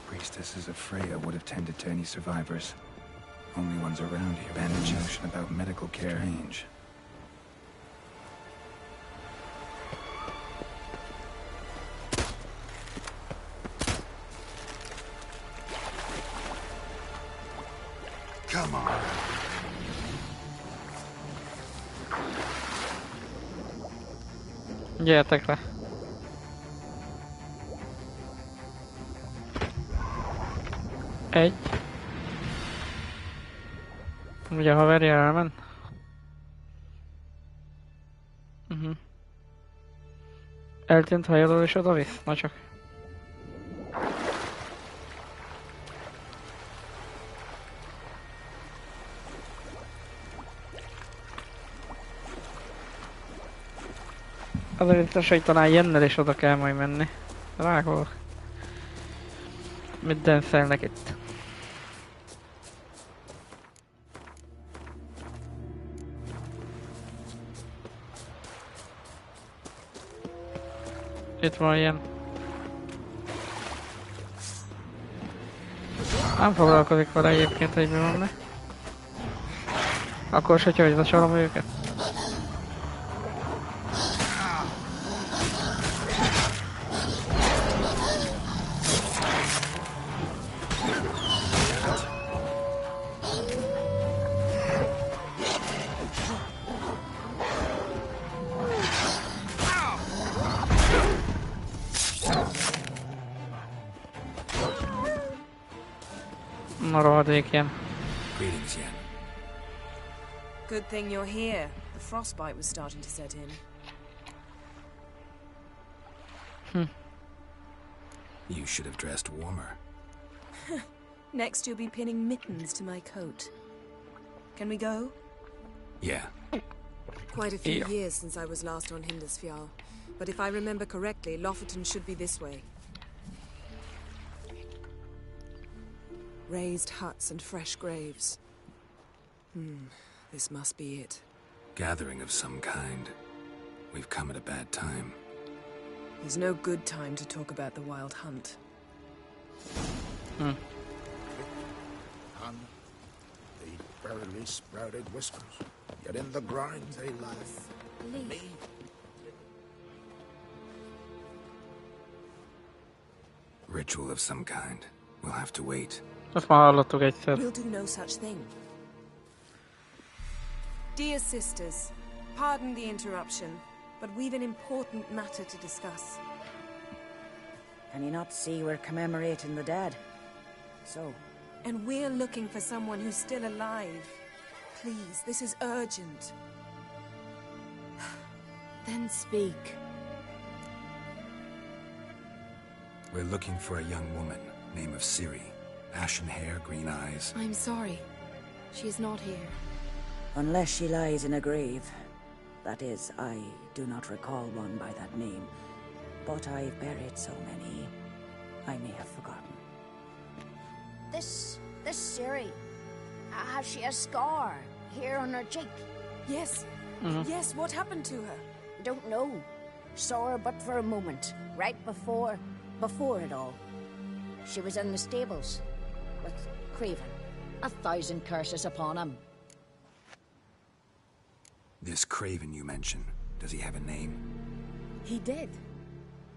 S13: Priestesses of Freya would have tended to any survivors. Only ones around here. Bandage notion about medical care. Strange.
S7: Come on.
S1: Gyertek le. Egy. Ugye a haverja elment? Eltűnt hajóról és oda visz? Na csak. Azért itt a sejtanál jennel és oda kell majd menni. Rágolok. Mit denszelnek itt? Itt van ilyen. Nem foglalkozik vele egyébként, hogy mi van ne. Akkor se hogy zacsalom őket.
S13: Greetings, Yen.
S17: Good thing you're here. The frostbite was starting to set in.
S13: You should have dressed warmer.
S17: Next you'll be pinning mittens to my coat. Can we go?
S13: Yeah.
S17: Quite a few years since I was last on Hindisfjall, but if I remember correctly, Lofoten should be this way. Raised huts and fresh graves. This must be it.
S13: Gathering of some kind. We've come at a bad time.
S17: There's no good time to talk about the wild hunt.
S12: The barely sprouted whiskers, yet in the grind they laugh. Me.
S13: Ritual of some kind. We'll have to wait.
S1: Azt már hallottuk egyszer.
S17: We'll do no such thing. Dear sisters, pardon the interruption, but we've an important matter to discuss.
S18: Can you not see we're commemorating the dead? So?
S17: And we're looking for someone who's still alive. Please, this is urgent.
S18: Then speak.
S13: We're looking for a young woman, name of Ciri. Ashen hair, green eyes.
S21: I'm sorry. She's not here.
S18: Unless she lies in a grave. That is, I do not recall one by that name. But I've buried so many, I may have forgotten.
S10: This Ciri, has she a scar here on her cheek?
S17: Yes. Yes, what happened to her?
S10: Don't know. Saw her but for a moment, right before it all. She was in the stables with Craven. 1,000 curses upon him.
S13: This Craven you mention, does he have a name?
S21: He did.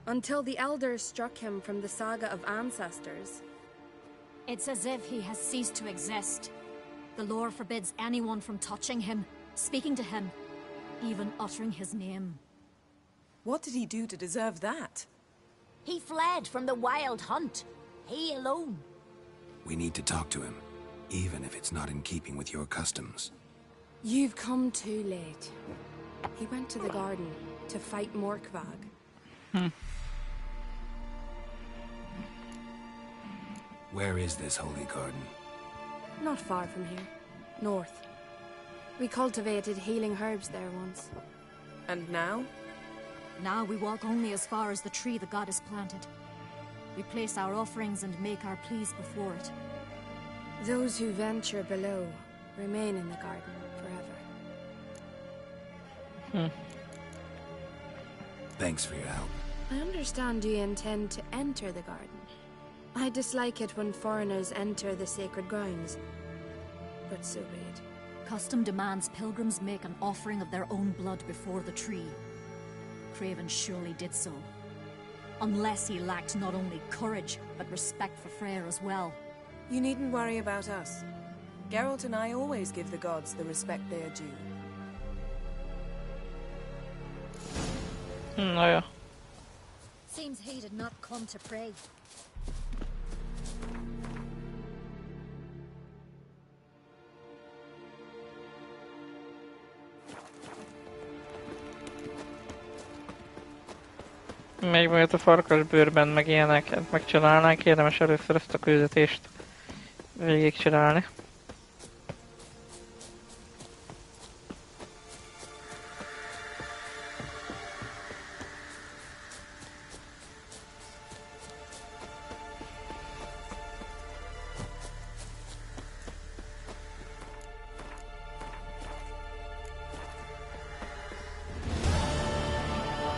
S21: Until the elders struck him from the saga of ancestors.
S6: It's as if he has ceased to exist. The lore forbids anyone from touching him, speaking to him, even uttering his name.
S17: What did he do to deserve that?
S10: He fled from the wild hunt. He alone.
S13: We need to talk to him, even if it's not in keeping with your customs.
S21: You've come too late. He went to the garden to fight Morkvag.
S13: Where is this holy garden?
S21: Not far from here. North. We cultivated healing herbs there once.
S17: And now?
S6: Now we walk only as far as the tree the goddess planted. We place our offerings and make our pleas before it.
S17: Those who venture below remain in the garden forever.
S13: Thanks for your help.
S17: I understand you intend to enter the garden. I dislike it when foreigners enter the sacred grounds, but so be it.
S6: Custom demands pilgrims make an offering of their own blood before the tree. Craven surely did so. Unless he lacked not only courage, but respect for Freyr as well.
S17: You needn't worry about us. Geralt and I always give the gods the respect they are due.
S1: Naja.
S6: Seems he did not come to pray.
S1: Még majd a farkasbőrben meg ilyeneket megcsinálnánk, érdemes először ezt a küldetést végigcsinálni.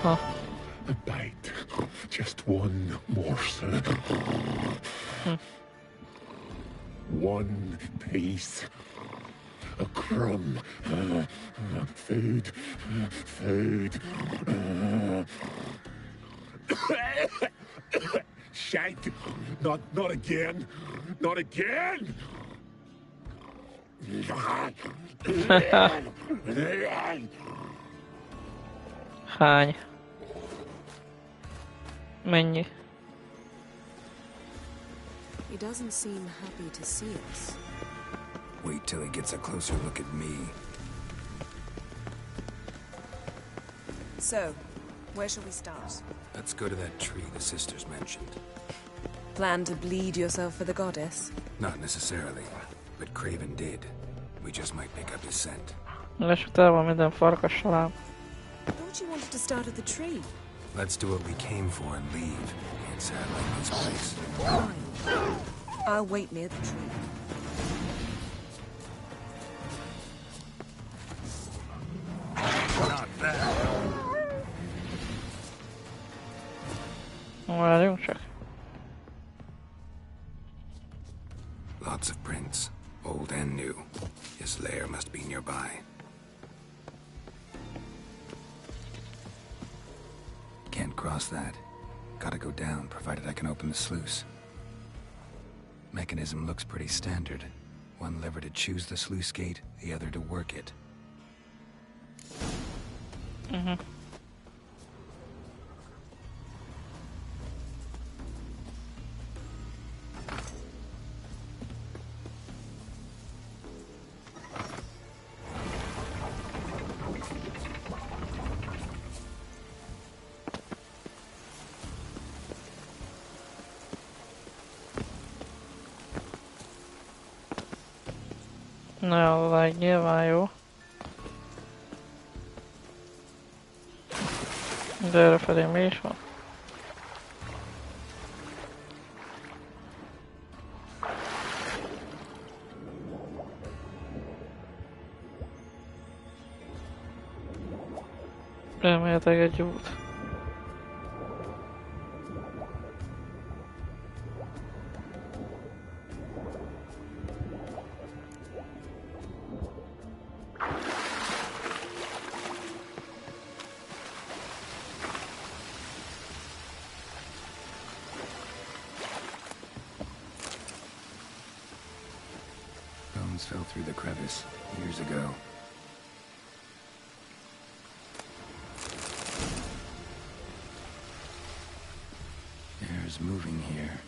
S12: A bite. Just one morsel. One piece. A crumb. Food. Food. Shank. Not again. Not again.
S1: Hány? Mennyi?
S17: He doesn't seem happy to see us.
S13: Wait till he gets a closer look at me.
S17: So, where shall we start?
S13: Let's go to that tree the sisters mentioned.
S17: Plan to bleed yourself for the goddess?
S13: Not necessarily, but Craven did. We just might pick up his scent.
S1: És utána minden farkassal ám.
S17: I thought you wanted to start at the tree.
S13: Let's do what we came for and leave. Can't say I like this place.
S17: Fine. I'll wait near the tree.
S13: Not bad.
S1: Várjunk csak.
S13: Lots of prints, old and new. His lair must be nearby. Can't cross that. Gotta go down, provided I can open the sluice. Mechanism looks pretty standard. One lever to choose the sluice gate, the other to work it.
S1: Na, vagy nyilván jó. De errefelé mi is van? Elméletileg egy út.
S13: Fell through the crevice years ago. Air's moving here.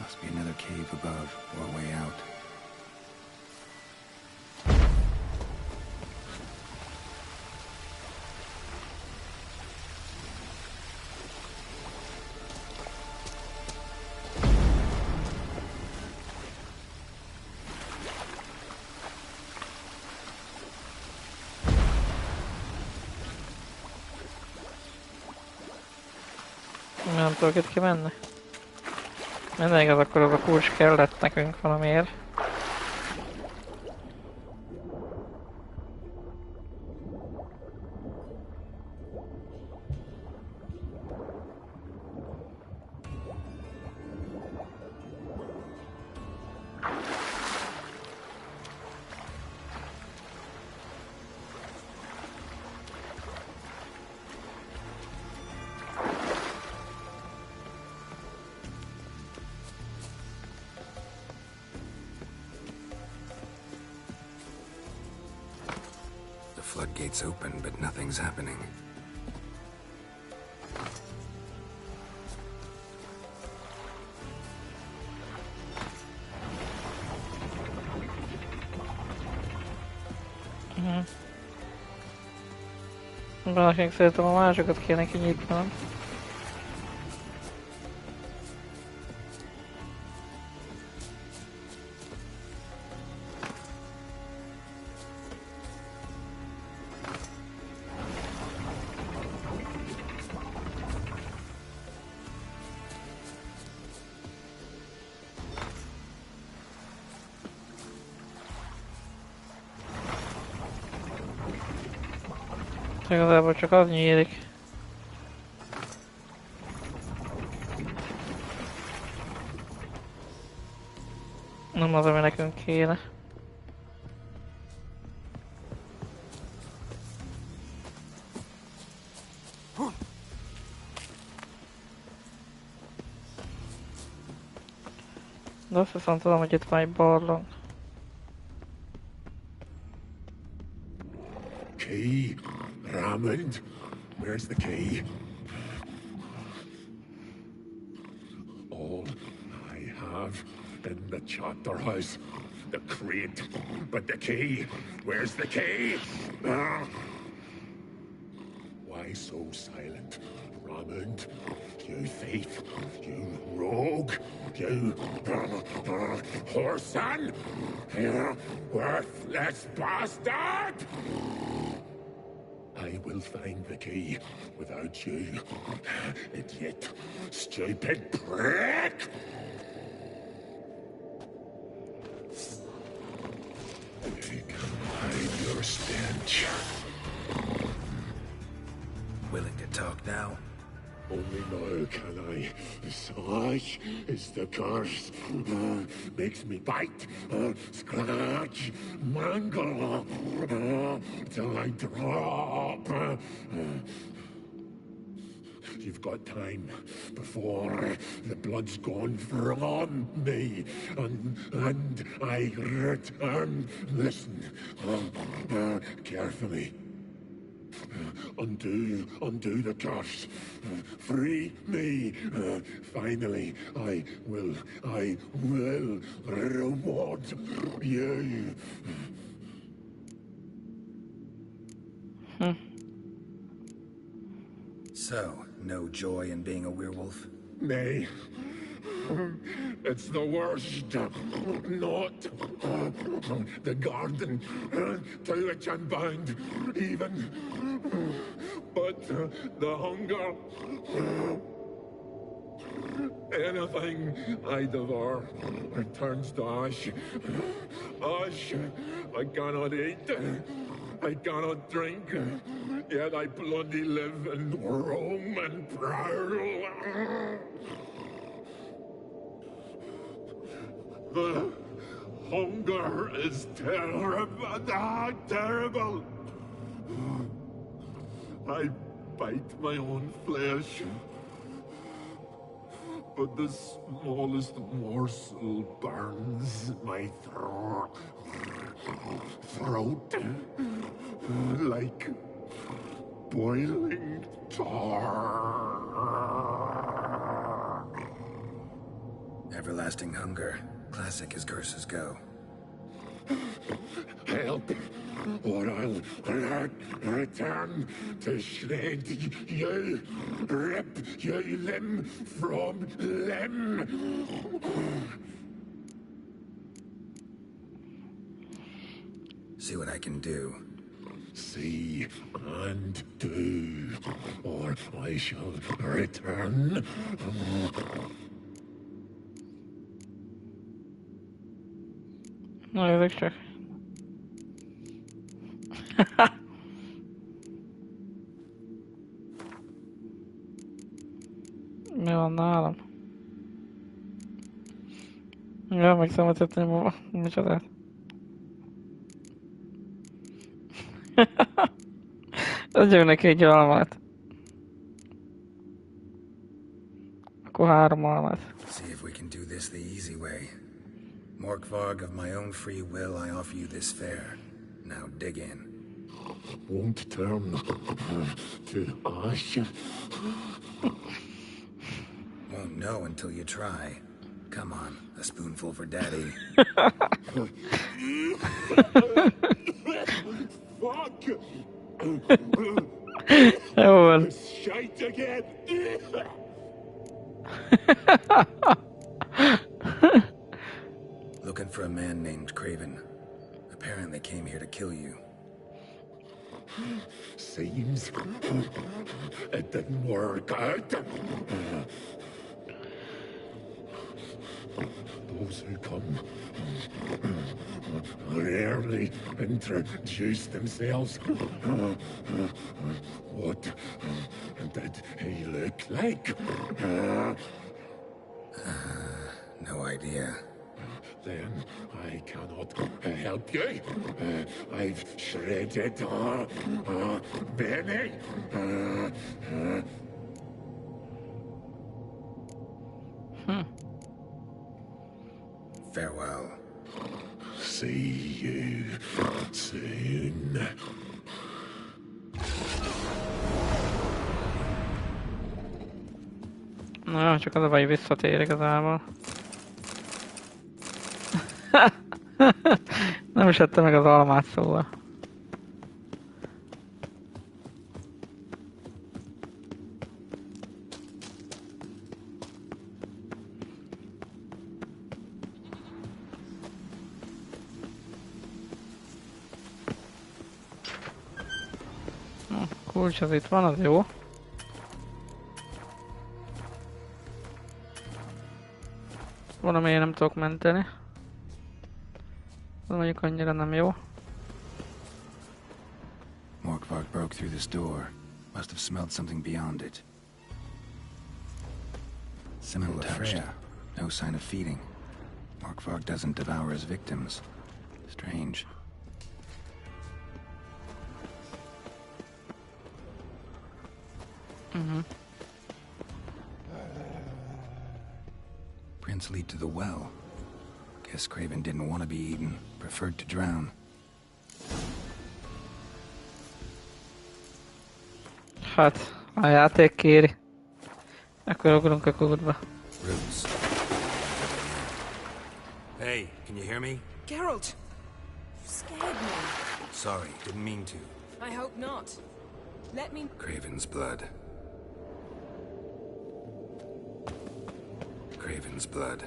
S13: Must be another cave above or a way out.
S1: Nem tudok itt kimenni. Mindegy, az akkor az a kulcs kellett nekünk valamiért.
S13: gate's open, but nothing's happening.
S1: Valakinek szerintem a másokat kéne kinyitnom. Igazából csak az nyílik. Nem az, ami nekünk kéne. De azt hiszem tudom, hogy itt van egy barlang.
S12: Key, Raymond, where's the key? All I have in the chapter house, the crate, but the key, where's the key? Why so silent, Raymond? You thief, you rogue, you whoreson, you worthless bastard! I will find the key without you, idiot, stupid prick! You can hide your stench.
S13: Willing to talk now?
S12: Only now can I. Such is the curse. Makes me bite, scratch, mangle, till I drop. You've got time before the blood's gone from me, and I return. Listen, carefully. Undo the curse. Free me. Finally, I will reward you.
S13: So, no joy in being a werewolf?
S12: Nay. It's the worst. Not the garden to which I'm bound, even. But the hunger. Anything I devour turns to ash. Ash I cannot eat. I cannot drink. Yet I bloody live and roam and prowl. The hunger is terrible. Terrible. I bite my own flesh, but the smallest morsel burns my throat like boiling tar.
S13: Everlasting hunger. Classic as curses go.
S12: Help, or I'll return to shred you, rip you limb from limb.
S13: See what I can do.
S12: See and do, or I shall return.
S1: Na, jövök csak. Mi van nálam? Ja, meg szemetetni ma. Micsodát. Adjunk neki egy almát. Akkor 3 almát.
S13: See if we can do this the easy way. Morkvarg, of my own free will, I offer you this fare. Now dig in.
S12: won't turn to ash.
S13: Won't know until you try. Come on, a spoonful for Daddy.
S12: Fuck!
S1: Oh,
S12: It's shite again.
S13: Looking for a man named Craven. Apparently came here to kill you.
S12: Seems it didn't work out. Those who come rarely introduce themselves. What did he look like?
S13: No idea.
S12: Then I cannot help you. I've shredded Benny.
S13: Farewell.
S12: See you soon.
S1: Na, csak az a baj, visszatér igazából. Nem is ette meg az almát, szóval. Kulcs az itt van, az jó. Valamiért nem tudok menteni. Az mondjuk annyira nem jó.
S13: Morkvark broke through this door. Must have smelled something beyond it. Similar to Freya. No sign of feeding. Morkvark doesn't devour his victims. Strange. Prints lead to the well. Guess Craven didn't want to be eaten. Preferred to drown.
S1: Hát, a játék kéri. Akkor ugrunk a kútba.
S13: Roots. Hey, can you hear me?
S2: Geralt! You scared me.
S13: Sorry, didn't mean to.
S2: I hope not. Let me...
S13: Craven's blood. Craven's blood.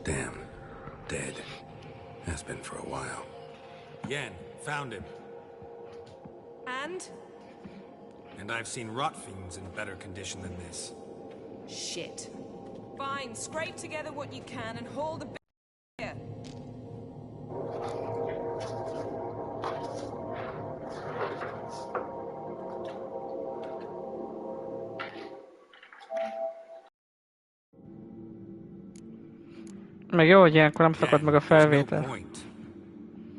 S13: Damn. Dead. Has been for a while.
S7: Yen, found him.
S2: And?
S7: And I've seen rot fiends in better condition than this.
S2: Shit. Fine, scrape together what you can and haul the here.
S1: Meg jó, hogy ilyenkor nem szakad meg a felvétel.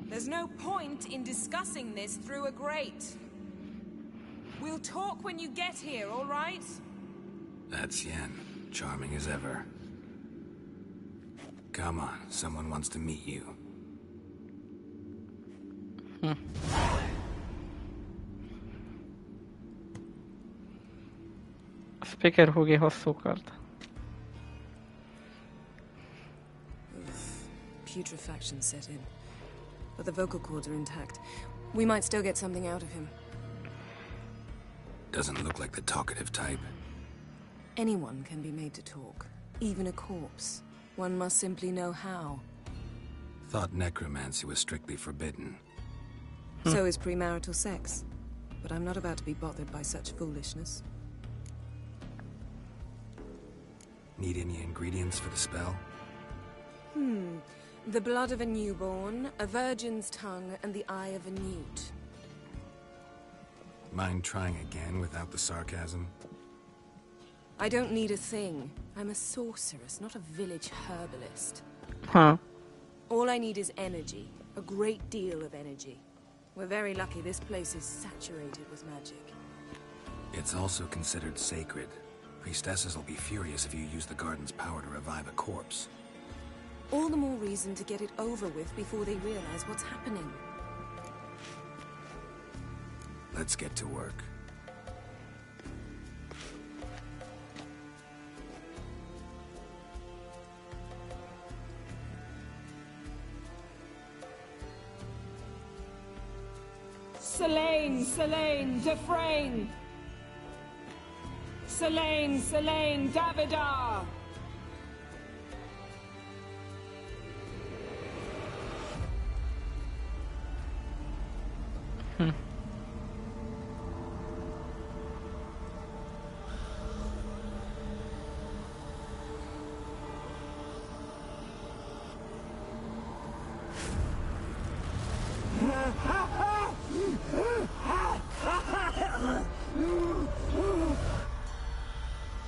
S2: There's no point in discussing this through a grate. We'll talk when you get here, all right?
S13: That's Yen. Charming as ever. Come on, someone wants to meet you.
S1: Speaker húgi hosszú kard.
S17: Putrefaction set in. But the vocal cords are intact. We might still get something out of him.
S13: Doesn't look like the talkative type.
S17: Anyone can be made to talk. Even a corpse. One must simply know how.
S13: Thought necromancy was strictly forbidden.
S17: So is premarital sex. But I'm not about to be bothered by such foolishness.
S13: Need any ingredients for the spell?
S17: The blood of a newborn, a virgin's tongue, and the eye of a newt.
S13: Mind trying again without the sarcasm?
S17: I don't need a thing. I'm a sorceress, not a village herbalist.
S1: Huh.
S17: All I need is energy. A great deal of energy. We're very lucky this place is saturated with magic.
S13: It's also considered sacred. Priestesses will be furious if you use the garden's power to revive a corpse.
S17: All the more reason to get it over with before they realize what's happening.
S13: Let's get to work.
S2: Selene, Selene, Defrain! Selene, Selene, Davidar!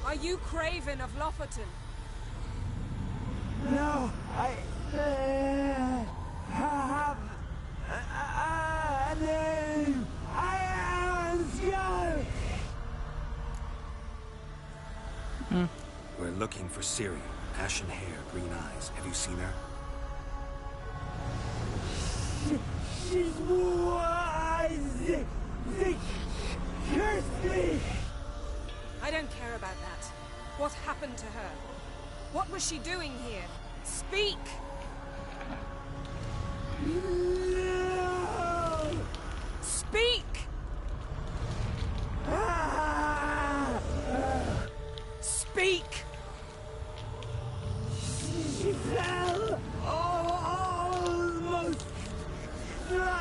S2: Are you Craven of Lofoten?
S5: No, I have a name. I am Skjal.
S13: We're looking for Ciri. Ashen hair, green eyes. Have you seen her?
S5: She's wise. They cursed me.
S2: I don't care about that. What happened to her? What was she doing here? Speak!
S5: No.
S2: Speak! Speak!
S5: She fell almost drowned.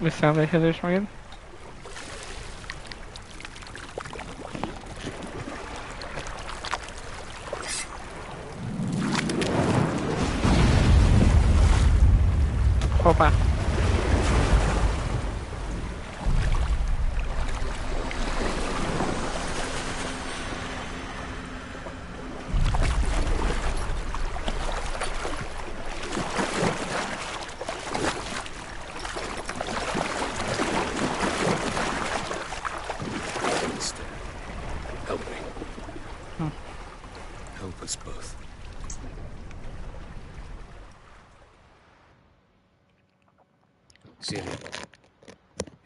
S1: Visszaemlékezés megint. Hoppá!
S13: Help us both. Ciri.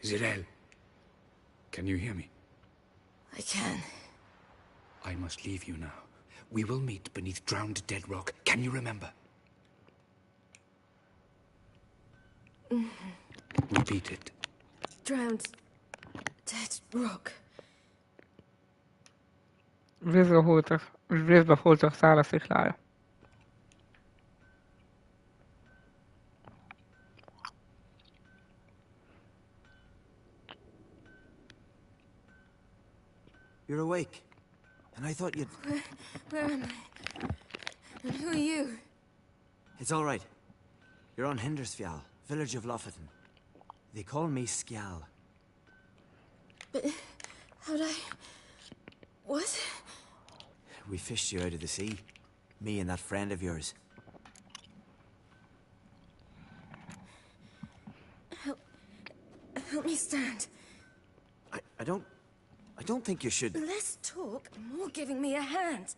S13: Zirel. Can you hear me?
S17: I can.
S13: I must leave you now. We will meet beneath drowned dead rock. Can you remember? Repeat it.
S17: Drowned dead rock.
S1: Vízbe hultak szála sziklája.
S15: You're awake. And I thought you'd...
S17: Where am I? And who are you?
S15: It's all right. You're on Hindersfjall, village of Lofoten. They call me Skjal.
S17: But how'd I... What?
S15: We fished you out of the sea. Me and that friend of yours.
S17: Help me stand.
S15: I don't think you should...
S17: Less talk, more giving me a hand.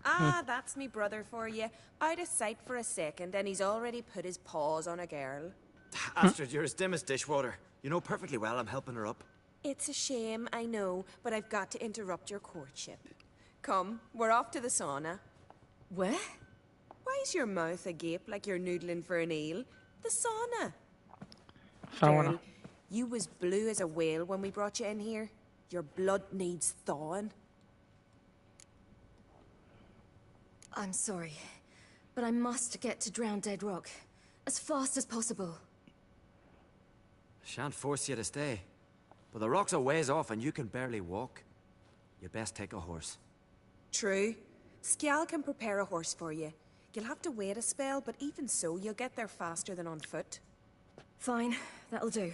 S10: Ah, that's me brother for you. Out of sight for a second, and he's already put his paws on a girl.
S15: Astrid, you're as dim as dishwater. You know perfectly well I'm helping her up.
S10: It's a shame, I know, but I've got to interrupt your courtship. Come, we're off to the sauna.
S17: Where?
S10: Why's your mouth agape like you're noodling for an eel? The sauna.
S1: Sauna.
S10: You was blue as a whale when we brought you in here. Your blood needs thawing.
S17: I'm sorry, but I must get to Drowned Dead Rock. As fast as possible.
S15: Shan't force you to stay. But the rock's a ways off and you can barely walk. You best take a horse.
S10: True. Skjal can prepare a horse for you. You'll have to wait a spell, but even so, you'll get there faster than on foot.
S17: Fine, that'll do.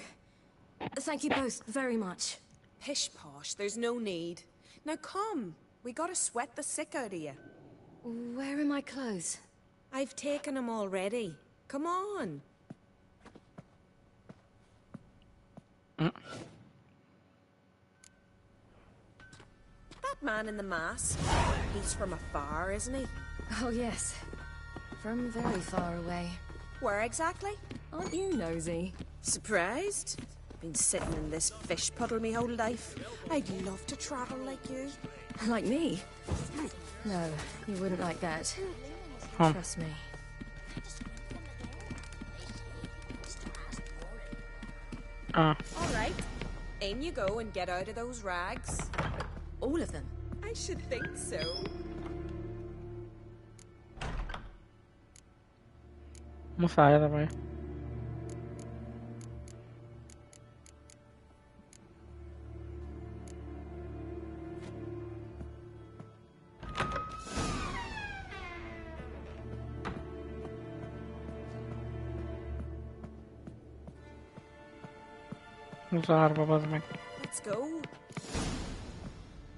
S17: Thank you both very much.
S10: Pish-posh, there's no need. Now come, we gotta sweat the sick out of you.
S17: Where are my clothes?
S2: I've taken him already. Come on. That man in the mask, he's from afar, isn't he?
S17: Oh, yes. From very far away.
S2: Where exactly?
S17: Aren't you nosy?
S2: Surprised? Been sitting in this fish puddle me whole life. I'd love to travel like you.
S17: Like me? No, you wouldn't like that. Trust me.
S2: All right. In you go and get out of those rags.
S17: All of them?
S2: I should think so.
S1: مساعدة معي.
S2: Let's go.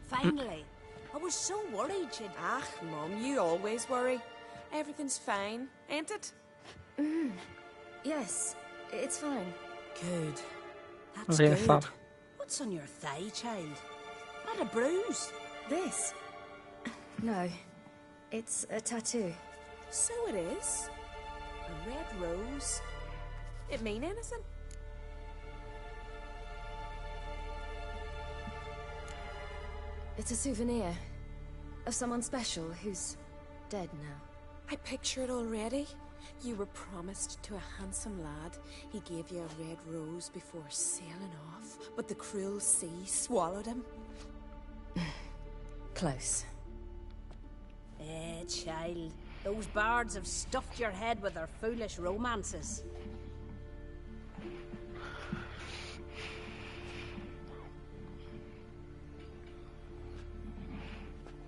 S8: Finally. I was so worried she'd...
S2: Ach, Mum, you always worry. Everything's fine, ain't it?
S17: Yes, it's fine.
S8: Good. That's
S1: Really
S8: good.
S1: fun.
S8: What's on your thigh, child? Not a bruise.
S17: This? No. It's a tattoo.
S2: So it is. A red rose. It mean anything?
S17: It's a souvenir of someone special who's dead now.
S2: I picture it already. You were promised to a handsome lad. He gave you a red rose before sailing off, but the cruel sea swallowed him.
S17: Close.
S8: Child. Those bards have stuffed your head with their foolish romances.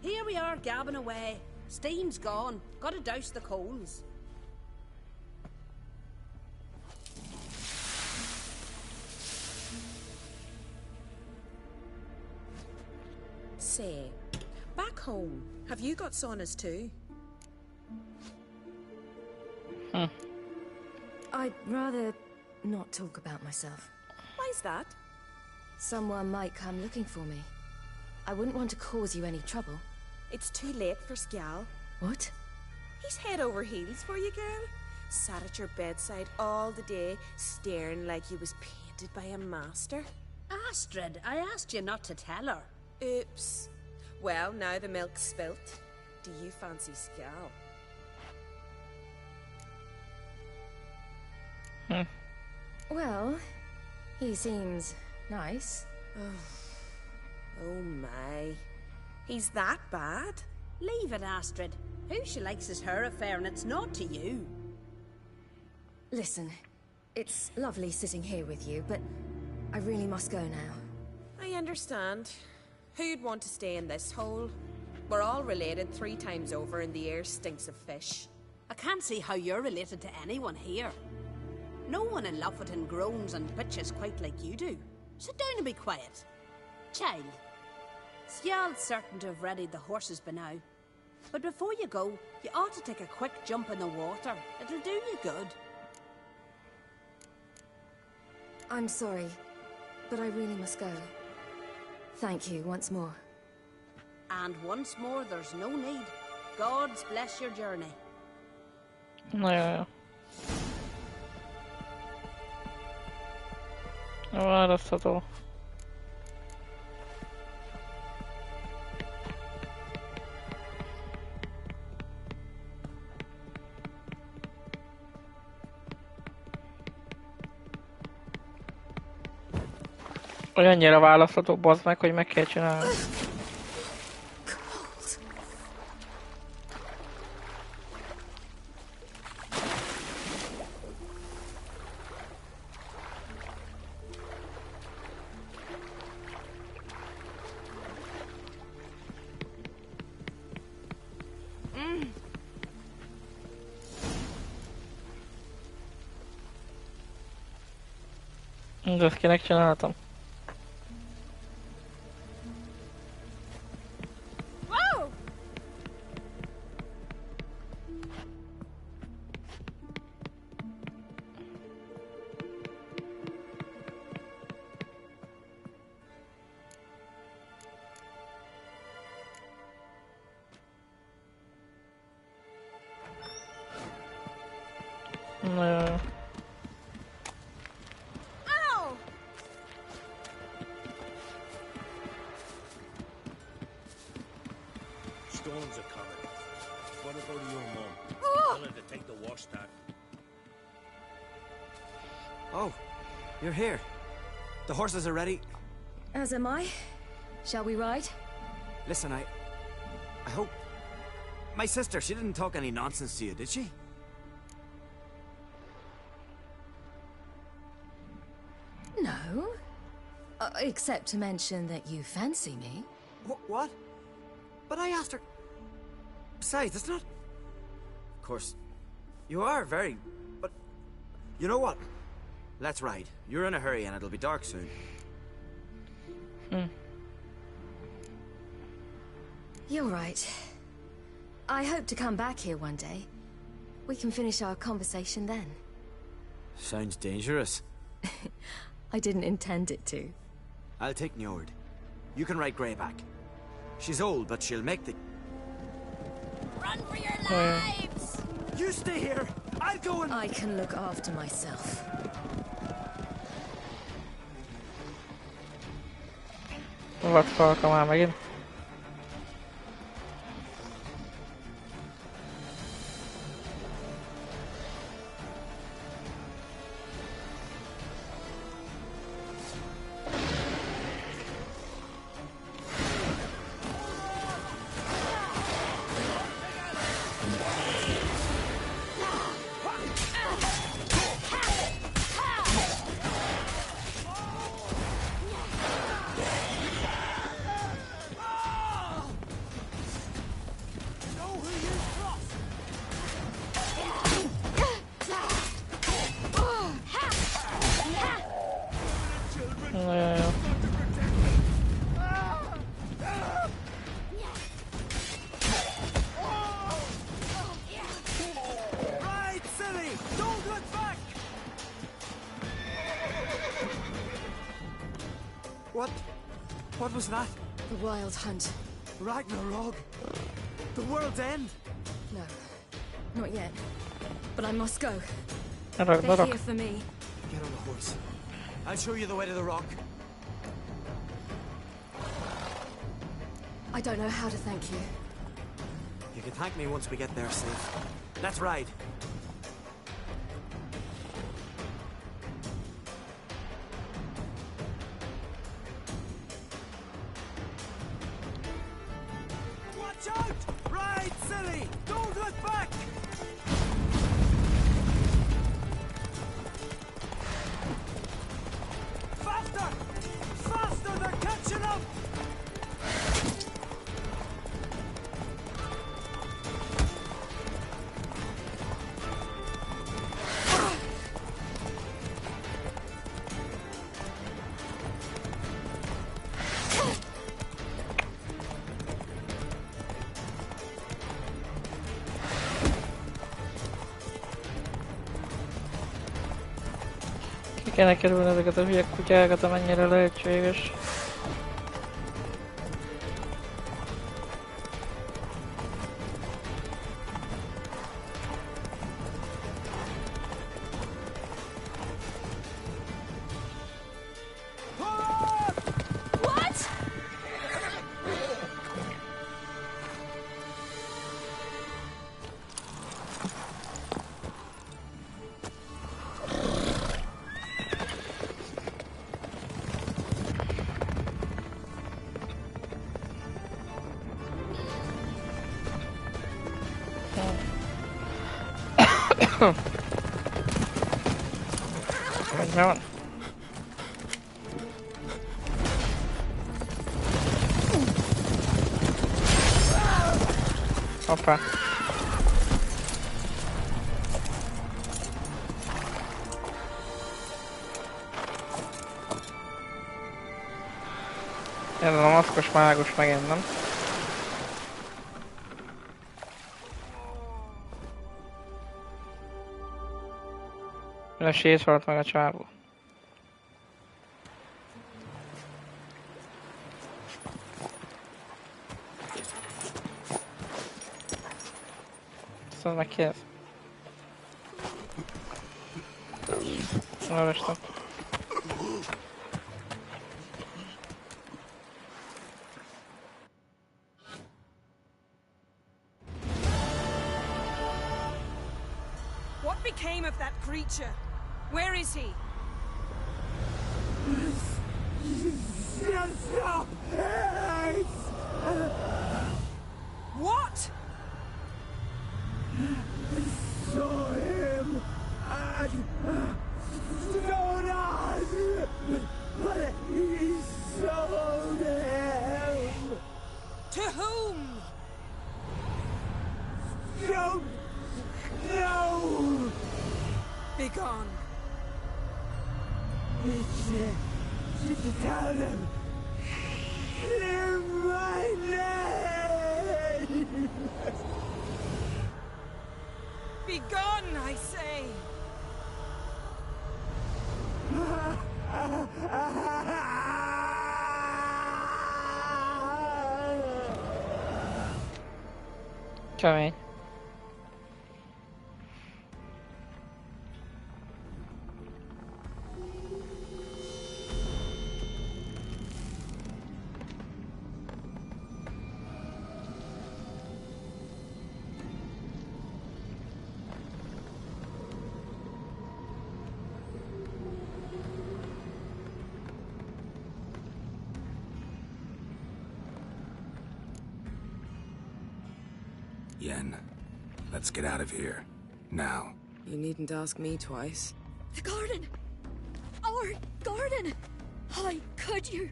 S8: Here we are, gabbing away. Steam's gone. Gotta douse the coals.
S2: Say, back home, have you got saunas too?
S17: I'd rather not talk about myself.
S2: Why's that?
S17: Someone might come looking for me. I wouldn't want to cause you any trouble.
S2: It's too late for Skjal.
S17: What?
S2: He's head over heels for you, girl. Sat at your bedside all the day, staring like he was painted by a master.
S8: Astrid, I asked you not to tell her.
S2: Oops. Well, now the milk's spilt. Do you fancy Skjal?
S17: Well, he seems nice.
S2: Oh my. He's that bad?
S8: Leave it, Astrid. Who she likes is her affair, and it's not to you.
S17: Listen, it's lovely sitting here with you, but I really must go now.
S2: I understand. Who'd want to stay in this hole? We're all related 3 times over, and the air stinks of fish.
S8: I can't see how you're related to anyone here. No one in Lofoten groans and bitches quite like you do. Sit down and be quiet. Child, Skjal's certain to have readied the horses by now. But before you go, you ought to take a quick jump in the water. It'll do you good.
S17: I'm sorry, but I really must go. Thank you once more.
S8: And once more, there's no need. God's bless your journey.
S1: Ja. Ja, das hat auch. Olyannyira választható, bazd meg, hogy meg kell csinálni. De ezt kinek csináltam? No.
S10: Ow!
S9: Stones are coming. What about your mum?
S10: Oh!
S9: Tell her to take the wash stand.
S15: Oh, you're here. The horses are ready.
S6: As am I. Shall we ride?
S15: Listen, I hope... My sister, she didn't talk any nonsense to you, did she?
S6: No. Except to mention that you fancy me.
S15: What? But I asked her... Besides, it's not... Of course, you are very... But... You know what? Let's ride. You're in a hurry and it'll be dark soon.
S6: You're right. I hope to come back here one day. We can finish our conversation then.
S15: Sounds dangerous.
S6: I didn't intend it to.
S15: I'll take Njord. You can ride Greyback. She's old, but she'll make the...
S10: Run for your lives!
S15: You stay here! I'll go and...
S6: I can look after myself.
S1: Vadfalka már megint.
S15: What was that?
S6: The Wild Hunt.
S15: Ragnarok? The world's end?
S6: No, not yet. But I must go.
S1: They're
S6: here for me.
S15: Get on the horse. I'll show you the way to the rock.
S6: I don't know how to thank you.
S15: You can thank me once we get there safe. Let's ride.
S5: Watch out! Ride, silly! Don't look back! Faster! Faster! They're catching up!
S1: Ki kéne kerülni ezeket a hülye kutyákat, amennyire lehetséges.
S10: What?
S1: Where's that one? Hoppá. Ez a maszkos mágus megint, nem? Sétolt meg a csávó. Szóval meg ki ez? Olvastam.
S2: What became of that creature? Where is he?
S5: Stop!
S2: What?
S5: Saw him at Stonehouse, but he sold him.
S2: To whom?
S5: Don't know.
S2: Begone.
S5: Tell them. Clear my name.
S2: Begone, I say.
S1: Kemény.
S13: Yen, let's get out of here. Now.
S17: You needn't ask me twice.
S6: The garden! Our garden! How could you?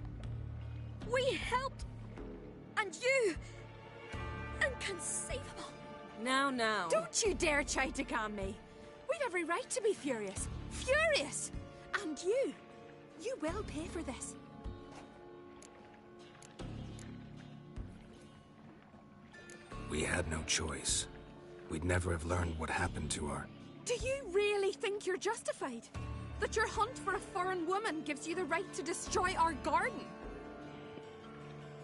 S6: We helped! And you! Inconceivable!
S2: Now.
S21: Don't you dare try to calm me. We've every right to be furious. Furious! And you will pay for this.
S13: We had no choice. We'd never have learned what happened to her.
S21: Do you really think you're justified? That your hunt for a foreign woman gives you the right to destroy our garden?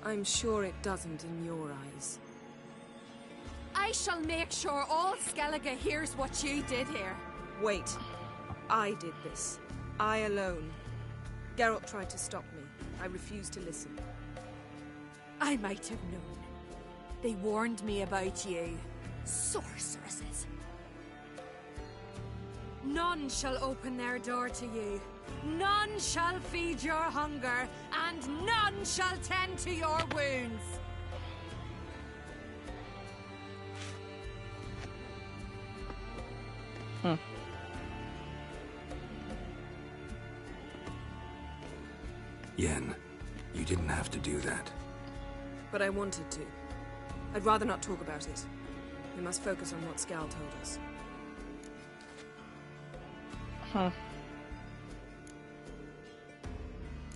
S17: I'm sure it doesn't in your eyes.
S21: I shall make sure all Skellige hears what you did here.
S17: Wait. I did this. I alone. Geralt tried to stop me. I refused to listen.
S21: I might have known. They warned me about you. Sorceresses. None shall open their door to you. None shall feed your hunger, and none shall tend to your wounds.
S13: Yen, you didn't have to do that.
S17: But I wanted to. I'd rather not talk about it. We must focus on what Skal told us.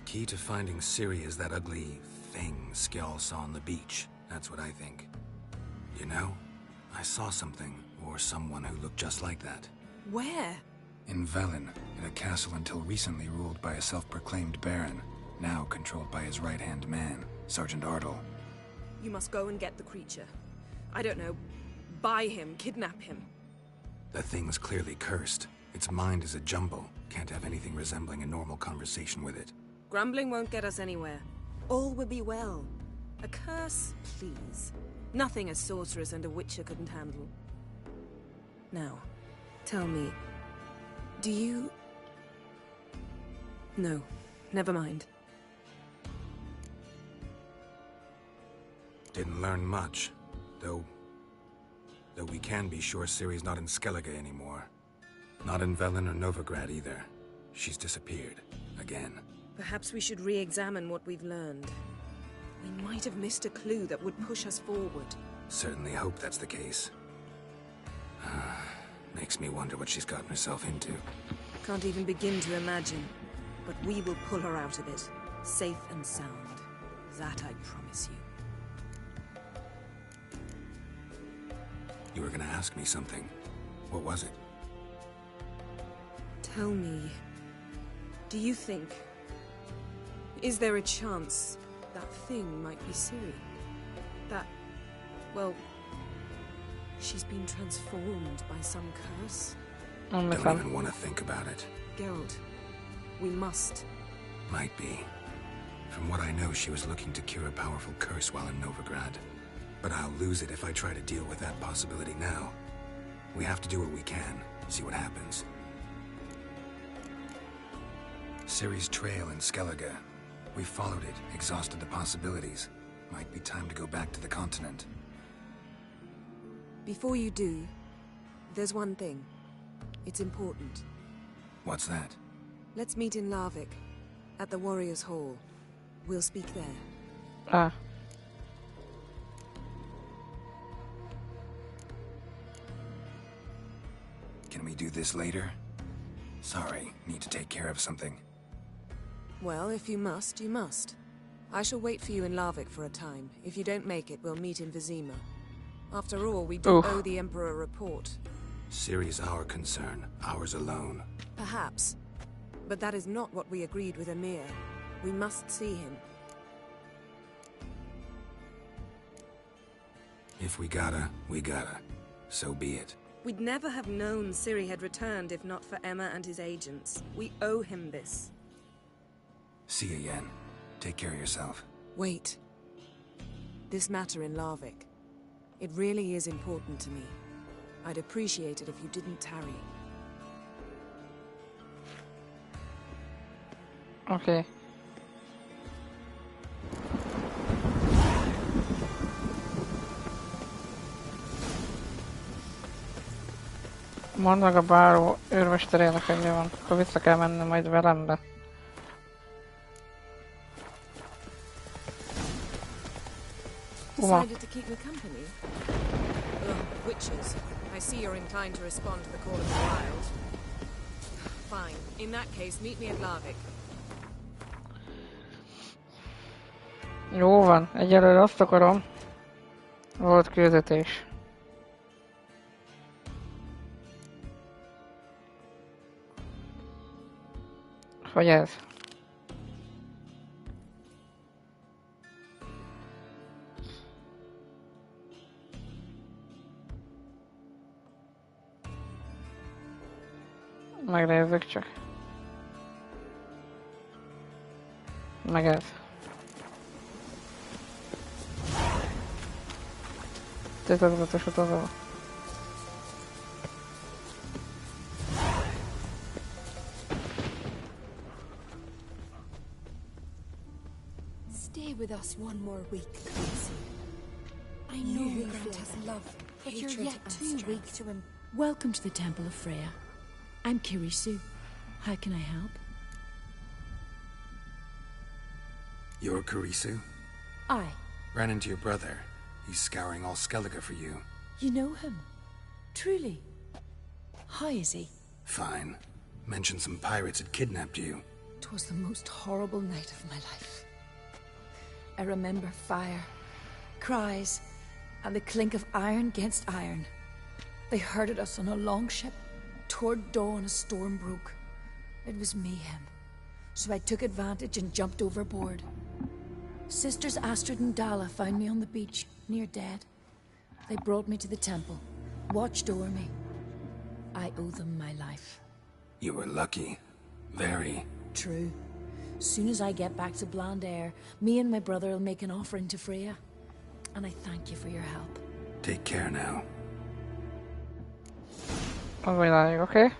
S13: Key to finding Ciri is that ugly thing Skjall saw on the beach. That's what I think. You know, I saw something, or someone who looked just like that.
S17: Where?
S13: In Velen, in a castle until recently ruled by a self-proclaimed baron, now controlled by his right-hand man, Sergeant Ardle.
S17: You must go and get the creature. I don't know, buy him, kidnap him.
S13: The thing's clearly cursed. Its mind is a jumble. Can't have anything resembling a normal conversation with it.
S17: Grumbling won't get us anywhere. All will be well. A curse, please. Nothing a sorceress and a witcher couldn't handle. Now, tell me, do you... No, never mind.
S13: Didn't learn much, though we can be sure Ciri's not in Skellige anymore. Not in Velen or Novigrad either. She's disappeared. Again.
S17: Perhaps we should re-examine what we've learned. We might have missed a clue that would push us forward.
S13: Certainly hope that's the case. Makes me wonder what she's gotten herself into.
S17: Can't even begin to imagine. But we will pull her out of it. Safe and sound. That I promise you.
S13: You were gonna ask me something. What was it?
S17: Tell me, do you think... Is there a chance that thing might be Ciri? That, well, she's been transformed by some curse?
S13: Don't even want to think about it.
S17: Geralt, we must.
S13: Might be. From what I know, she was looking to cure a powerful curse while in Novigrad. But I'll lose it if I try to deal with that possibility now. We have to do what we can, see what happens. Ciri's trail in Skellige. We followed it, exhausted the possibilities. Might be time to go back to the continent.
S17: Before you do, there's one thing. It's important.
S13: What's that?
S17: Let's meet in Larvik, at the Warriors' Hall. We'll speak there.
S1: Ah.
S13: Can we do this later? Sorry, need to take care of something.
S17: Well, if you must, you must. I shall wait for you in Larvik for a time. If you don't make it, we'll meet in Vizima. After all, we do owe the Emperor a report.
S13: Ciri's our concern, ours alone.
S17: Perhaps. But that is not what we agreed with Emir. We must see him.
S13: If we gotta, we gotta. So be it.
S17: We'd never have known Ciri had returned if not for Emma and his agents. We owe him this.
S13: See you, Yen. Take care of yourself.
S17: Wait. This matter in Larvik. It really is important to me. I'd appreciate it if you didn't tarry.
S1: Okay. Mondd meg a báró őrmesterének, hogy mi van. Akkor vissza kell menni majd velem, de...
S17: Decided to keep me company? Ugh, witches. I see you're inclined to respond to the call of the wild. Fine. In that case, meet me at Larvik.
S1: Jó van, egyelőre azt akarom. Volt küldetés. Hogy ez? Megnézzük csak. Meg ez. Titokzatos utazó.
S21: Stay with us one more week, Khaleesi. I know you grant us love, but you're yet too weak to him.
S19: Welcome to the Temple of Freya. I'm Kirisu. How can I help?
S13: You're Kirisu?
S19: Aye.
S13: Ran into your brother. He's scouring all Skellige for you.
S19: You know him? Truly? How is he?
S13: Fine. Mentioned some pirates had kidnapped you.
S19: 'Twas the most horrible night of my life. I remember fire, cries, and the clink of iron against iron. They herded us on a longship. Toward dawn, a storm broke. It was mayhem, so I took advantage and jumped overboard. Sisters Astrid and Dala found me on the beach, near dead. They brought me to the temple, watched over me. I owe them my life.
S13: You were lucky. Very.
S19: True. Soon as I get back to Blandair, me and my brother will make an offering to Freya. And I thank you for your help.
S13: Take care now.
S1: Az világig, oké?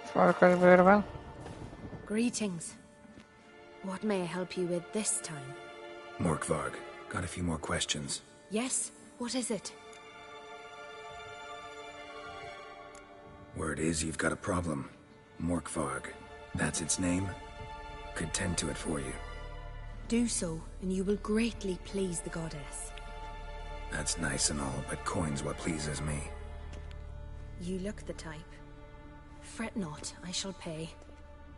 S1: Farkas bőrben.
S10: Greetings. What may I help you with this time?
S13: Morkvarg. Got a few more questions.
S10: Yes? What is it?
S13: Word is you've got a problem. Morkvarg. That's its name? Could tend to it for you.
S10: Do so, and you will greatly please the goddess.
S13: That's nice and all, but coin's what pleases me.
S10: You look the type. Fret not, I shall pay.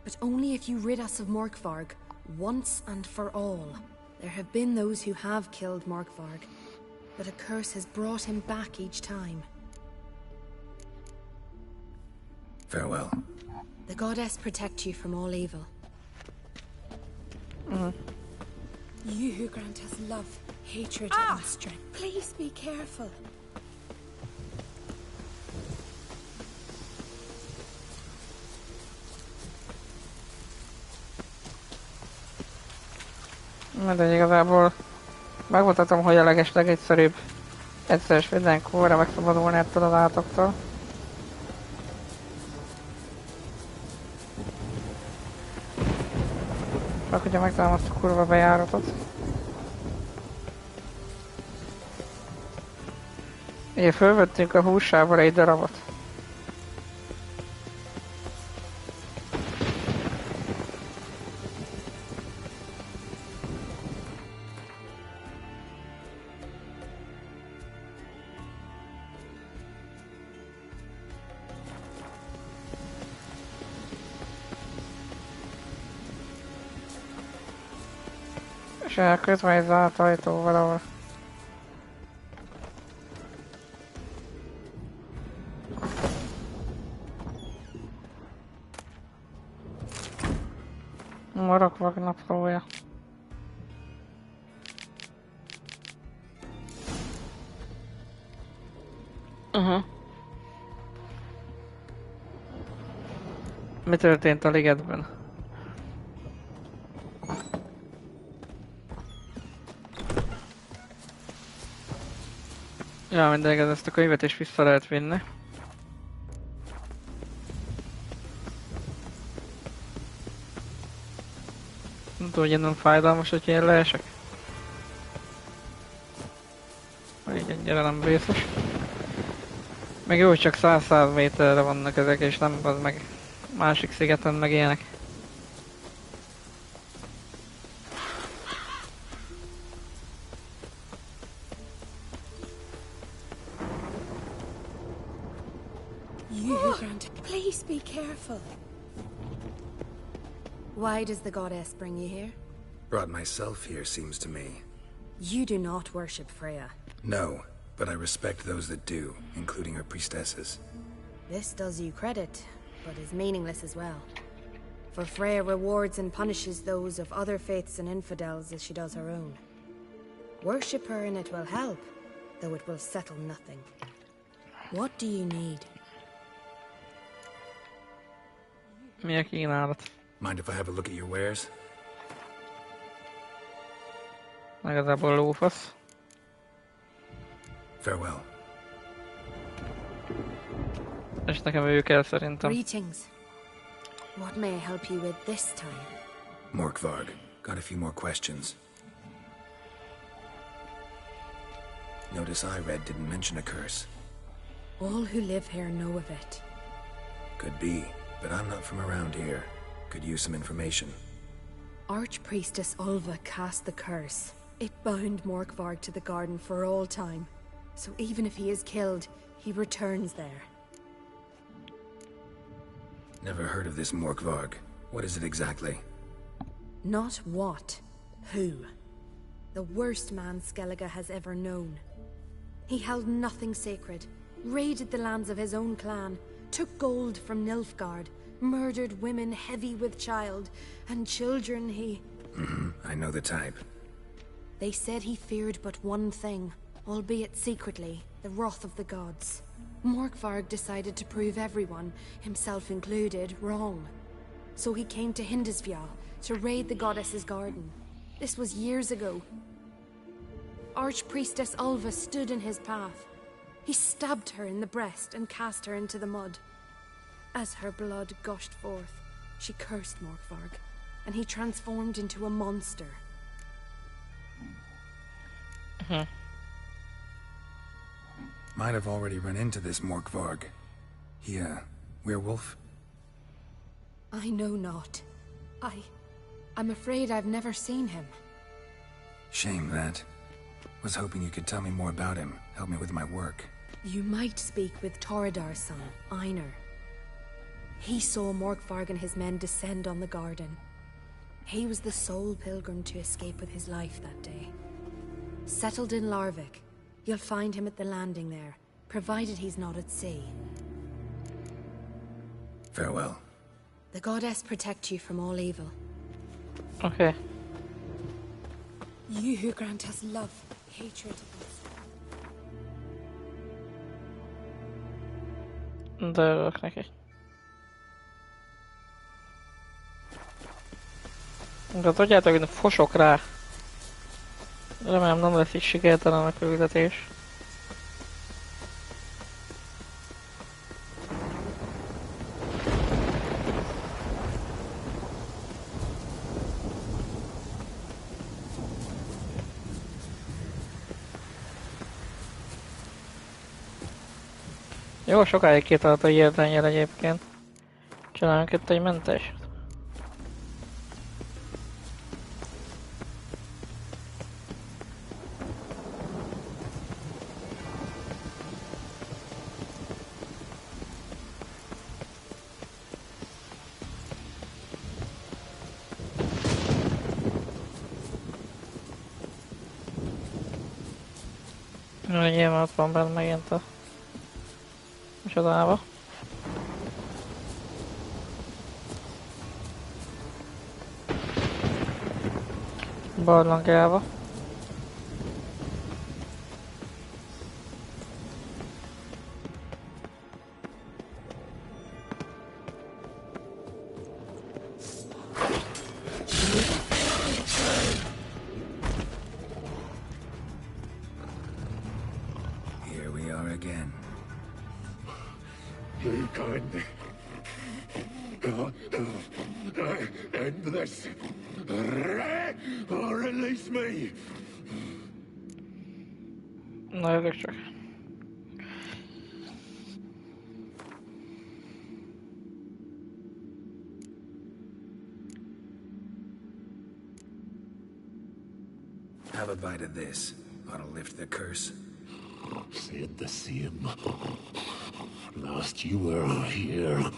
S10: But only if you rid us of Morkvarg, once and for all. There have been those who have killed Morkvarg, but a curse has brought him back each time.
S13: Farewell.
S10: The goddess protect you from all evil.
S21: You who grant us love,
S2: Hatred and strength.
S10: Please be careful.
S1: De igazából megmutatom, hogy a legeslegegyszerűbb egyszer és mindenkorra megszabadulni ettől az állatoktól. Csak ugye megtalálom a kurva bejáratot. Ugye fölvettünk a húsából egy darabot. És elkötve egy zárt ajtó valahol. Marakvak naplója. Mi történt a ligetben? Ja, mindegy, ezt a könyvet is vissza lehet vinni. Nem tudom, hogy innen fájdalmas, hogy én leesek. Vagy így ennyire nem vészes. Meg jó, hogy csak 100 méterre vannak ezek, és nem az meg másik szigeten meg ilyenek.
S2: Please be careful. Why does the goddess bring you here?
S13: Brought myself here, seems to me.
S2: You do not worship Freya.
S13: No, but I respect those that do, including her priestesses.
S2: This does you credit, but is meaningless as well. For Freya rewards and punishes those of other faiths and infidels as she does her own. Worship her and it will help, though it will settle nothing. What do you need?
S1: Mi a kínálat?
S13: Mind if I have a look at your wares?
S1: Igazából lófasz.
S13: Farewell.
S1: És nekem ő kell szerintem.
S2: Greetings. What may I help you with this time?
S13: Morkvarg, got a few more questions. Notice I read didn't mention a curse.
S2: All who live here know of it.
S13: Could be, but I'm not from around here. Could use some information.
S2: Archpriestess Ulva cast the curse. It bound Morkvarg to the garden for all time. So even if he is killed, he returns there.
S13: Never heard of this Morkvarg. What is it exactly?
S2: Not what, who. The worst man Skellige has ever known. He held nothing sacred, raided the lands of his own clan, took gold from Nilfgaard, murdered women heavy with child, and children he...
S13: I know the type.
S2: They said he feared but one thing, albeit secretly, the wrath of the gods. Morkvarg decided to prove everyone, himself included, wrong. So he came to Hindisfjall to raid the goddess's garden. This was years ago. Archpriestess Ulva stood in his path. He stabbed her in the breast and cast her into the mud. As her blood gushed forth, she cursed Morkvarg, and he transformed into a monster.
S13: Might have already run into this Morkvarg. He, werewolf?
S2: I know not. I'm afraid I've never seen him.
S13: Shame that. Was hoping you could tell me more about him, help me with my work.
S2: You might speak with Toradar's son, Einar. He saw Morkvarg and his men descend on the garden. He was the sole pilgrim to escape with his life that day. Settled in Larvik, you'll find him at the landing there, provided he's not at sea.
S13: Farewell.
S2: The goddess protect you from all evil.
S1: Okay.
S2: You who grant us love, Hatred
S1: De örülök neki. De tudjátok, hogy fosok rá. Remélem nem lesz így sikertelen a küldetés. Jó, sokáig kitart a hirdenyel egyébként. Csinálunk itt egy mentést. Nyilván ott van benne megint a csodába. Barlangába.
S13: Here we are again.
S12: You can't end this. Or release me.
S1: Na jövök csak.
S13: Have a bite of this. Ought to lift the curse.
S12: Said the same. Last you were here.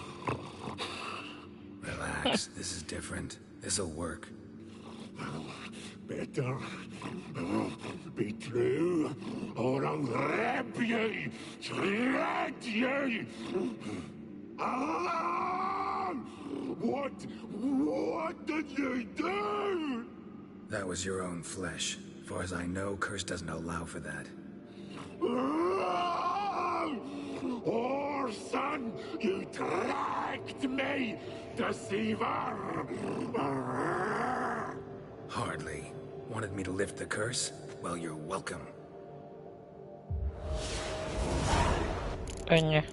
S13: Relax, this is different. This'll work.
S12: Better be true, or I'll rip you, shred you. Alan! What did you do?
S13: That was your own flesh. As far as I know, curse doesn't allow for that.
S12: Orson, you tracked me, deceiver!
S13: Hardly. Wanted me to lift the curse? Well, you're welcome.
S1: Ennyi.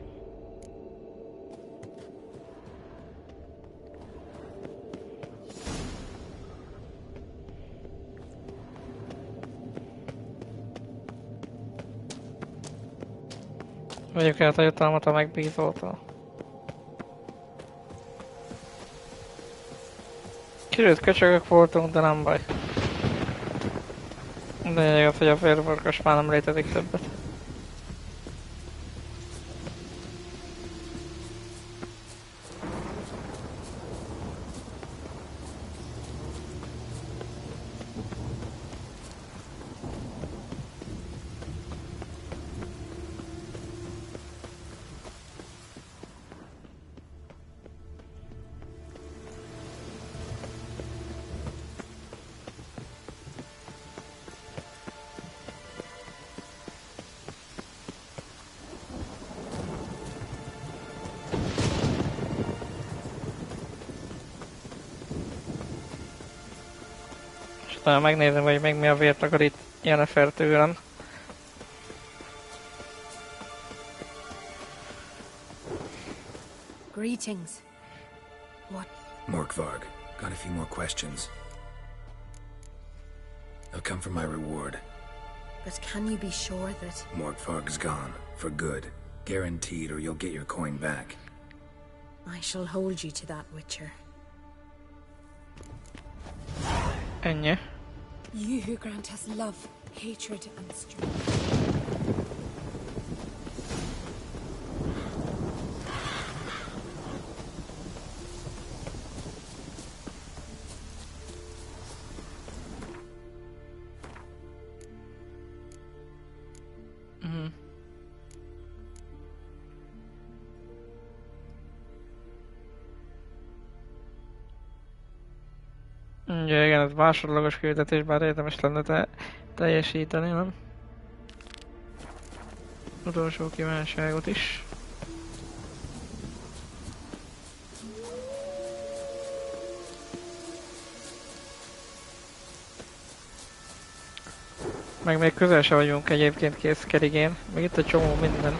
S1: Vegyük át a jutalmat a megbízótól. Kicsit köcsögök voltunk, de nem baj. De lényeg az, hogy a félfarkas már nem létezik többet. Megnézem, hogy még mi a vért takarít Yennefer tőlem.
S2: Greetings. What?
S13: Morkvarg, got a few more questions. They'll come for my reward.
S2: But can you be sure that...
S13: Morkvarg's gone, for good. Guaranteed, or you'll get your coin back.
S2: I shall hold you to that, Wicher.
S1: Ennyi.
S2: You who grant us love, hatred, and strength.
S1: Ja, igen, ez másodlagos küldetés, bár érdemes lenne, de teljesíteni, nem? Utolsó kívánságot is. Meg még közel se vagyunk egyébként kész kerigén. Még itt egy csomó minden.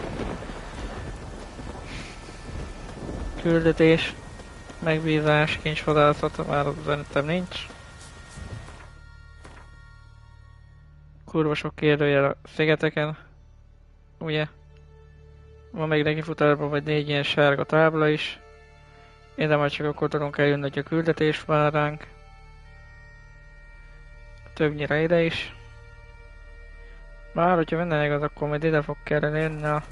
S1: Küldetés, megbízás, kincsvadászat, már az szerintem nincs. Kurva sok kérdőjel a szigeteken. Ugye? Van még neki futárban vagy 4 ilyen sárga tábla is. Ide majd csak akkor tudunk eljönni, hogy a küldetés vár ránk. Többnyire ide is. Bár, hogyha minden igaz, akkor majd ide fog kellene jönni a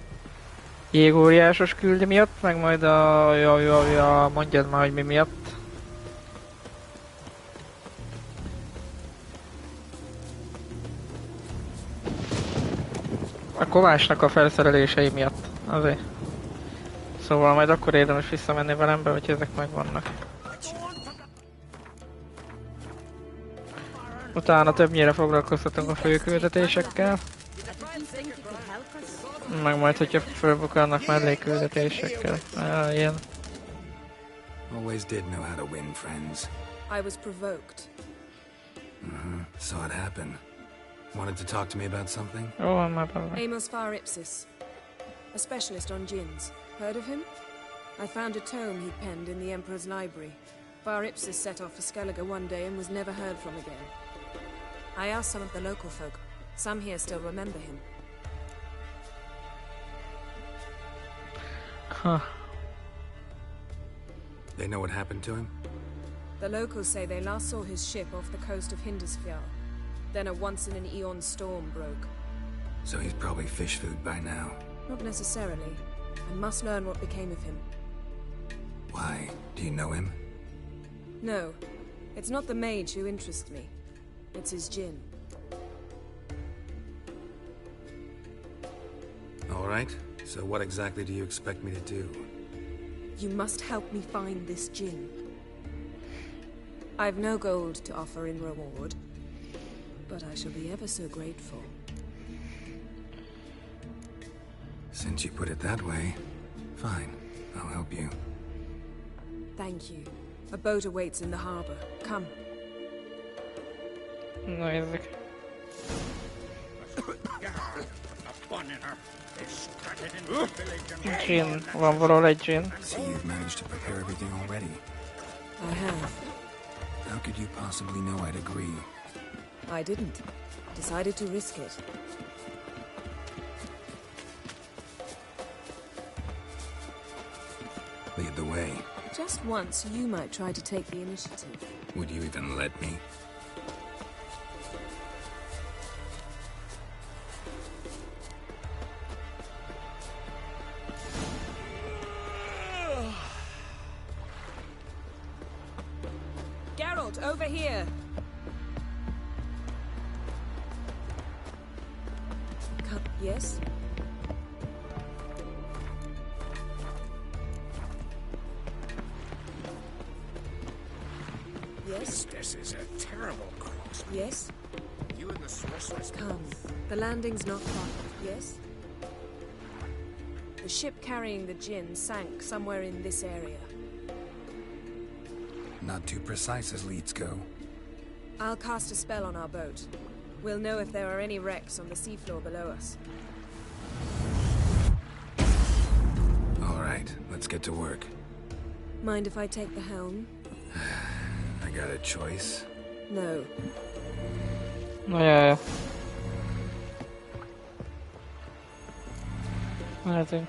S1: jégóriásos küldi miatt, meg majd a... mondjad már, hogy mi miatt. A kovácsnak a felszerelései miatt, azért. Szóval majd akkor érdemes visszamenni velembe, hogy ezek megvannak. Utána többnyire foglalkoztatunk a főküldetésekkel. Meg majd, hogyha fölbukalnak mellékküldetésekkel. Ilyen.
S13: Always did know how to win, friends.
S17: I was provoked.
S13: Saw it happen. Wanted to talk to me about something?
S1: Oh, my brother.
S17: Amos Far Ipsis, a specialist on djinns. Heard of him? I found a tome he'd penned in the Emperor's library. Far Ipsis set off for Skellige one day and was never heard from again. I asked some of the local folk. Some here still remember him.
S1: Huh.
S13: They know what happened to him?
S17: The locals say they last saw his ship off the coast of Hindersfjall. Then a once-in-an-eon storm broke.
S13: So he's probably fish food by now.
S17: Not necessarily. I must learn what became of him.
S13: Why? Do you know him?
S17: No. It's not the mage who interests me. It's his djinn.
S13: All right. So what exactly do you expect me to do?
S17: You must help me find this djinn. I've no gold to offer in reward, but I shall be ever so grateful.
S13: Since you put it that way, fine. I'll help you.
S17: Thank you. A boat awaits in the harbor. Come.
S1: No język. Djinn. Van valahol egy djinn.
S13: See, you've managed to prepare everything already.
S17: I have.
S13: How could you possibly know I'd agree?
S17: I didn't. Decided to risk it.
S13: Lead the way.
S17: Just once, you might try to take the initiative.
S13: Would you even let me?
S17: Geralt, over here! Come, yes? Yes?
S11: This is a terrible cross.
S17: Yes?
S11: You and the sorceress.
S17: Come. The landing's not far. Yes? The ship carrying the djinn sank somewhere in this area.
S13: Not too precise as leads go.
S17: I'll cast a spell on our boat. We'll know if there are any wrecks on the seafloor below us.
S13: All right, let's get to work.
S17: Mind if I take the helm?
S13: I got a choice.
S17: No.
S1: No, yeah. I think.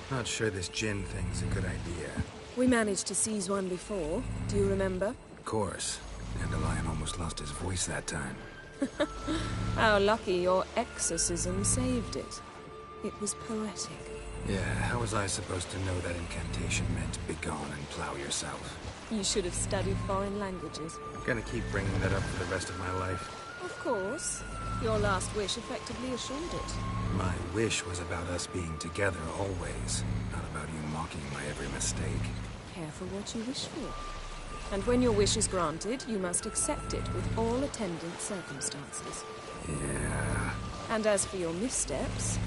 S13: Not sure this djinn thing's a good idea.
S17: We managed to seize one before. Do you remember?
S13: Of course. Dandelion almost lost his voice that time.
S17: How lucky your exorcism saved it. It was poetic.
S13: Yeah, how was I supposed to know that incantation meant begone and plow yourself?
S17: You should have studied foreign languages.
S13: Gonna keep bringing that up for the rest of my life.
S17: Of course. Your last wish effectively assured it.
S13: My wish was about us being together always, not about you mocking my every mistake.
S17: Careful what you wish for. And when your wish is granted, you must accept it with all attendant circumstances.
S13: Yeah.
S17: And as for your missteps,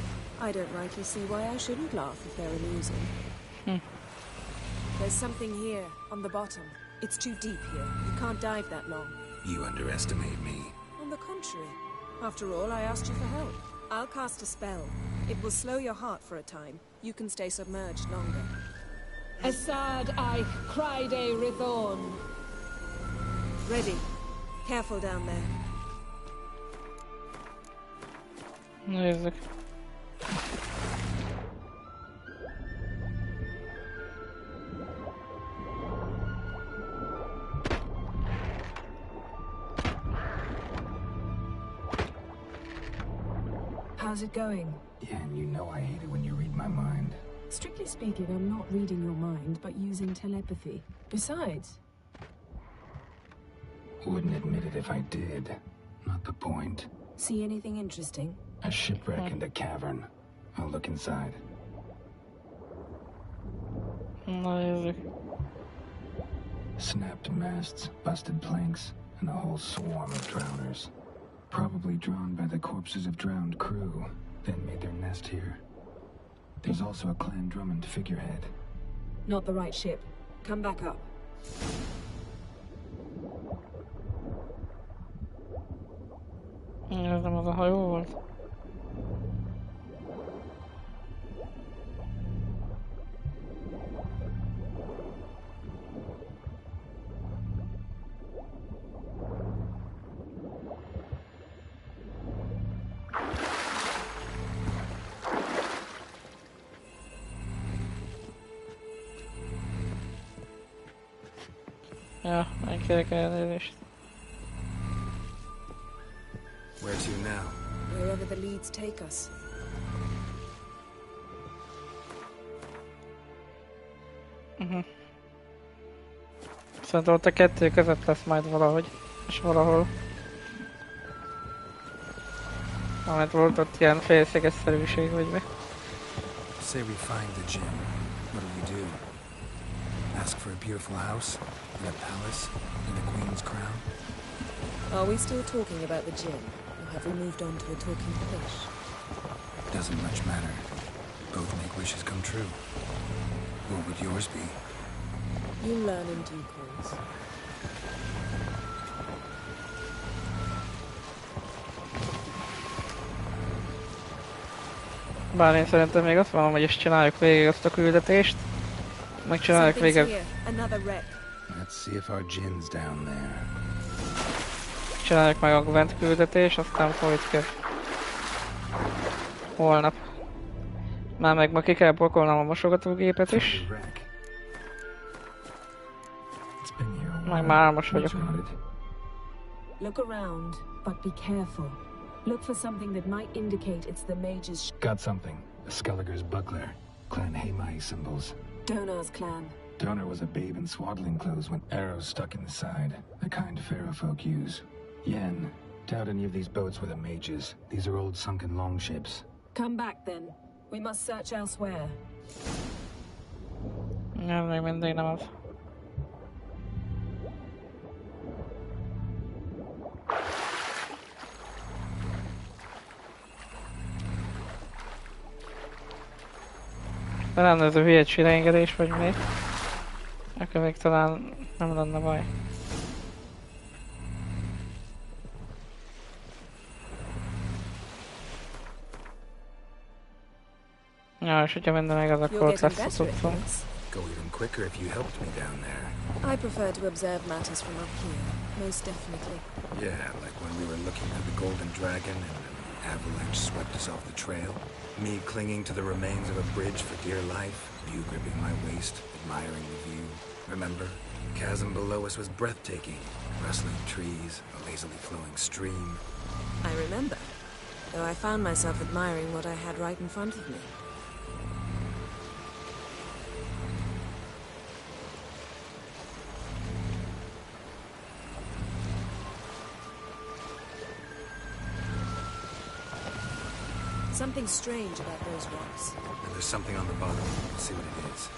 S17: I don't rightly see why I shouldn't laugh if they're amusing. There's something here, on the bottom. It's too deep here. You can't dive that long.
S13: You underestimate me.
S17: On the contrary. After all, I asked you for help. I'll cast a spell. It will slow your heart for a time. You can stay submerged longer.
S20: Assad Eich Criede Rithorn.
S17: Ready. Careful down there.
S1: Nézzük.
S20: How's it going?
S13: Yeah, and you know I hate it when you read my mind.
S20: Strictly speaking, I'm not reading your mind, but using telepathy. Besides...
S13: Wouldn't admit it if I did. Not the point.
S20: See anything interesting?
S13: A shipwreck and a cavern. I'll look inside.
S1: Nézzük.
S13: Snapped masts, busted planks, and a whole swarm of drowners. Probably drawn by the corpses of drowned crew, then made their nest here. There's also a Clan Drummond figurehead.
S20: Not the right ship. Come back up.
S1: Nézem, az a hajó volt. Ja, megkérek elnézést.
S13: Where to now?
S17: Wherever the leads take us.
S1: Szerintem ott a kettő között lesz majd valahogy. És valahol. Amint volt ott ilyen félszegesszerűség, vagy mi.
S13: Say we find the gem. What do we do? Ask for a beautiful house? And a palace? And a queen's crown?
S17: Are we still talking about the gin? Or have we moved on to a talking fish?
S13: Doesn't much matter. Both make wishes come true. What would yours be?
S17: You learn in due course.
S1: Bár én szerintem még azt mondom, hogy is csináljuk végig azt a küldetést. Megcsináljuk végig.
S13: Let's see if our gin's down there.
S1: Csináljuk meg a Gwent küldetés, aztán folytjuk. Holnap. Már meg ma ki kell pakolnom a mosogatógépet is. Meg már álmos vagyok.
S20: Look around, but be careful. Look for something that might indicate it's the mage's
S13: Got something. A Skelliger's buckler. Clan Haemai symbols.
S20: Donar's clan.
S13: Donar was a babe in swaddling clothes with arrows stuck in the side. The kind pharaoh folk use. Yen, doubt any of these boats were the mages. These are old sunken longships.
S20: Come back then. We must search elsewhere.
S1: Nem, még mindig nem az. De lenne ez a hülye csireengedés, vagy mi? Akkor még talán nem lenne baj. Ja, és hogyha minden meg az, akkor ott lesz a tudszom.
S13: Go even quicker if you helped me down there.
S17: I prefer to observe matters from up here, most definitely.
S13: Yeah, like when we were looking for the Golden Dragon and an avalanche swept us off the trail. Me clinging to the remains of a bridge for dear life. You gripping my waist, admiring the view. Remember? The chasm below us was breathtaking. Rustling trees, a lazily flowing stream.
S17: I remember, though I found myself admiring what I had right in front of me. Something strange about those rocks.
S13: And there's something on the bottom. Let's see what it is.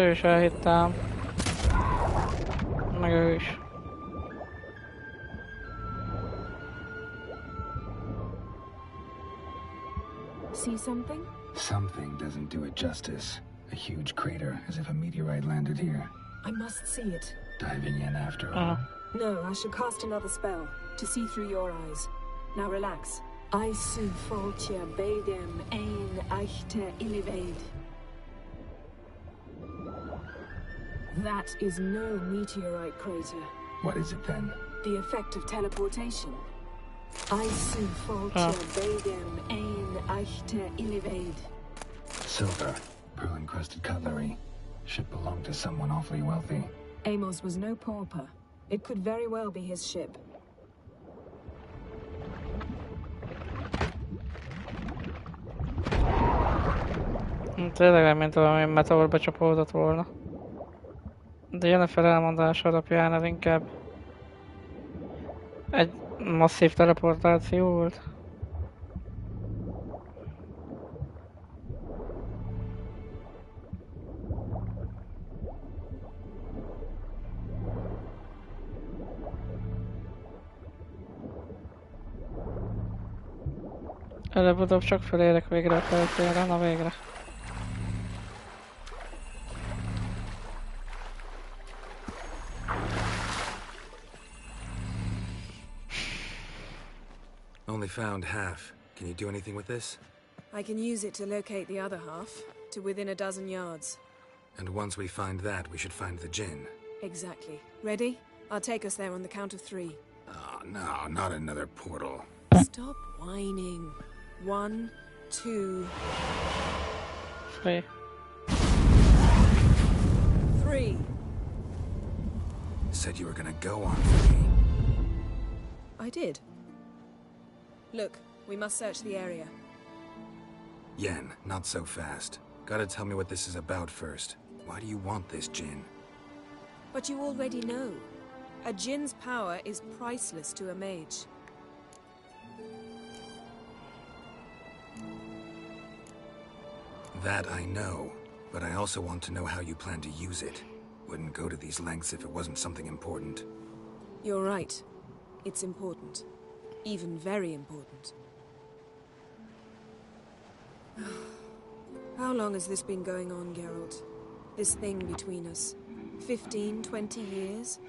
S1: Ő is elhittem. Meg ő is.
S20: See something?
S13: Something doesn't do it justice. A huge crater, as if a meteorite landed here.
S20: I must see it.
S13: Diving in after all.
S20: No, I shall cast another spell to see through your eyes. Now relax. I su foltia bedem ein eichte illivaid. That is no meteorite crater.
S13: What is it then?
S20: The effect of teleportation. I su foltia bedem ein eichte illivaid.
S13: Silver, pearl-encrusted cutlery. Should belong to someone awfully wealthy.
S20: Amos was no pauper. It could very well be his ship.
S1: Tényleg nem, mint valami meteorba csapódott volna. De Jennifer elmondása alapján ez inkább egy masszív teleportáció volt. Előbb-utóbb csak felérek végre a feltérre, na végre.
S13: Only found half. Can you do anything with this?
S17: I can use it to locate the other half, to within a dozen yards.
S13: And once we find that, we should find the gin.
S17: Exactly. Ready? I'll take us there on the count of 3.
S13: Oh, no, not another portal.
S17: Stop whining. 1, 2...
S1: 3.
S17: 3.
S13: Said you were gonna go on for me.
S17: I did. Look, we must search the area.
S13: Yen, not so fast. Gotta tell me what this is about first. Why do you want this gin?
S17: But you already know. A djinn's power is priceless to a mage.
S13: That I know, but I also want to know how you plan to use it. Wouldn't go to these lengths if it wasn't something important.
S17: You're right. It's important. Even very important. How long has this been going on, Geralt? This thing between us? 15, 20 years?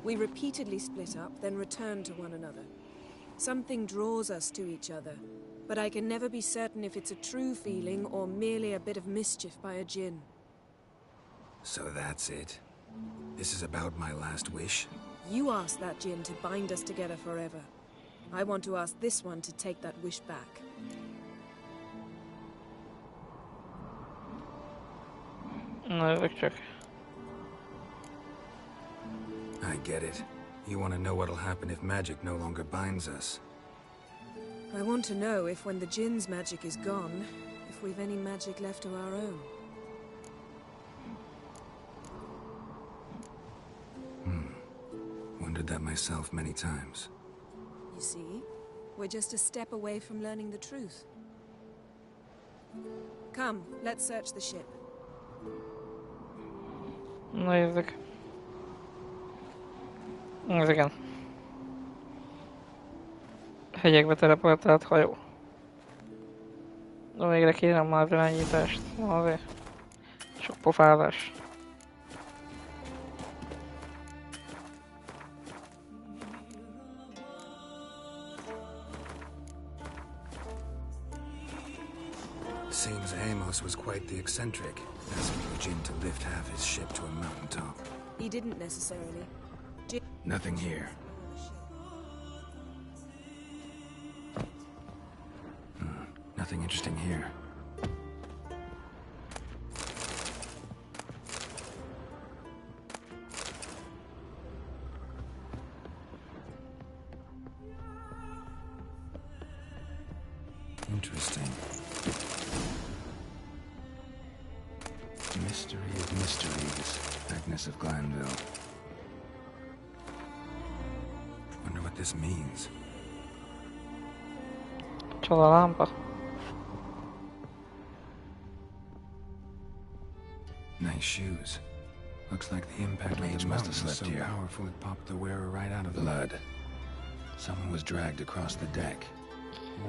S17: We repeatedly split up, then return to one another. Something draws us to each other, but I can never be certain if it's a true feeling or merely a bit of mischief by a djinn.
S13: So that's it? This is about my last wish?
S17: You asked that djinn to bind us together forever. I want to ask this one to take that wish back.
S1: Wicher.
S13: I get it. You want to know what'll happen if magic no longer binds us.
S17: I want to know if when the djinn's magic is gone, if we've any magic left of our own.
S13: Wondered that myself many times.
S17: You see? We're just a step away from learning the truth. Come, let's search the ship.
S1: Nézzük. Ez igen. Hegyekbe teleportált hajó. De végre kérem már irányítást. Na azért. Sok pofázás.
S13: Seems Amos was quite the eccentric, asking the djinn to lift half his ship to a mountaintop.
S17: He didn't necessarily.
S13: Nothing here. Nothing interesting here. Interesting. Mystery of mysteries. Agnes of Glanville. Wonder what this means.
S1: Csoda lámpa.
S13: Nice shoes. Looks like the impact
S4: Mage
S13: of the
S4: must
S13: mountain
S4: have
S13: was
S4: slept
S13: so
S4: here.
S13: powerful it popped the wearer right out of the
S4: Blood. Someone was dragged across the deck.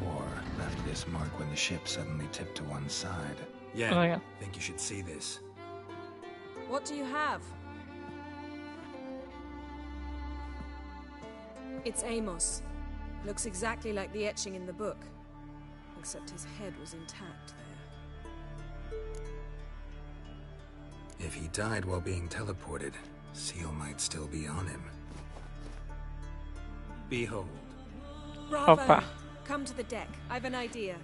S4: Or left this mark when the ship suddenly tipped to one side.
S13: Yeah,
S1: Oh, yeah.
S13: think you should see this.
S17: What do you have? It's Amos. Looks exactly like the etching in the book. Except his head was intact there.
S13: If he died while being teleported, Seal might still be on him. Behold.
S17: Bravo!
S1: Hoppa.
S17: Come to the deck. I've an idea.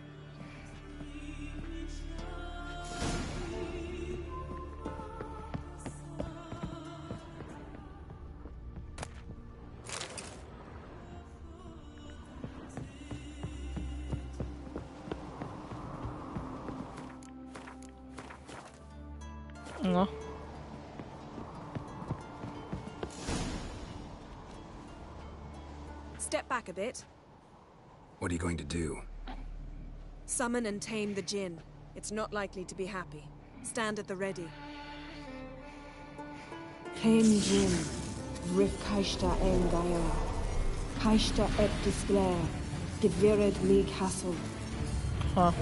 S1: No.
S17: Step back a bit.
S13: What are you going to do?
S17: Summon and tame the djinn. It's not likely to be happy. Stand at the ready.
S20: Tame Jim, Rif Kaishta en Gaia, Kaishta et Disglair, Gevired League Hassel.
S1: Huh.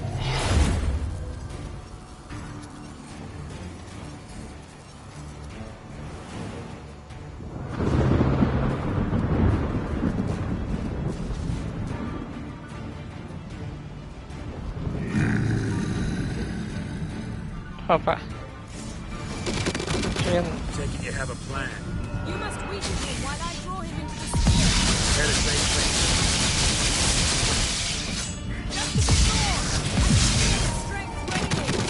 S1: Hoppa. Jin.
S7: Taking you have a plan.
S17: You must weaken him while I draw him into the sphere.
S7: Better say things.
S17: Just a bit more. I can feel his strength waning.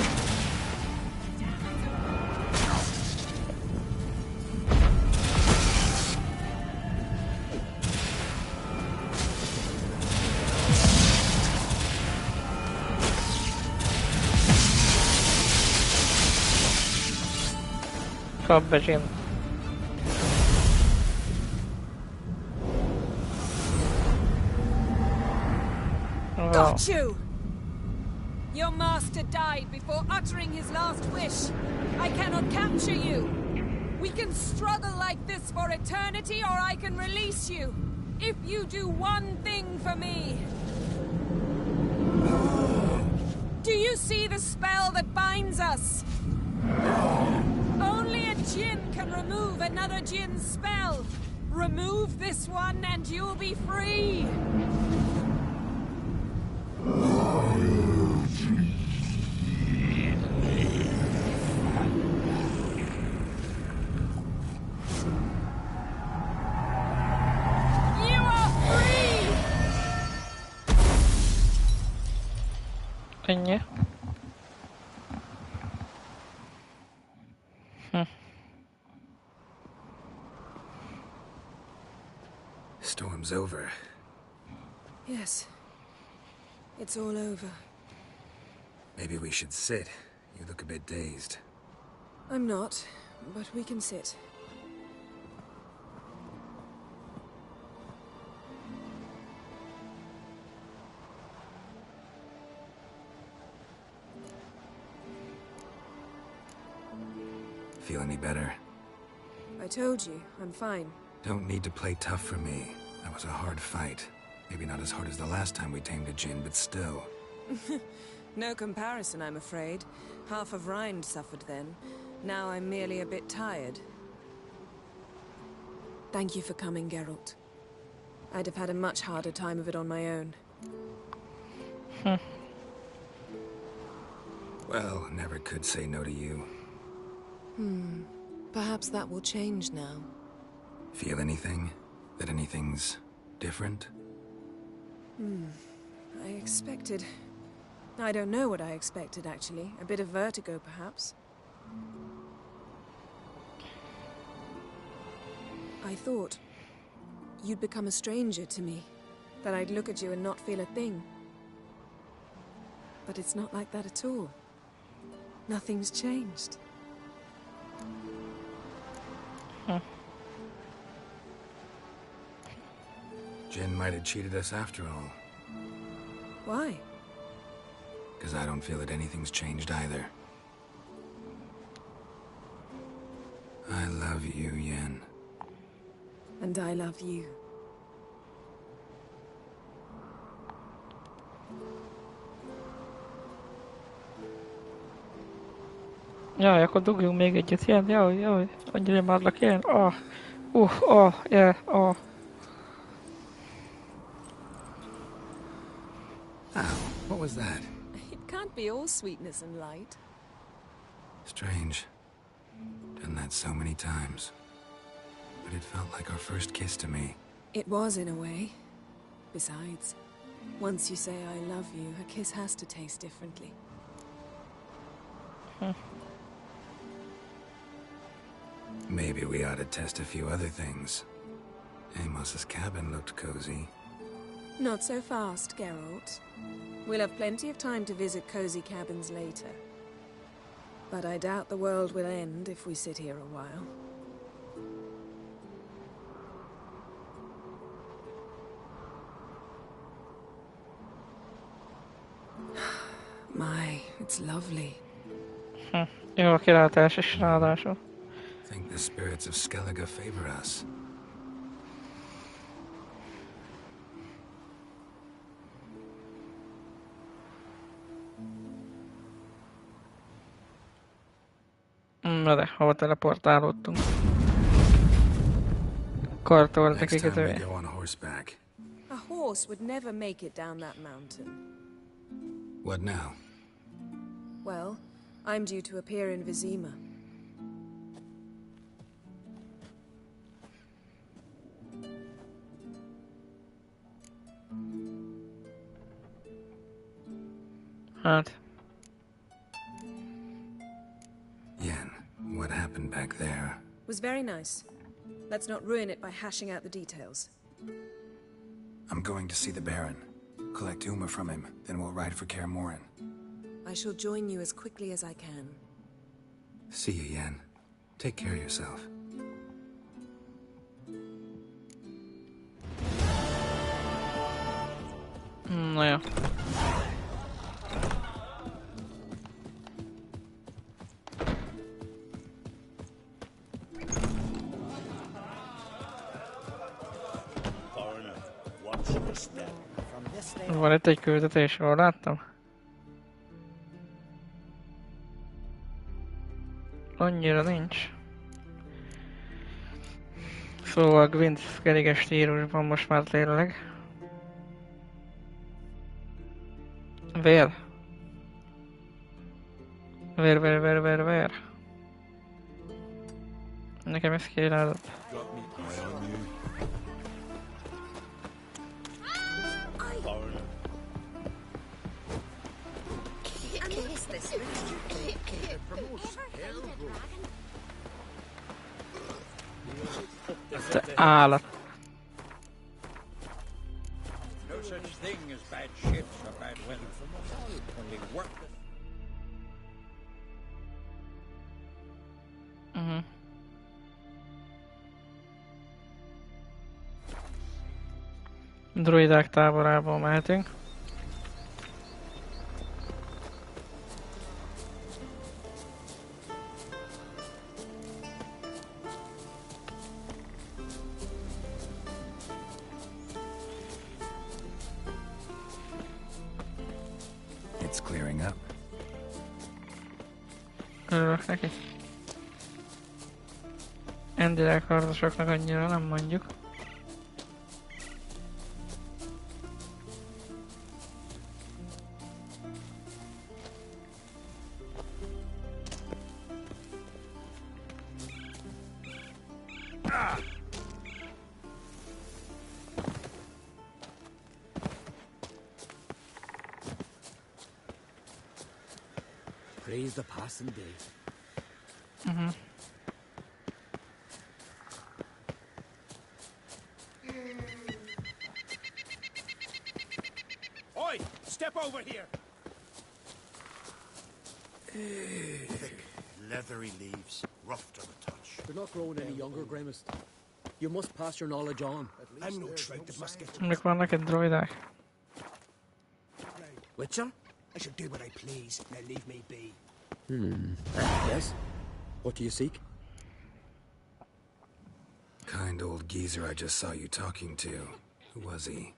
S1: Hoppa, Jin. Wow.
S17: Got you! Your master died before uttering his last wish. I cannot capture you. We can struggle like this for eternity, or I can release you. If you do one thing for me. Do you see the spell that binds us? Only a djinn can remove another djinn's spell. Remove this one and you'll be free. You are free!
S1: Anya.
S13: Storm's over.
S17: Yes. It's all over.
S13: Maybe we should sit. You look a bit dazed.
S17: I'm not, but we can sit.
S13: Feel any better?
S17: I told you, I'm fine.
S13: Don't need to play tough for me. That was a hard fight. Maybe not as hard as the last time we tamed a djinn, but still.
S17: No comparison, I'm afraid. Half of Rind suffered then. Now I'm merely a bit tired. Thank you for coming, Geralt. I'd have had a much harder time of it on my own.
S13: Well, never could say no to you.
S17: Perhaps that will change now.
S13: Feel anything? That anything's different?
S17: I expected... I don't know what I expected, actually. A bit of vertigo, perhaps. I thought you'd become a stranger to me. That I'd look at you and not feel a thing. But it's not like that at all. Nothing's changed.
S13: Jinn might have cheated us after all.
S17: Why?
S13: Because I don't feel that anything's changed either. I love you, Yen.
S19: And I love you.
S1: Jaj, akkor dugjunk még egyet, ilyen, jaj, annyira imádlak ilyen, yeah,
S13: Ow, what was that?
S17: It can't be all sweetness and light.
S13: Strange. Done that so many times. But it felt like our first kiss to me.
S19: It was, in a way. Besides, once you say I love you, a kiss has to taste differently.
S13: Maybe we ought to test a few other things. Amos's cabin looked cozy.
S19: Not so fast, Geralt. We'll have plenty of time to visit cozy cabins later. But I doubt the world will end if we sit here a while. My, it's lovely.
S1: Jó a kilátás is ráadásul.
S13: Think the spirits of Skellige favor us.
S1: Na de, hova teleportálódtunk? Kartolt
S13: Next
S1: nekik
S13: time we
S1: ide.
S13: go on horseback.
S19: A horse would never make it down that mountain.
S13: What now?
S19: Well, I'm due to appear in Vizima.
S1: Hát.
S13: Yen, what happened back there?
S19: Was very nice. Let's not ruin it by hashing out the details.
S13: I'm going to see the Baron. Collect Uma from him, then we'll ride for Kaer Morhen.
S19: I shall join you as quickly as I can.
S13: See you, Yen. Take care of yourself.
S1: Na jó. Van itt egy küldetés, jól láttam? Annyira nincs. Szóval Gwent keréges stílusban most már tényleg. Vér. Vér. Nekem ez kirázott. Te állat.
S3: No such thing as bad ships or bad weather. Only work.
S1: Druidák táborába mehetünk.
S13: It's clearing up.
S1: Örülök neki. Endileg harcosoknak annyira nem mondjuk.
S14: Praise the passing day.
S11: Oi! Step over here!
S7: Thick, leathery leaves, rough to the touch.
S14: They're not growing any younger, Grimmest. You must pass your knowledge on.
S7: I'm no trout that must get
S1: Mik vannak itt druidák?
S14: Wicher?
S7: I should do what I please, now leave me be.
S14: Yes? What do you seek?
S13: Kind old geezer I just saw you talking to. Who was he?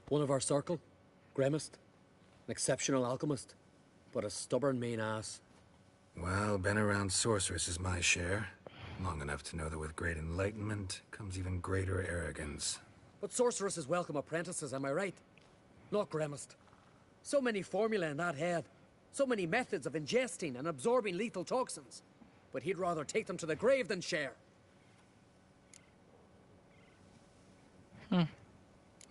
S14: One of our circle. Grimmest. An exceptional alchemist. But a stubborn mean ass.
S13: Well, been around sorceresses my share. Long enough to know that with great enlightenment comes even greater arrogance.
S14: But sorceresses welcome apprentices, am I right? Not Grimmest. So many formulae in that head. So many methods of ingesting and absorbing lethal toxins. But he'd rather take them to the grave than share.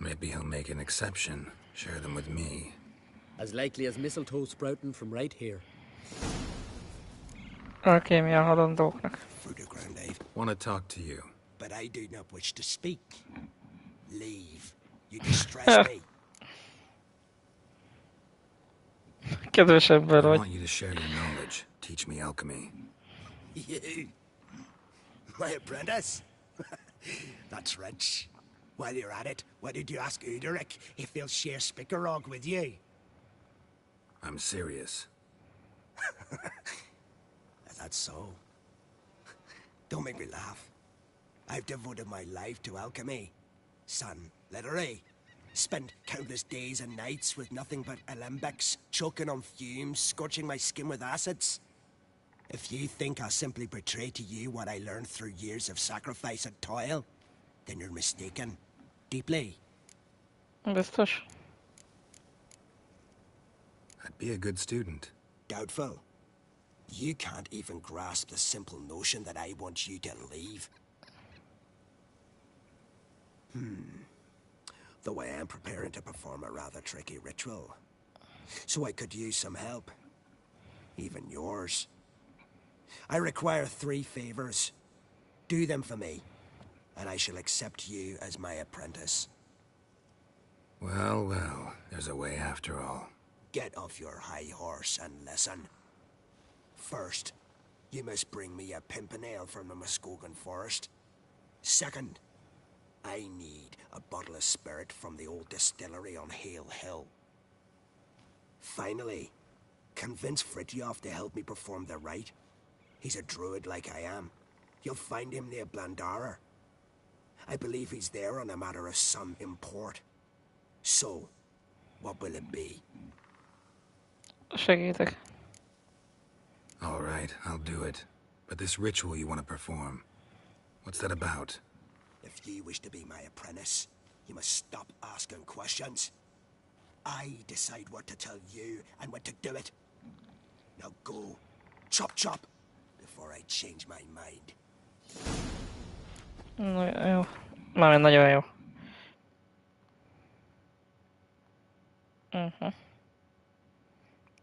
S13: Maybe he'll make an exception. Share them with me.
S14: As likely as mistletoe sprouting from right here.
S1: Alkémia halandóknak.
S16: Through the ground, Dave.
S13: Want to talk to you.
S16: But I do not wish to speak. Leave. You distress me.
S1: Kedves ember
S13: I
S1: vagy.
S13: want you to share your knowledge. Teach me alchemy.
S16: You? My apprentice? That's rich. While you're at it, why did you ask Uderic if he'll share Spickerog with you?
S13: I'm serious.
S16: That's so. Don't make me laugh. I've devoted my life to alchemy. Son, literally. Spent countless days and nights with nothing but alembics, choking on fumes, scorching my skin with acids. If you think I'll simply portray to you what I learned through years of sacrifice and toil, then you're mistaken. Deeply.
S1: Biztos.
S13: I'd be a good student.
S16: Doubtful. You can't even grasp the simple notion that I want you to leave. Though I am preparing to perform a rather tricky ritual. So I could use some help. Even yours. I require 3 favors. Do them for me, and I shall accept you as my apprentice.
S13: Well, well, there's a way after all.
S16: Get off your high horse and listen. First, you must bring me a pimpernel from the Muskogan forest. Second, I need a bottle of spirit from the old distillery on Hale Hill. Finally, convince Fritjof to help me perform the rite. He's a druid like I am. You'll find him near Blandara. I believe he's there on a matter of some import. So, what will it be?
S1: Segítek.
S13: All right, I'll do it. But this ritual you want to perform, what's that about?
S16: If you wish to be my apprentice, you must stop asking questions. I decide what to tell you and when to do it. Now go. Chop chop. Before I change my mind.
S1: Jó. Mármint nagyon jó.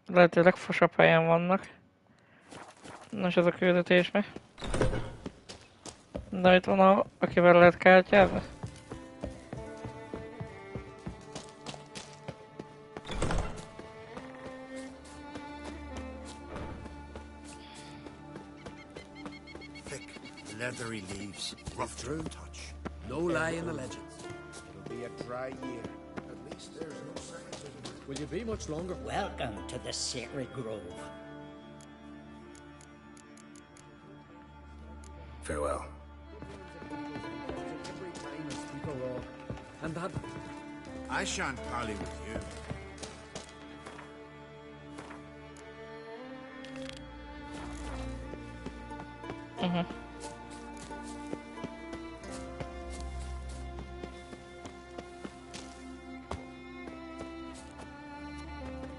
S1: Lehet, legfosabb helyen vannak. Nos, ez a küldetés mi? De itt van, akivel lehet kártyázni?
S7: Thick, leathery leaves. Rough to the touch.
S14: No lie in the legends.
S7: It'll be a dry year. At least there's no signs of...
S14: Will you be much longer?
S3: Welcome to the sacred grove.
S13: Farewell.
S14: And that...
S7: I shan't parley with you.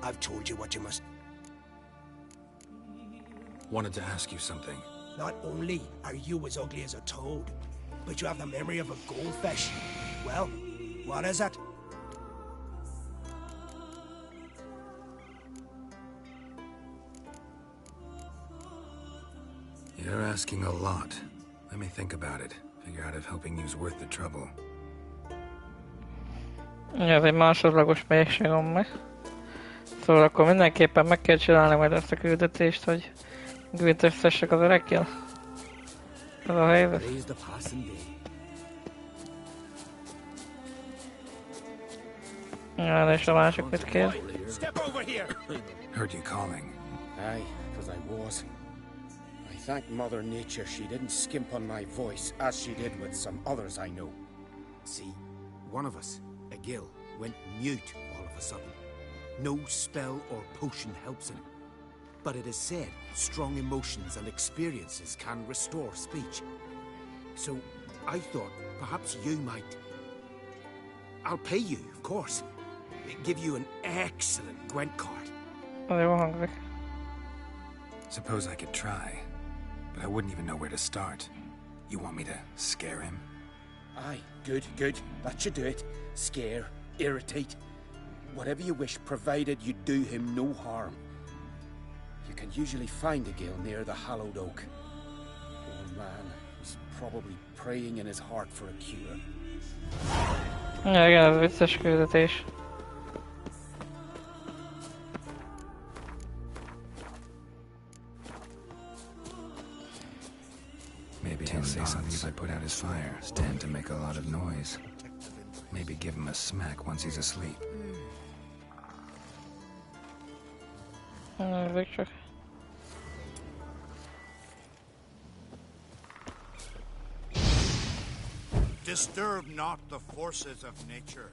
S16: I've told you what you must...
S13: Wanted to ask you something.
S16: Not only are you as ugly as a toad, but you have the memory of a goldfish. Well, what is it?
S13: You're asking a lot. Let me think about it. Figure out if helping you's worth the trouble.
S1: Ez egy másodlagos mélységem meg. Szóval akkor mindenképpen meg kell csinálni majd ezt a küldetést, hogy güntessek az öreggel. Ez a helyzet. Ja, és a másik mit kér?
S7: Step over here.
S13: Heard you calling.
S14: Aye, because I was. I
S18: Thank Mother Nature she didn't skimp on my voice, as she did with some others I know.
S13: See, one of us, a gill, went mute all of a sudden. No spell or potion helps him. But it is said strong emotions and experiences can restore speech. So I thought perhaps you might... I'll pay you, of course. Give you an excellent Gwent card.
S1: Oh, they were hungry.
S13: Suppose I could try, but I wouldn't even know where to start. You want me to scare him?
S18: Aye, good, good. That should do it. Scare, irritate. Whatever you wish, provided you do him no harm. You can usually find a gill near the hallowed oak. Poor man, he's probably praying in his heart for a cure.
S1: Ja, igen, ez vicces küldetés.
S13: Maybe he'll say something if I put out his fire. Stand to make a lot of noise. Maybe give him a smack once he's asleep.
S1: Wicher.
S3: Disturb not the forces of nature.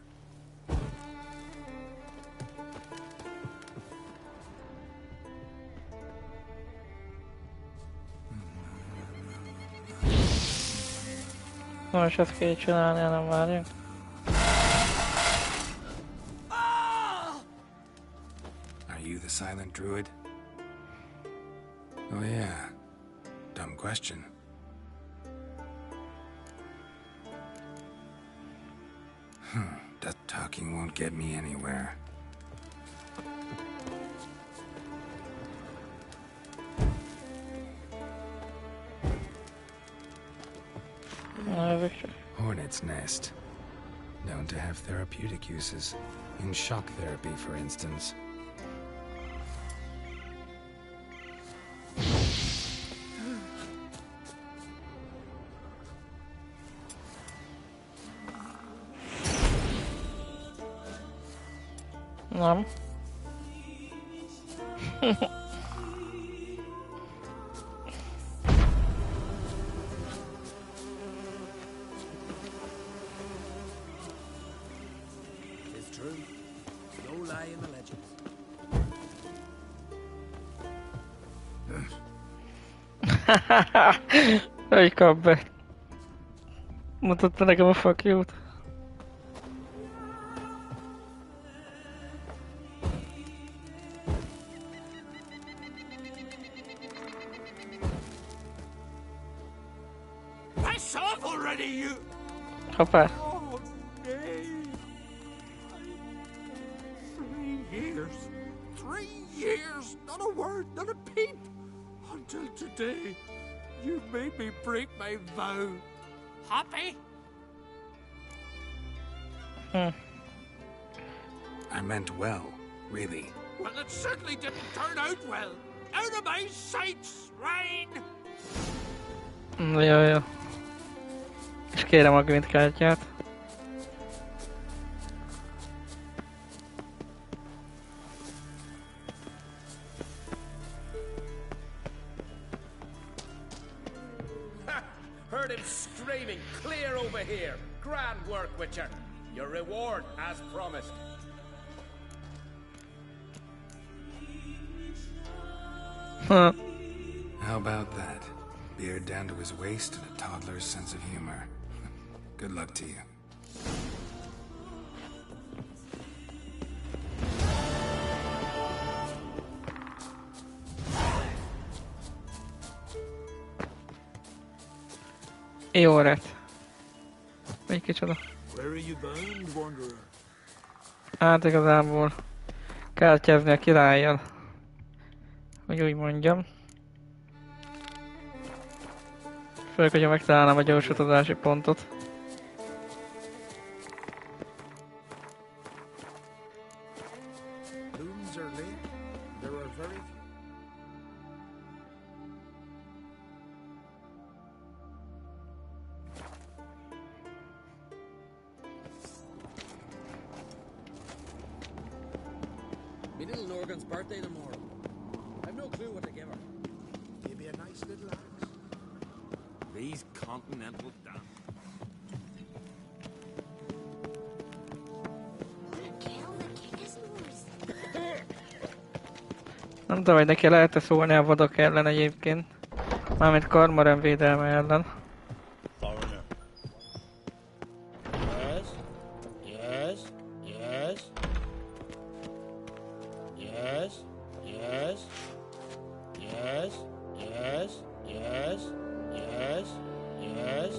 S1: Most ezt kell csinálni, nem várjunk.
S13: Are you the silent druid? Oh yeah. Dumb question. That talking won't get me anywhere. Hornet's nest. Known to have therapeutic uses. In shock therapy, for instance.
S1: Nem.
S16: It's true. No lie in the legends.
S1: Hogy kap be? Mutatta nekem a fuck you-t.
S9: Piss off already, you!
S1: Hoppá.
S9: Oh, nay. 3 years. 3 years! Not a word, not a peep! Until today, you made me break my vow. Happy?
S13: I meant well, really.
S9: Well, it certainly didn't turn out well. Out of my sight, swine!
S1: Jó, jó. És kérem a Gwent kártyát.
S18: Heard him screaming clear over here. Grand work, Wicher. Your reward, as promised.
S13: How about that? Beard down to his waist and a toddler's sense of humor. Good luck to you.
S1: Jó lett. Még kicsoda.
S11: Where are you bound, wanderer?
S1: Hát igazából kártyázni a királlyal. Hogy úgy mondjam. Főleg, hogyha megtalálnám a gyorsutazási pontot.
S11: Looms are late. There are very
S16: Me little Norgan's birthday tomorrow. I've no clue what to give her.
S11: You be a nice little lad.
S8: These continental damn.
S1: Nem tudom, hogy neki lehet-e szólni a vadok ellen egyébként. Mármint Karmaren védelme ellen.
S9: Yes? Yes? Yes? Yes? Yes? Yes? Yes? Yes? Yes? Yes?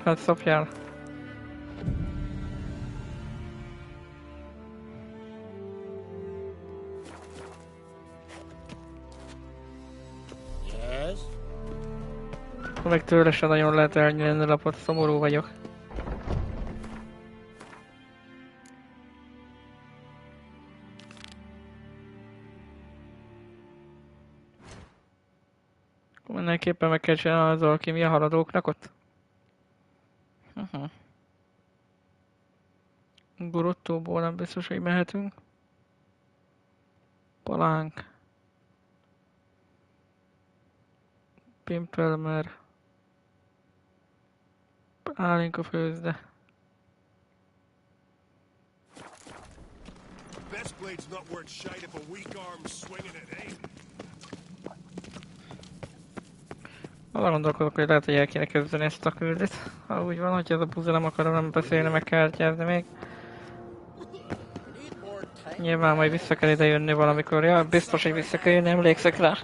S1: Hát szopjál.
S9: Yes?
S1: Akkor meg tőle se nagyon lehet elnyelni a lapot, szomorú vagyok. Akkor mindenképpen meg kell csinálni az alkimia haladóknak ott. Grottóból nem biztos, hogy mehetünk. Palánk. Pimpelmer. Pálinka főzde.
S12: Best blade's not worth shite if a weak arm's swinging it, eh?
S1: Arra gondolkodok, hogy lehet, hogy el kéne kezdeni ezt a küldét. Ha úgy van, hogy ez a buza nem akarom nem beszélni, meg kártyázni még. Nyilván majd vissza kell ide jönni valamikor. Ja, biztos, hogy vissza kell jönni, emlékszek rá.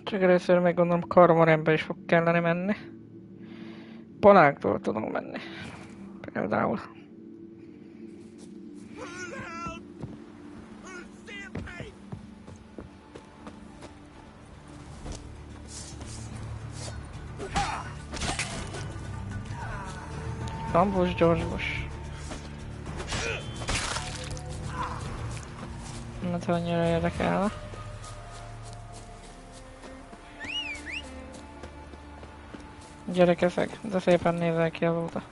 S1: Csak először meg gondolom Karmarenbe is fog kellene menni. Paláktól tudunk menni. Például. Gambos, gyorsbos. Mert annyira érdekelne. Gyerekeszek, de szépen nézel ki azóta.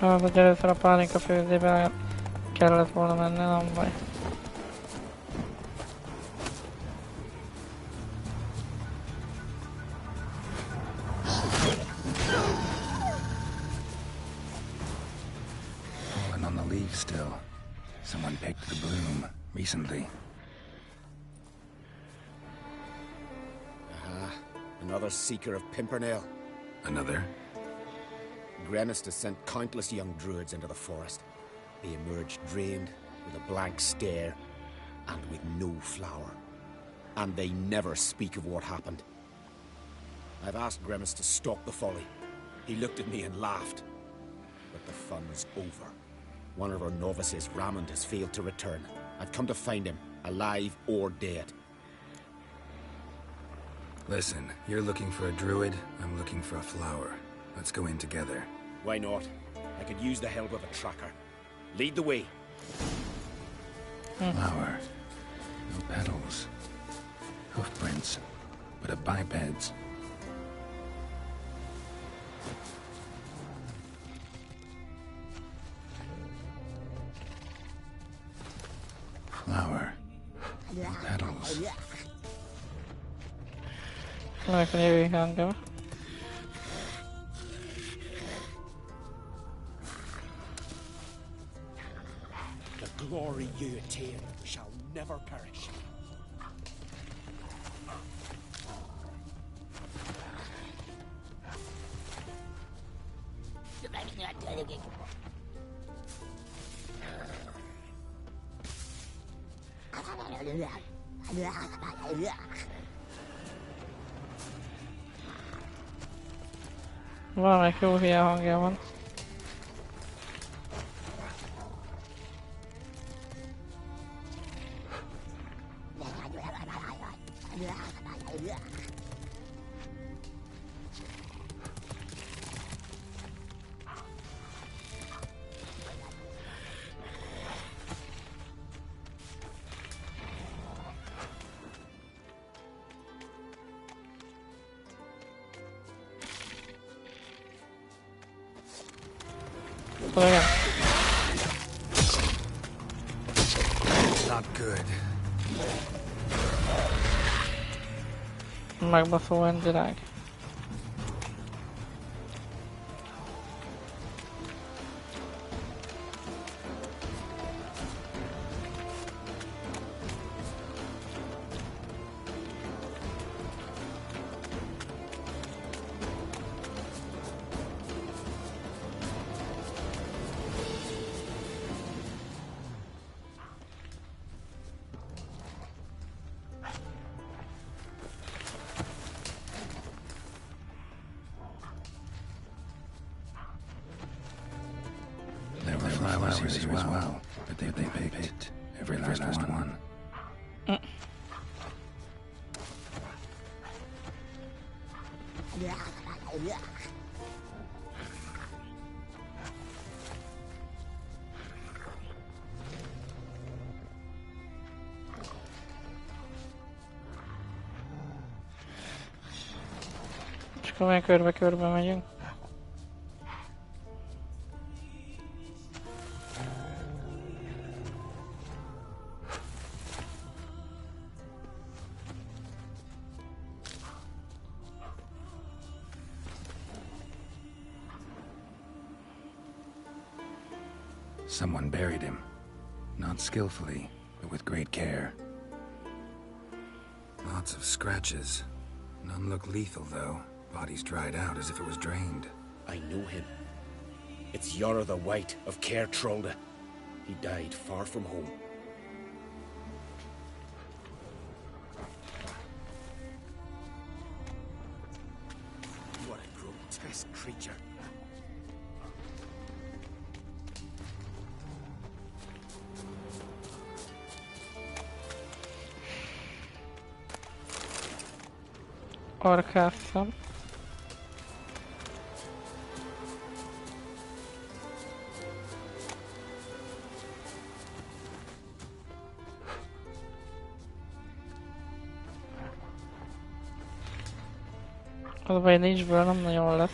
S1: Az a először a pálinka főzdébe kellett volna menni, nem baj.
S4: Fallen on the leaves still. Someone picked the bloom recently.
S7: Another seeker of Pimpernel.
S13: Another?
S7: Gremis has sent countless young druids into the forest. They emerge drained, with a blank stare, and with no flower. And they never speak of what happened. I've asked Gremis to stop the folly. He looked at me and laughed. But the fun's over. One of our novices, Ramond, has failed to return. I've come to find him, alive or dead.
S13: Listen, you're looking for a druid, I'm looking for a flower. Let's go in together.
S7: Why not? I could use the help of a tracker. Lead the way.
S4: Flower. No petals. Hoofprints. But a biped's. Flower. No petals.
S1: Like an eerie hunger.
S7: The glory you attain shall never perish.
S1: Valamelyik jó hülye hangja van.
S13: Not good.
S1: Megbaszó önvilág.
S4: Flowers here as well, but they picked every last one.
S1: Csak olyan körbe-körbe megyünk.
S4: Someone buried him. Not skillfully, but with great care.
S13: Lots of scratches. None look lethal, though. Body's dried out as if it was drained.
S18: I know him. It's Yara the White of Caer Trolda. He died far from home. What a grotesque creature.
S1: Arkáztam. Az a baj, nincs ből, nem nagyon lesz.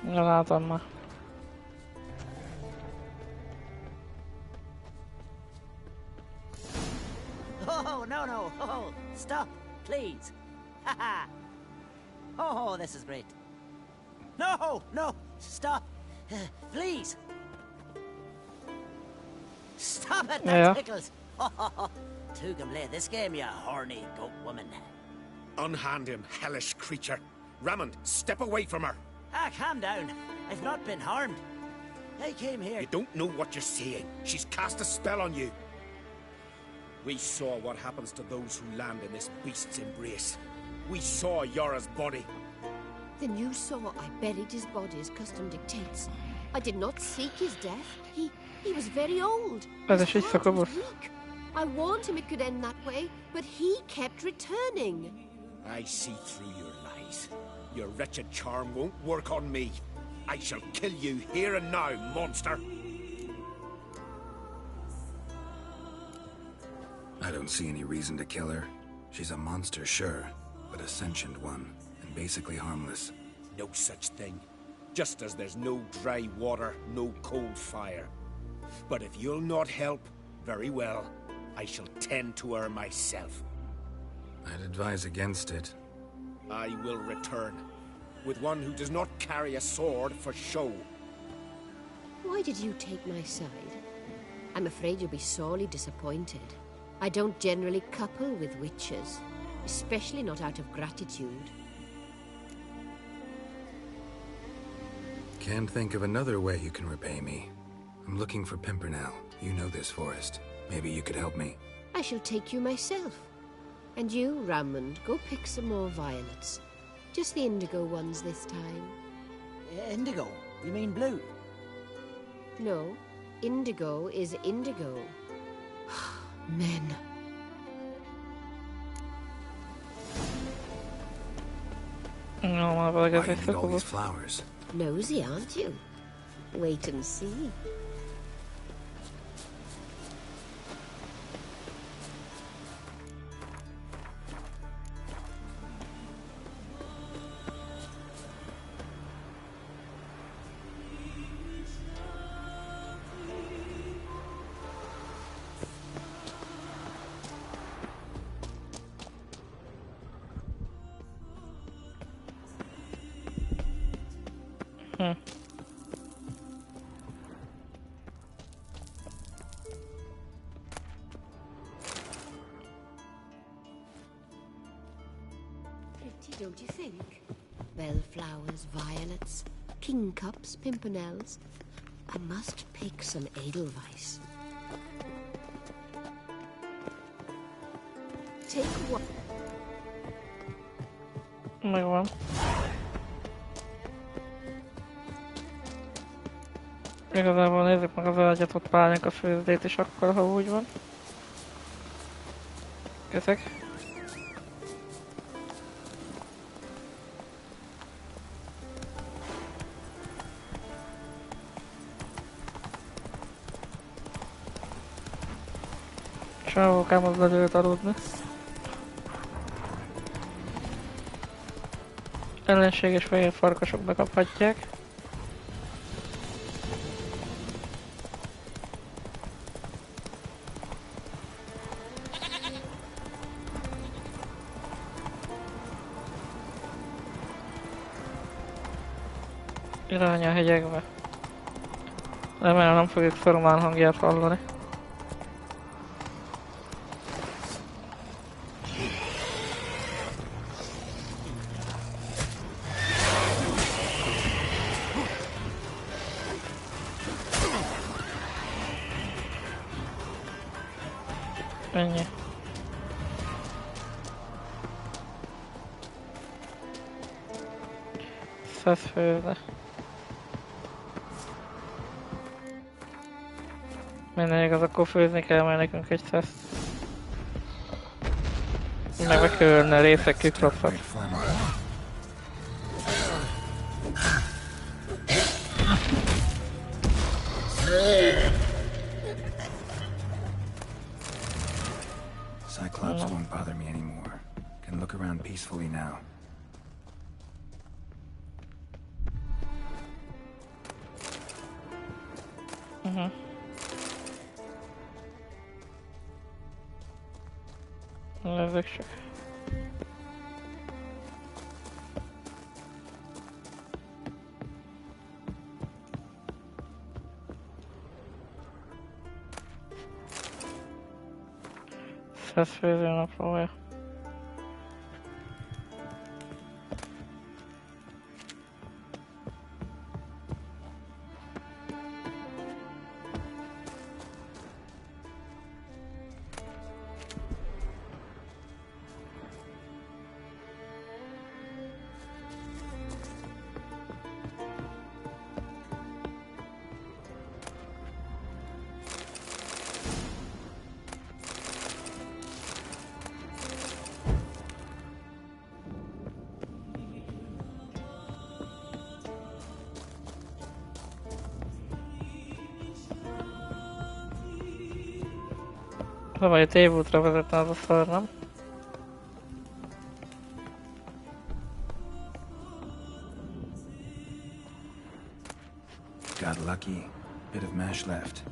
S1: Látom már.
S15: Oh, no. Oh, stop, please. Haha. Oh, this is great. No, stop. Please. Stop it, that tickles. Two can play this game, you horny goat woman.
S18: Unhand him, hellish creature. Rammond, step away from her.
S15: Ah, calm down. I've not been harmed. I came here...
S18: You don't know what you're saying. She's cast a spell on you. We saw what happens to those who land in this beast's embrace. We saw Yara's body.
S22: Then you saw I buried his body as custom dictates. I did not seek his death. He was very old. His heart was weak. I warned him it could end that way, but he kept returning.
S18: I see through your lies. Your wretched charm won't work on me. I shall kill you here and now, monster.
S13: I don't see any reason to kill her. She's a monster, sure, but a sentient one, and basically harmless.
S18: No such thing. Just as there's no dry water, no cold fire. But if you'll not help, very well. I shall tend to her myself.
S13: I'd advise against it.
S18: I will return, with one who does not carry a sword for show.
S22: Why did you take my side? I'm afraid you'll be sorely disappointed. I don't generally couple with witches, especially not out of gratitude.
S13: Can't think of another way you can repay me. I'm looking for Pimpernel. You know this forest. Maybe you could help me.
S22: I shall take you myself. And you, Rammond, go pick some more violets. Just the indigo ones this time.
S15: Indigo? You mean blue?
S22: No, indigo is indigo. Men.
S1: No, ma perché
S13: Why
S1: sei
S13: you need all these
S1: stato
S13: flowers?
S22: Nosy, aren't you? Wait and see. Pretty, don't you think? Bellflowers, violets, kingcups, pimpernels. I must pick some edelweiss. Take one.
S1: Megvan. Igazából nézzük meg az ágyat, ott pálinka főzdét is akkor, ha úgy van. Ezek. Csávókám az belőtt aludni. Ellenséges fehér farkasok bekaphatják. Irány a hegyekbe. Remélem nem fogjuk Szoromán hangját hallani. Ennyi. Főzde. Minden igaz, akkor főzni kell majd nekünk egy szeszt. Meg a körne részek kikropszat.
S4: Cyclops won't bother me anymore. Can look around peacefully now.
S1: Ezek csak. Szeszfőző naplója. Vagy a tévútra vezetne az a szar, nem?
S4: Got lucky. Bit of mash left.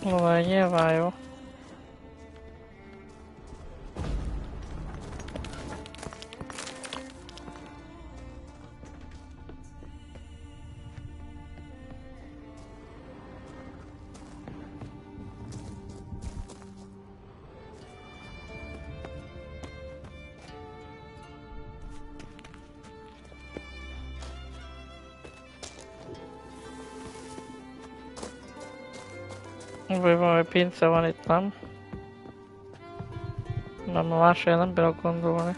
S1: Vaj, nyilván jó. Vagy valami pince van itt, nem? Nem, másra nem bírok gondolni.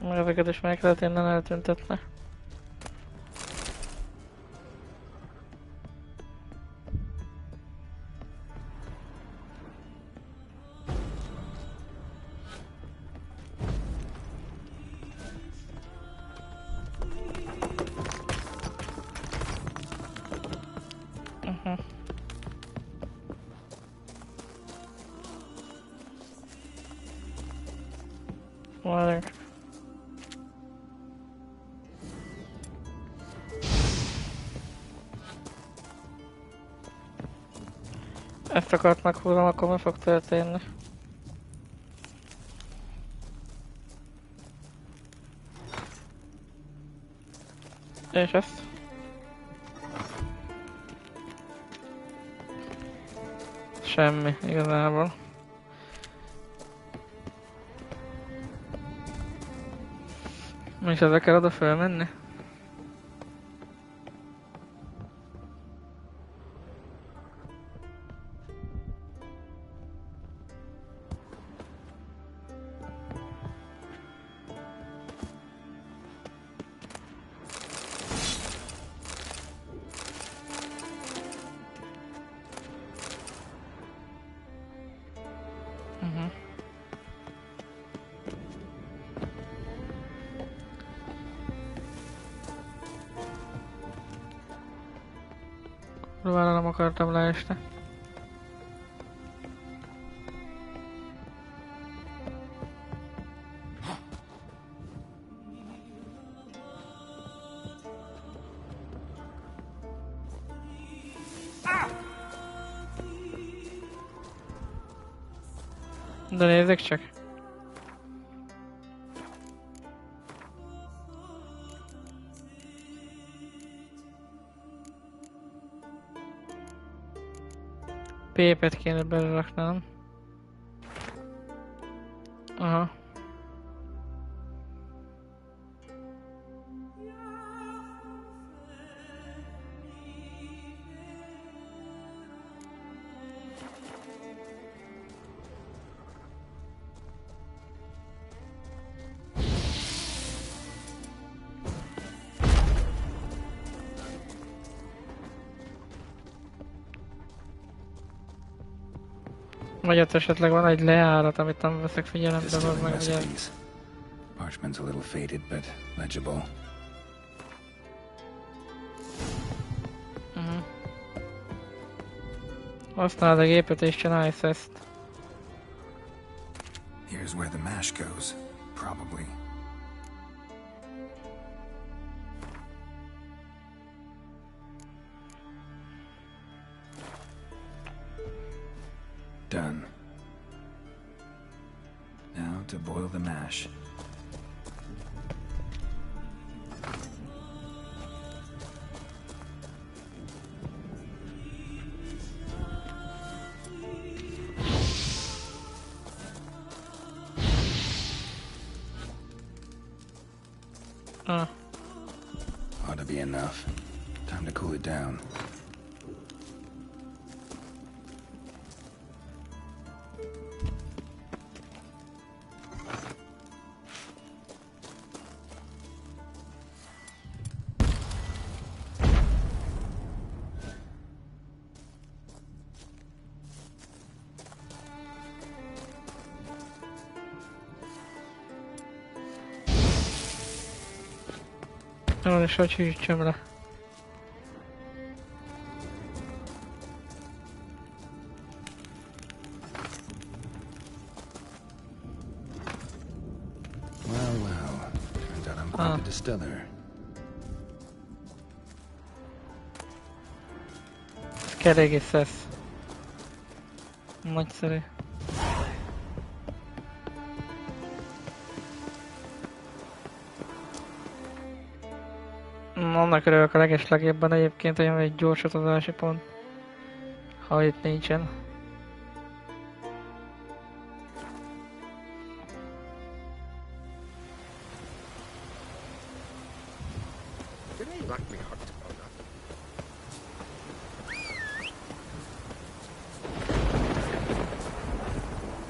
S1: Meg ezeket is meg lehet innen eltüntetni. Várjunk. Ezt akart meghúzom, akkor mi fog történni? És ezt? Semmi, igazából. Mi is ezzel kell oda fölmenni? Próbálom, nem akartam leesni. De nézzük csak. Pépet kéne beleraknom. Aha. Vagy ott esetleg van egy lejárat, amit nem veszek figyelembe, az meg ugye...
S4: Parchment's a little faded, but legible.
S1: Használd a gépet és csinálsz ezt.
S13: Here's where the mash goes, probably.
S4: Done. Now to boil the mash. Ought to be enough. Time to cool it down.
S1: Jó, és hogy hűtsem le.
S4: Well, well. Turns out I'm quite a distiller.
S1: Ez kerégi szesz. Nagyszerű. Annak örülök a legeslegjobban egyébként, hogy van egy gyors utazási pont. Ha itt nincsen.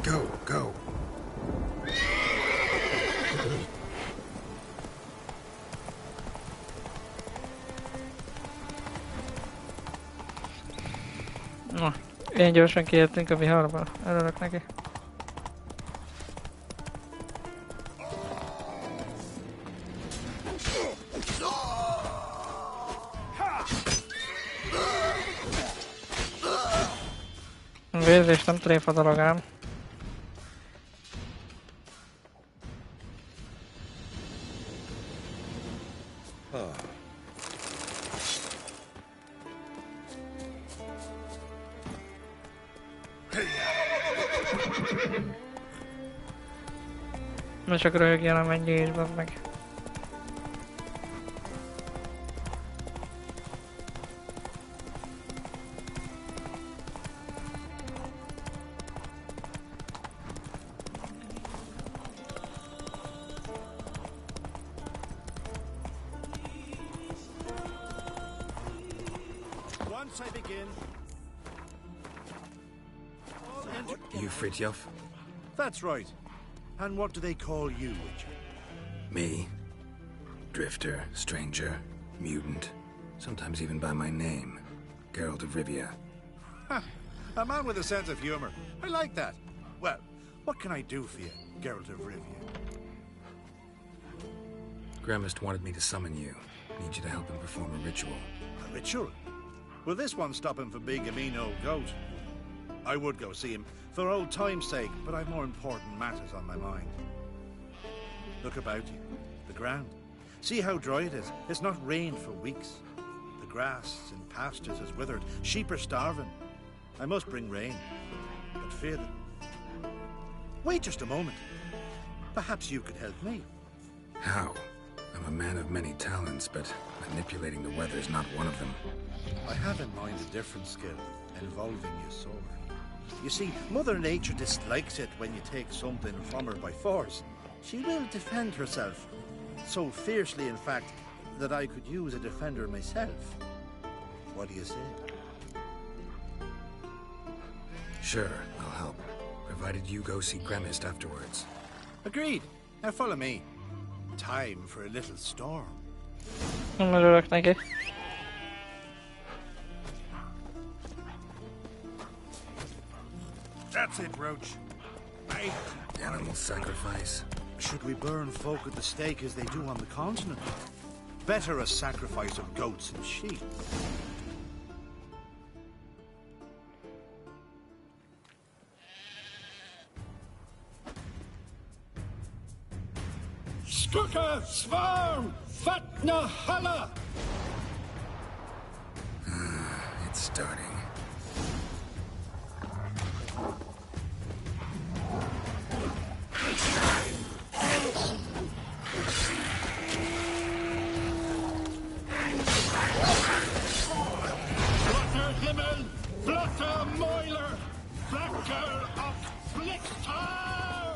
S13: Go, go.
S1: Na, ilyen gyorsan kiértünk a viharba. Örülök neki. Vérzés nem tréfa dolog ám. Na csak röhögjön, amennyi is, bazd meg.
S13: You Fritjof?
S7: That's right. And what do they call you, Wicher?
S13: Me? Drifter, stranger, mutant, sometimes even by my name. Geralt of Rivia.
S7: Ha! A man with a sense of humor. I like that. Well, what can I do for you, Geralt of Rivia?
S13: Gremist wanted me to summon you. Need you to help him perform a ritual.
S7: A ritual? Will this one stop him from being a mean old goat? I would go see him, for old time's sake, but I've more important matters on my mind. Look about you. The ground. See how dry it is. It's not rained for weeks. The grass in pastures is withered. Sheep are starving. I must bring rain, but fear them. Wait just a moment. Perhaps you could help me.
S13: How? I'm a man of many talents, but manipulating the weather is not one of them.
S7: I have in mind a different skill, involving your sword. You see, Mother Nature dislikes it when you take something from her by force. She will defend herself. So fiercely, in fact, that I could use a defender myself. What do you say?
S13: Sure, I'll help. Provided you go see Gremist afterwards.
S7: Agreed. Now follow me. Time for a little storm.
S1: Nem örülök neki.
S7: That's it, Roach.
S13: Animal sacrifice.
S7: Should we burn folk at the stake as they do on the continent? Better a sacrifice of goats and sheep.
S14: Skuka, Svarm, Fatna, Hala!
S13: It's starting.
S14: Blotter Himmel, Blotter Moiler, Blacker of Blicktar!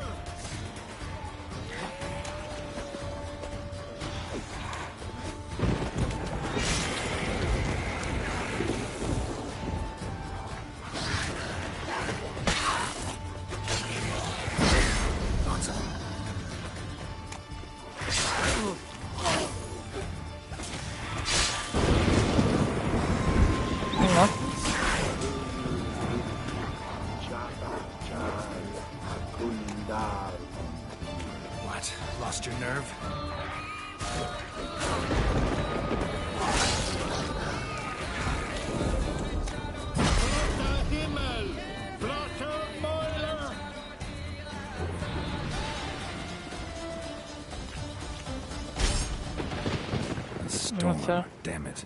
S13: What? Lost your nerve?
S14: Blotter Himmel, Blotter Moiler!
S13: Storm, damn it.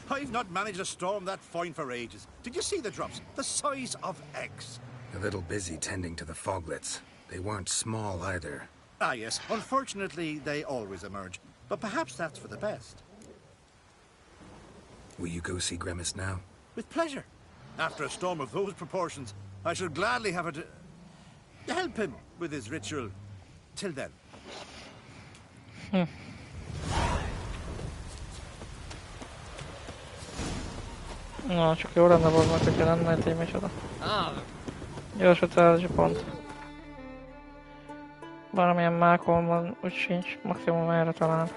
S7: I've not managed to storm that fine for ages. Did you see the drops? The size of eggs.
S13: A little busy tending to the foglets. They weren't small either.
S7: Ah, yes. Unfortunately, they always emerge. But perhaps that's for the best.
S13: Will you go see Gremist now?
S7: With pleasure. After a storm of those proportions, I should gladly have it to help him with his ritual. Till then.
S1: Na, csak jó lenne volna, hogyha lenne egy micsoda. Gyors utazási pont. Valamilyen mákon van, úgy sincs. Maximum erre talán.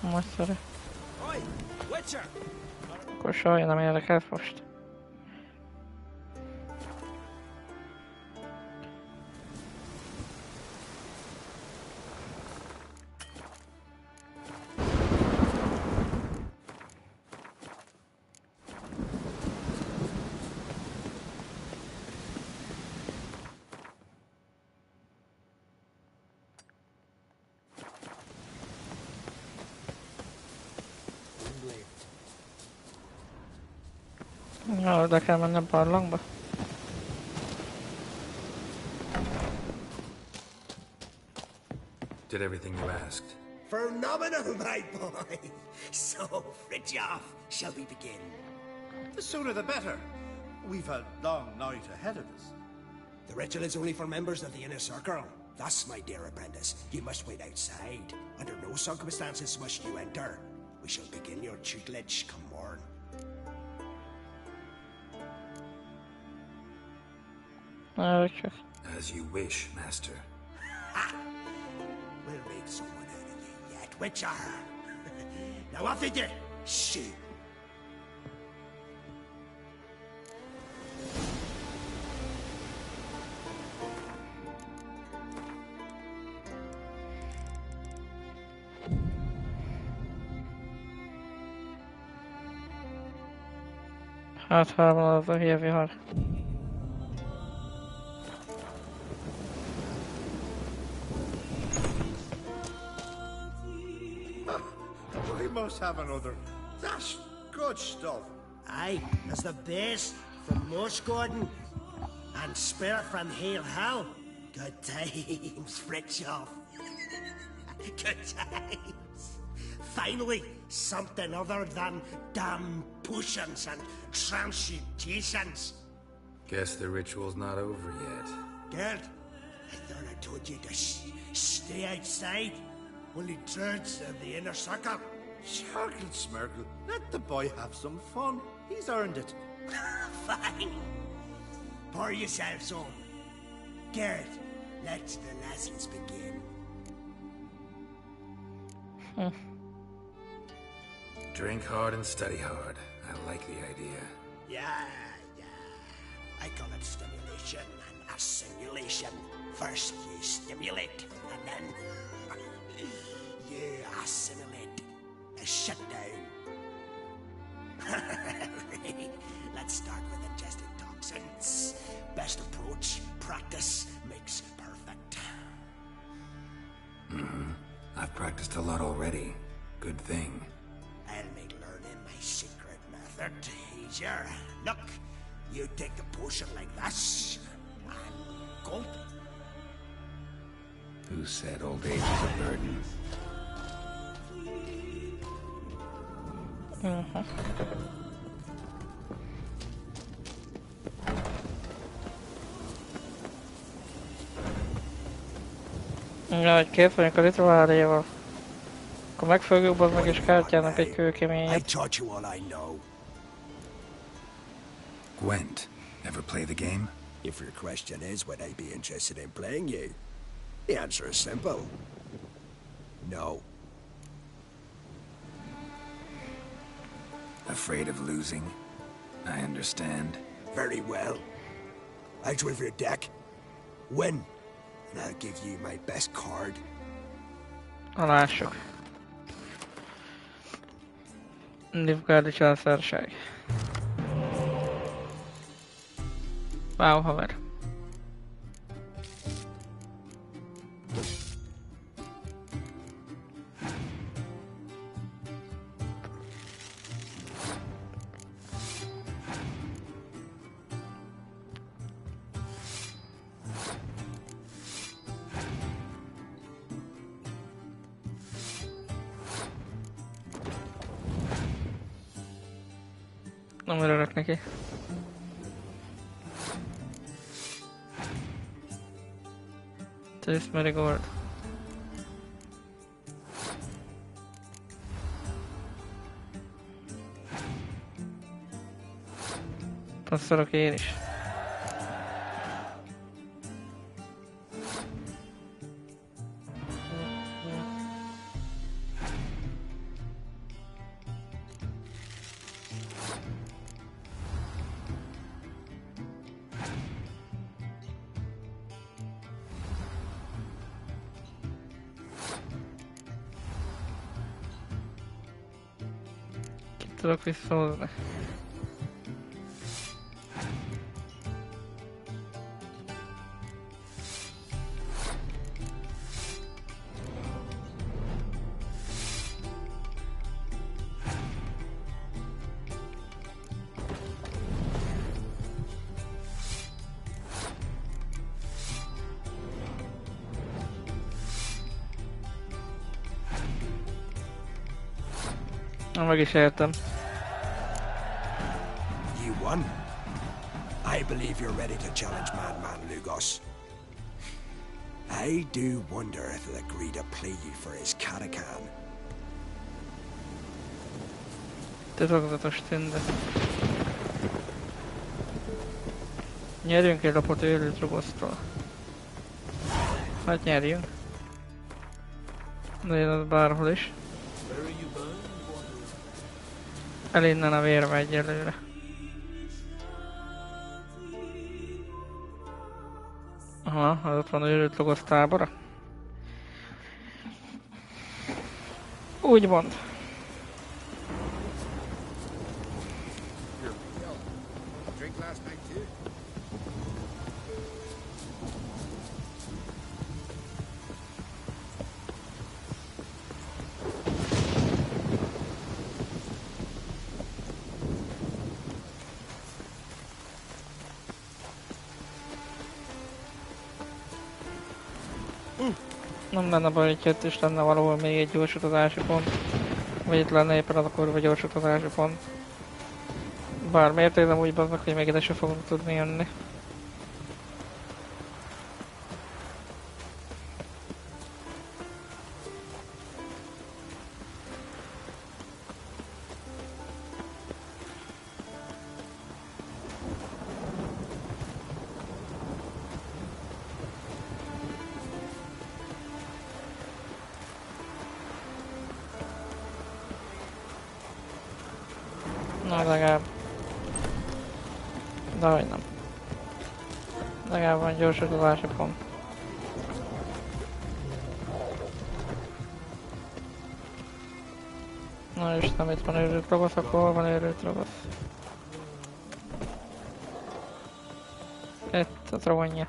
S1: Nagyszerű.
S9: Oi, Wicher!
S1: Akkor sajnálom, nem érdekelt most. Ja, oda kell mennem barlangba.
S13: Did everything you asked?
S16: Phenomenal, my boy. So, Fridtjof, shall we begin?
S3: The sooner the better. We've a long night ahead of us.
S16: The ritual is only for members of the inner circle. Thus, my dear apprentice, you must wait outside. Under no circumstances must you enter. We shall begin your tutelage come morn.
S13: As you wish, Master.
S16: Ha! We'll make someone out of you yet, Wicher. Now off with you! Shoot!
S1: Hát hárman az a hülye vihar.
S3: We must have another. That's good stuff.
S16: Aye, that's the best from Moss Gordon and Spirit from Hale Hell. Good times, Fritjof. Good times. Finally, something other than damn potions and transmutations.
S13: Guess the ritual's not over yet.
S16: Gerd, I thought I told you to stay outside. Only dreads of the inner circle.
S3: Sharkle Smirkle, let the boy have some fun. He's earned it.
S16: Fine. Pour yourselves on. Gerd, let the lessons begin.
S13: Drink hard and study hard. I like the idea.
S16: Yeah. I call it stimulation and assimilation. First you stimulate, and then you assimilate. Shut down. Let's start with ingesting toxins. Best approach, practice makes perfect.
S13: I've practiced a lot already. Good thing.
S16: I'll make learning my secret method easier. Look, you take the potion like this, and gulp.
S4: Who said old age is a burden?
S1: Ja, hogy két vagyunk a rituáléval. Akkor megfogjuk, az meg is kártyának egy kőkeményet.
S16: I taught you all I know.
S13: Gwent, ever play the game?
S16: If your question is, would I be interested in playing you? The answer is simple. No.
S13: Afraid of losing? I understand.
S16: Very well. I draw your deck. Win. And I'll give you my best card.
S1: Lássuk. Nilfgaardi császárság. Wow, haver. Nem örülök neki. Taste marigold. Passzolok én is. Tudok visszahozni. Meg is értem.
S16: You won. I believe you're ready to challenge Madman Lugos. I do wonder if he'll agree to play you for his Katakan.
S1: Titokzatos tünde. Nyerjünk egy lapot őrült rogosztól. Hát nyerjünk. De én az bárhol is. El innen a vérbe egyelőre. Aha, az ott van őrült logosz tábora. Úgy mond. Nem lenne baj, hogy itt is lenne valahol még egy gyorsutazási pont. Vagy itt lenne éppen az a kurva gyorsutazási pont. Bár miért érzem úgy baznak, hogy még ide se fogunk tudni jönni. Na legalább. De hogy nem. Legalább van gyorsítási pont. Na és nem itt van őrült rogosz, akkor hol van őrült rogosz? Itt a trónja.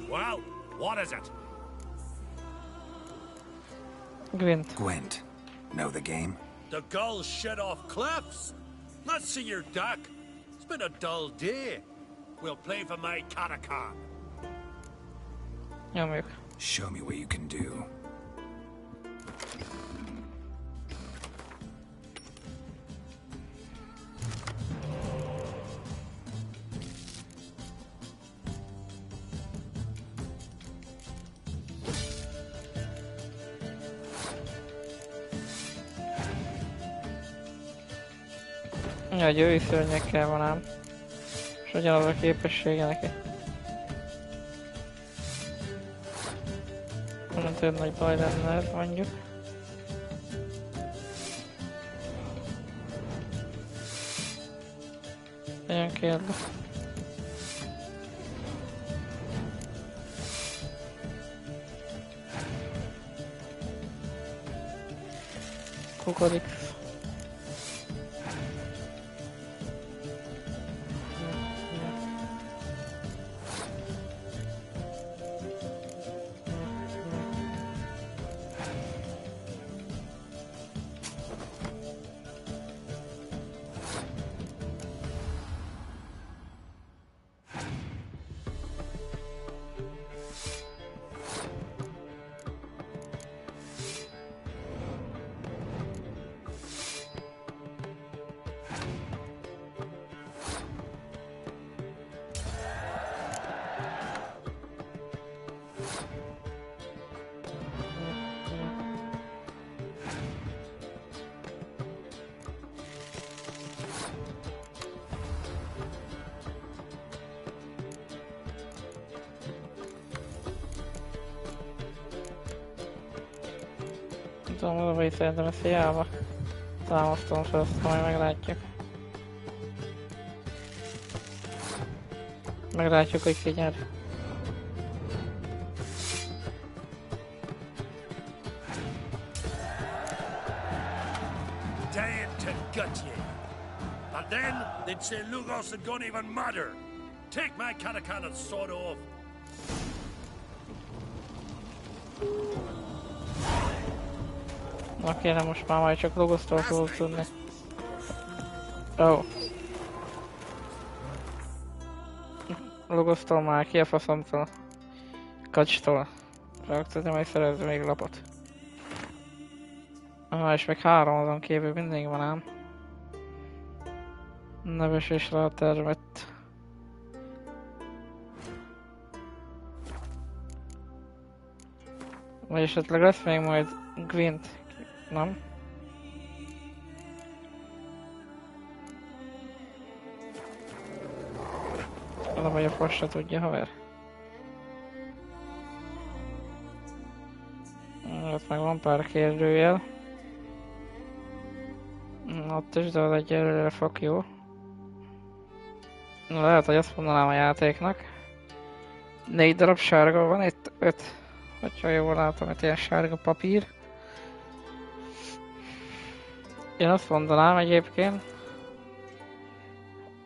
S9: Well, what is it?
S13: Gwent. Know the game?
S9: The gulls shit off cliffs. Not see your duck. It's been a dull day. We'll play for my Katakan.
S1: Nyomjuk.
S13: Show me what you can do.
S1: Ja, győri szörnyekkel van ám. És ugyanaz a képessége neki. Nem tudom, nagy baj lenne ez mondjuk. Nagyon kérde. Kukodik. tudom, az a baj, szerintem ezt hiába támasztom fel, azt majd meglátjuk. Meglátjuk, hogy ki nyer.
S14: Dead to gut ye. And then they'd say Lugos had gone even madder. Take my catacan and sod off.
S1: Na kéne, most már majd csak Lugosztól fogok tudni. Ó. Lugosztól már ki a faszomtól. Kacstól. Fogok tudni majd szerezni még lapot. És még 3 azon kívül mindig van ám. Neves és rátermett. Vagy esetleg lesz még majd Gwent, nem? Oda vagy a fasz se tudja, haver. Ott meg van pár kérdőjel. Ott is, de az egyelőre fuck jó. Lehet, hogy azt mondanám a játéknak. 4 darab sárga van, itt 5. Hogyha jól látom, itt ilyen sárga papír. Én azt mondanám egyébként,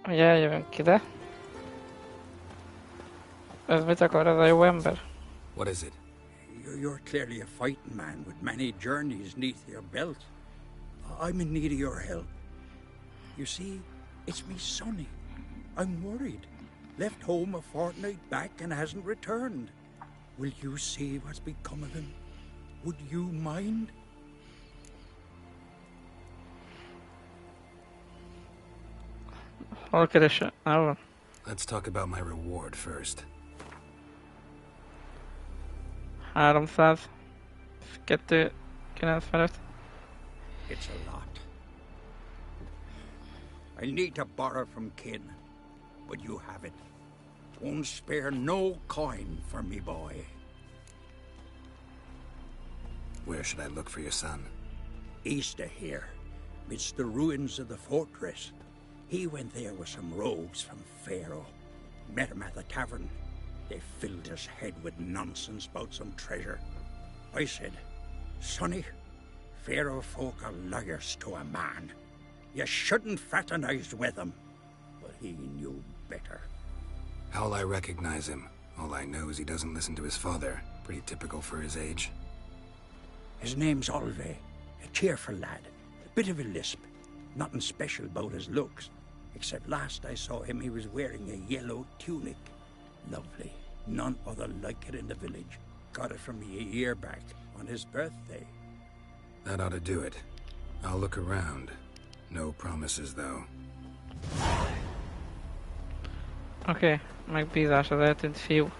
S1: hogy eljövünk ide. Ez mit akar, ez a jó ember?
S13: What is it?
S3: You're clearly a fighting man with many journeys neath your belt. I'm in need of your help. You see, it's me Sonny. I'm worried. Left home a fortnight back and hasn't returned. Will you see what's become of him? Would you mind?
S1: Hol keresem?
S13: Let's talk about my reward first.
S1: 300. 295.
S3: It's a lot. I need to borrow from kin, but you have it. Won't spare no coin for me boy.
S13: Where should I look for your son?
S3: East of here, midst the ruins of the fortress. He went there with some rogues from Pharaoh. Met him at the tavern. They filled his head with nonsense about some treasure. I said, Sonny, Pharaoh folk are liars to a man. You shouldn't fraternize with them. But he knew better.
S13: How'll I recognize him? All I know is he doesn't listen to his father. Pretty typical for his age.
S3: His name's Olve. A cheerful lad. A bit of a lisp. Nothing special about his looks. Except last I saw him, he was wearing a yellow tunic. Lovely. None other like it in the village. Got it from me a year back, on his birthday.
S13: That ought to do it. I'll look around. No promises, though.
S1: Oké, megbízás az eltűnt fiú.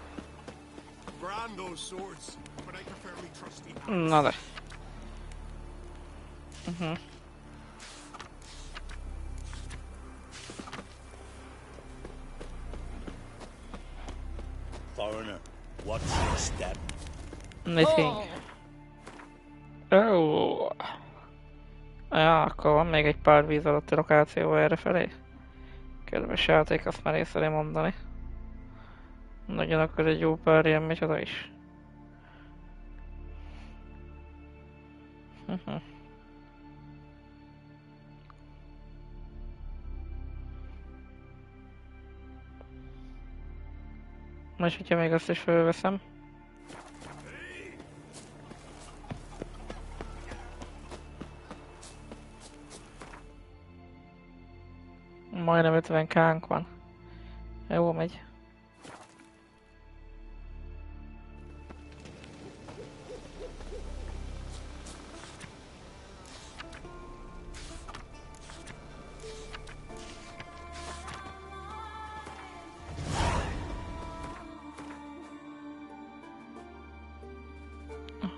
S1: Na de.
S9: Foreigner, what's your step?
S1: Nothing. Oh. Ja, akkor van még egy pár víz alatti lokáció errefelé. Kedves játék, azt már észre mondani. Nagyon akkor egy jó pár ilyen micsoda is. Most, hogyha még azt is felveszem. Majdnem 50 kánk van. Jó megy.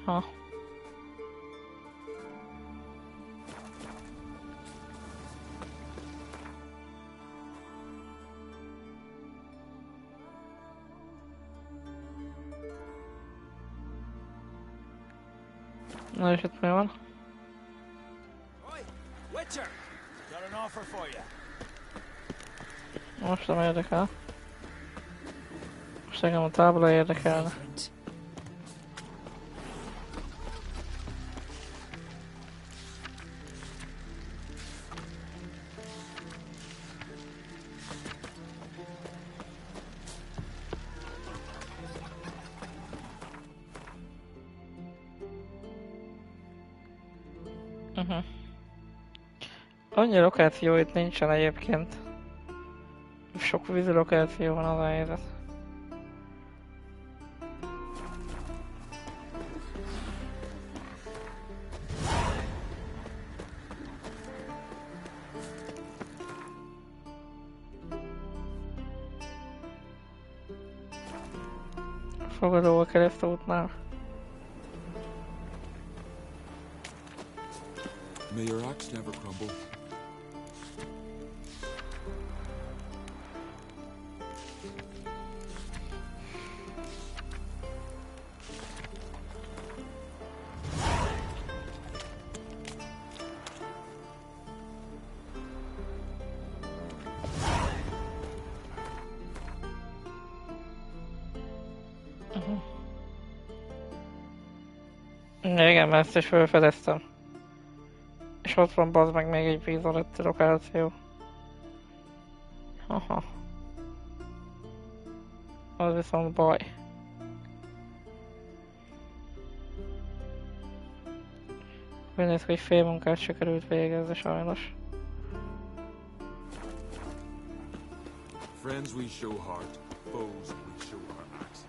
S1: Aha. Na és itt mi van?
S16: offer for you.
S1: Most nem érdekel. Most engem a tábla érdekelne. Annyi lokáció itt nincsen egyébként. Sok vízi lokáció van az a helyzet. Fogadó a keresztútnál.
S5: May your axe never crumble.
S1: Igen, ezt is felfedeztem. És ott van bazd meg még egy víz alatti lokáció. Aha. Az viszont baj. Úgy néz ki, hogy fél munkát sikerült végezni sajnos.
S5: Friends we show heart, foes we show our axe.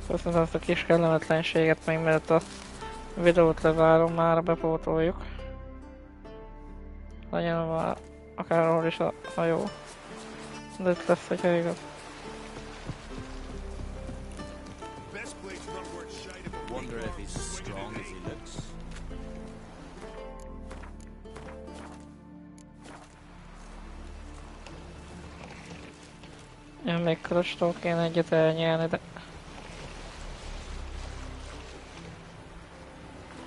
S1: Köszönöm azt a kis kellemetlenséget, még mielőtt a videót lezárom, már bepótoljuk. Legyen már akárhol is a hajó. De itt lesz, hogyha igaz.
S8: Wonder if he's as strong as he looks.
S1: Én még krostól kéne egyet elnyelni, de...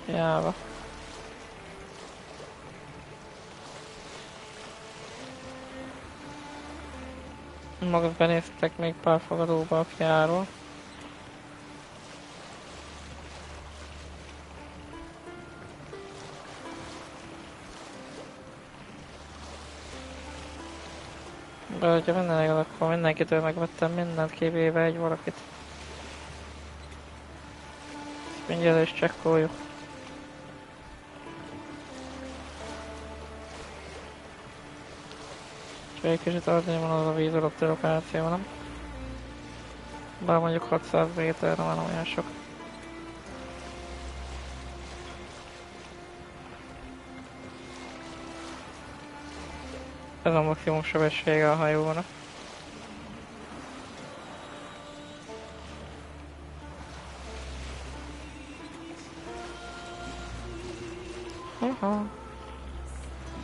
S1: Jáva. Maga benéztek még pár fogadóba a fiáról. De hogyha minden igaz, akkor mindenkitől megvettem mindent, kivéve egy valakit. Ezt mindjárt is csekkoljuk. Csak egy kicsit adni van az a víz alatti lokáció, nem? Bár mondjuk 600 méterre van olyan sok. Ez a maximum sebessége a hajónak.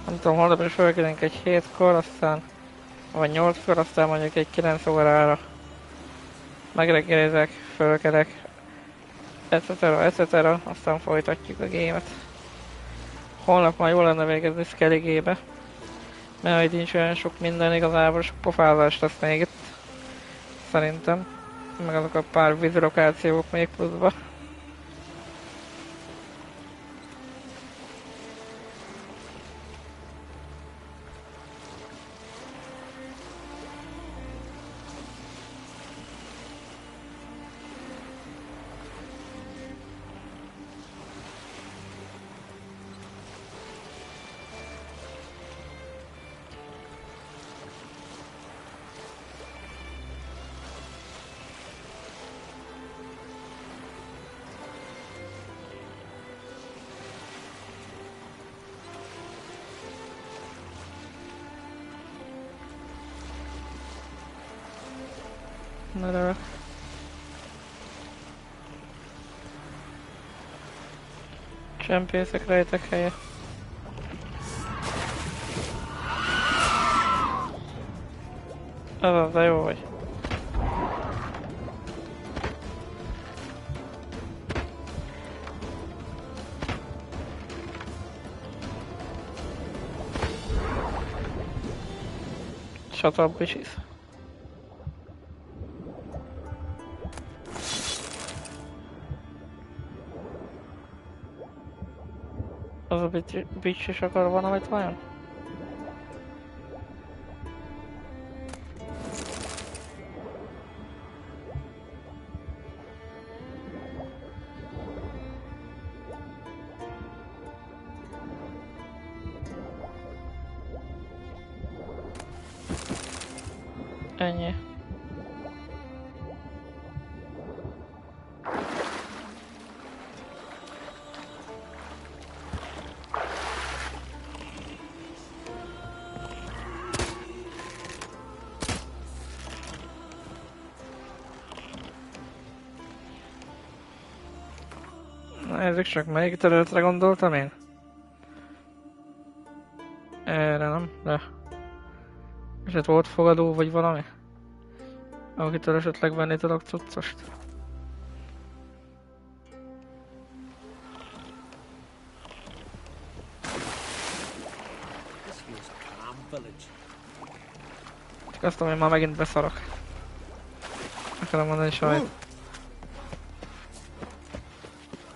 S1: Nem tudom, holnap is felkelünk egy 7-kor, aztán vagy 8-kor, aztán mondjuk egy 9 órára megreggelizek, fölkelek, etc. Aztán folytatjuk a gémet. Holnap már jól lenne végezni Skelligébe, mert hogy nincs olyan sok minden, igazából sok pofázás lesz még itt. Szerintem. Meg azok a pár vízilokációk még pluszba. Merre? Csempészek rejtek helye. Az, de jó vagy.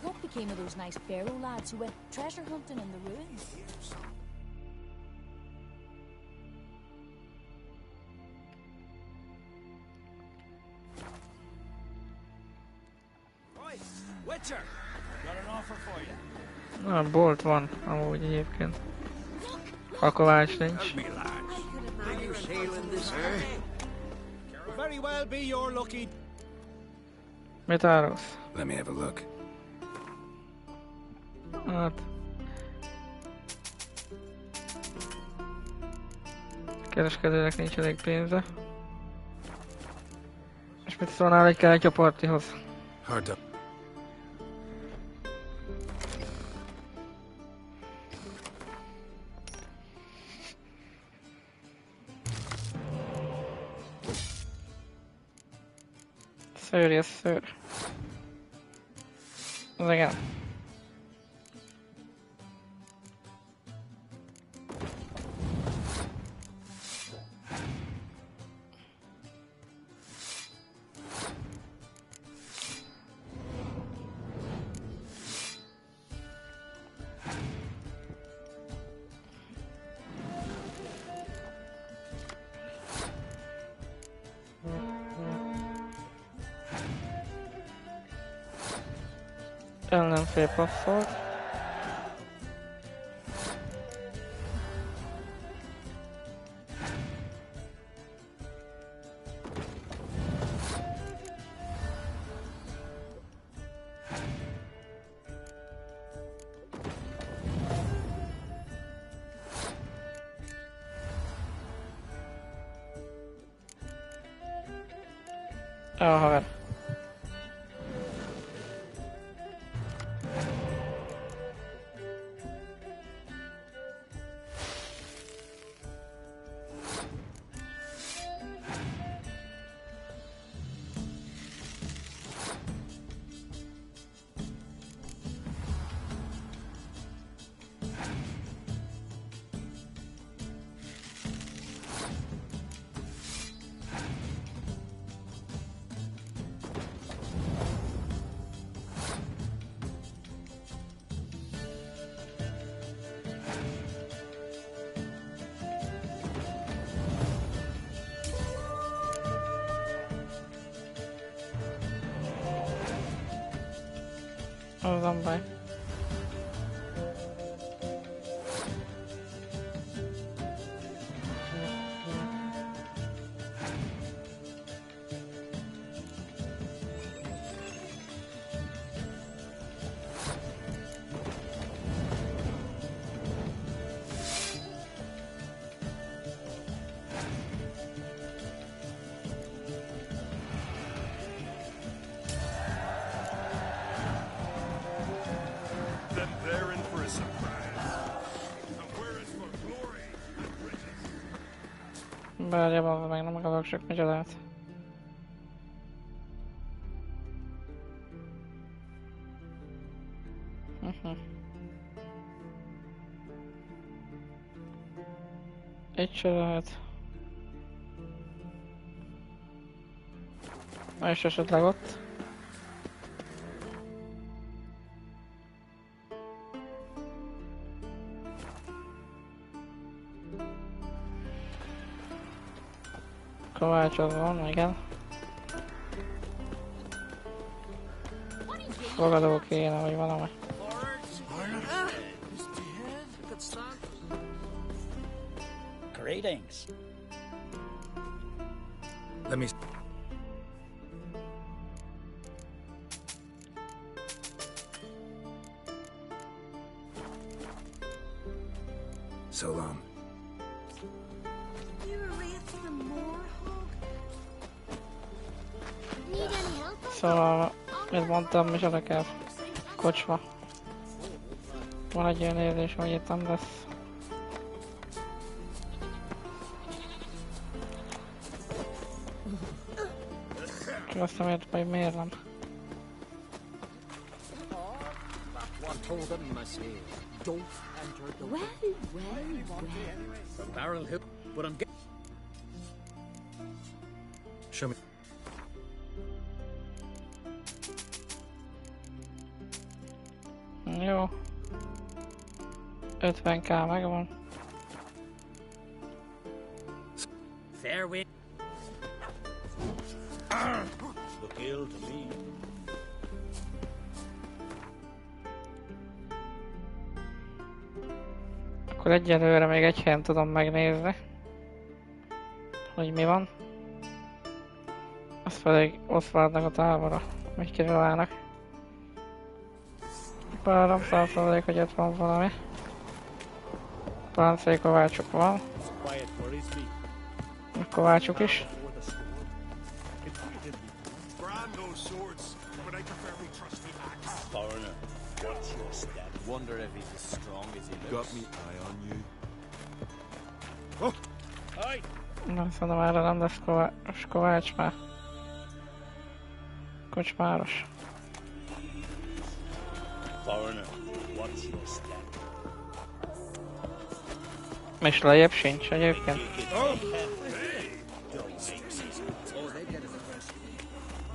S6: What became of those nice Barrow lads who went treasure hunting in the ruins?
S14: Wicher, got an offer for you.
S1: Na, bolt van, amúgy egyébként. A kovács nincs.
S11: Very well be your lucky.
S1: Mit árulsz?
S13: Let me have a look.
S1: Hát... Kereskedőnek nincs elég pénze. És mit szólnál egy kártya partihoz?
S13: Hard to...
S1: Sir, yes sir. Az igen. Ellenfél passzolt. Haver. Az nem baj. Várjál, meg nem akarok sok micsodát. Itt se lehet. És esetleg ott. Kovács az van, igen. Fogadó kéne, vagy valami.
S10: Greetings.
S13: Let me... So long.
S1: Szóval, mint mondtam, mi oda kell kocsma. Van egy olyan érzés, hogy itt nem lesz. Csak azt nem értem, hogy miért nem.
S13: Show me.
S1: Jó. 50k megvan.
S10: Fair wind.
S9: Look ill to me.
S1: Akkor egyelőre még egy helyen tudom megnézni, hogy mi van. Azt pedig Oswaldnak a tábora, hogy kirelálnak. Páram 100%, hogy ott van valami. Páncél kovácsok van. Kovácsok is.
S8: Foreigner, what's your step? Wonder if he's as strong as he looks.
S5: Got me eye on you.
S8: Hey!
S1: Nem szerintem erre nem lesz kovács már. Kocsmáros.
S8: Foreigner, what's your step?
S1: És lejjebb sincs egyébként.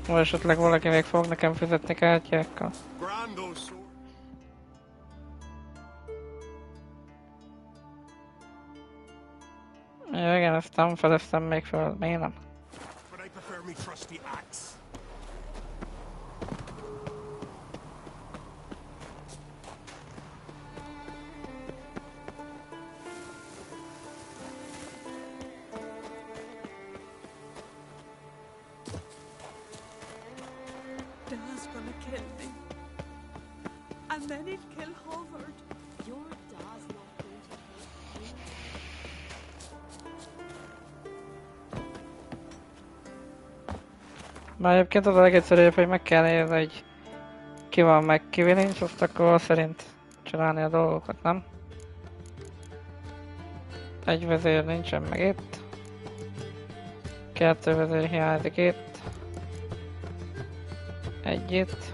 S1: Vagy esetleg valaki még fog nekem fizetni kártyákkal. Ja, igen, ezt nem fedeztem még föl, miért nem?
S21: Dad's gonna kill me. And then he'd kill Howard.
S22: Your dad's not going to hate me.
S1: Már egyébként az a legegyszerűbb, hogy meg kell nézni, hogy ki van meg, ki nincs, azt akkor szerint csinálni a dolgokat, nem? Egy vezér nincsen meg itt. 2 vezér hiányzik itt. 1 itt.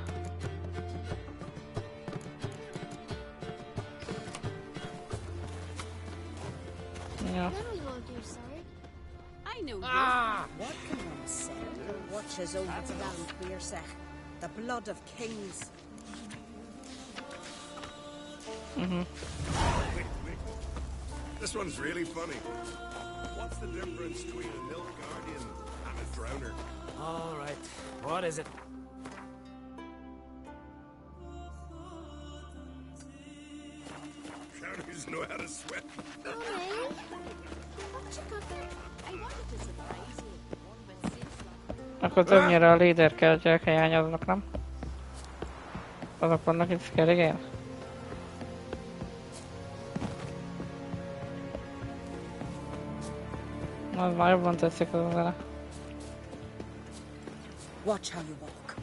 S1: Ja.
S15: I know you. What can one say? Watches over around Wicher, the blood of kings.
S12: Wait. This one's really funny. What's the difference between a milk guardian and a drowner?
S10: All right, what is it?
S12: Drowners know how to swim.
S1: Akkor többnyire a líder kártyák hiányoznak, nem? Azok vannak itt szkerigén? Az már jobban tetszik az a zene.
S15: Watch how you walk.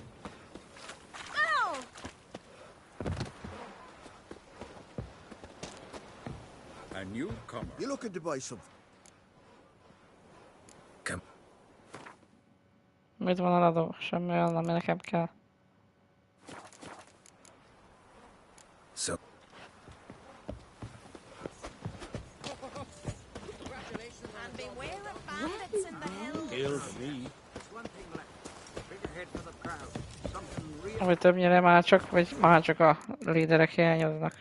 S3: A newcomer.
S23: You looking to buy something?
S13: Come.
S1: Mit van eladó? Semmi olyan, ami nekem kell.
S13: So.
S15: And beware of bandits in the hill.
S9: Kill me.
S1: Vagy többnyire már csak a líderek hiányoznak.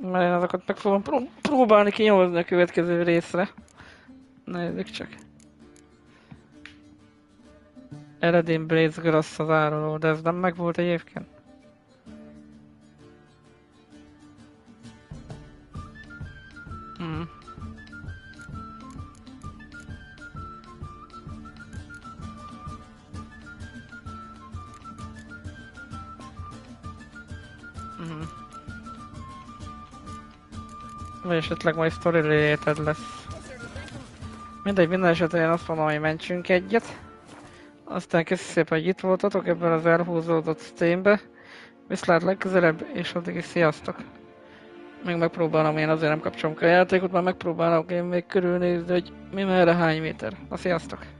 S1: Mert én azokat meg fogom próbálni kinyomozni a következő részre. Nézzük csak. Eredén Blaze Grass az áruló, de ez nem megvolt egyébként. Vagy esetleg majd story related lesz. Mindegy, minden esetre én azt mondom, hogy mentsünk egyet. Aztán köszi szépen, hogy itt voltatok ebben az elhúzódott streambe. Viszlát legközelebb, és addig is sziasztok! Még megpróbálom, én azért nem kapcsolom ki a játékot, már megpróbálok én még körülnézni, hogy mi merre hány méter. Na sziasztok!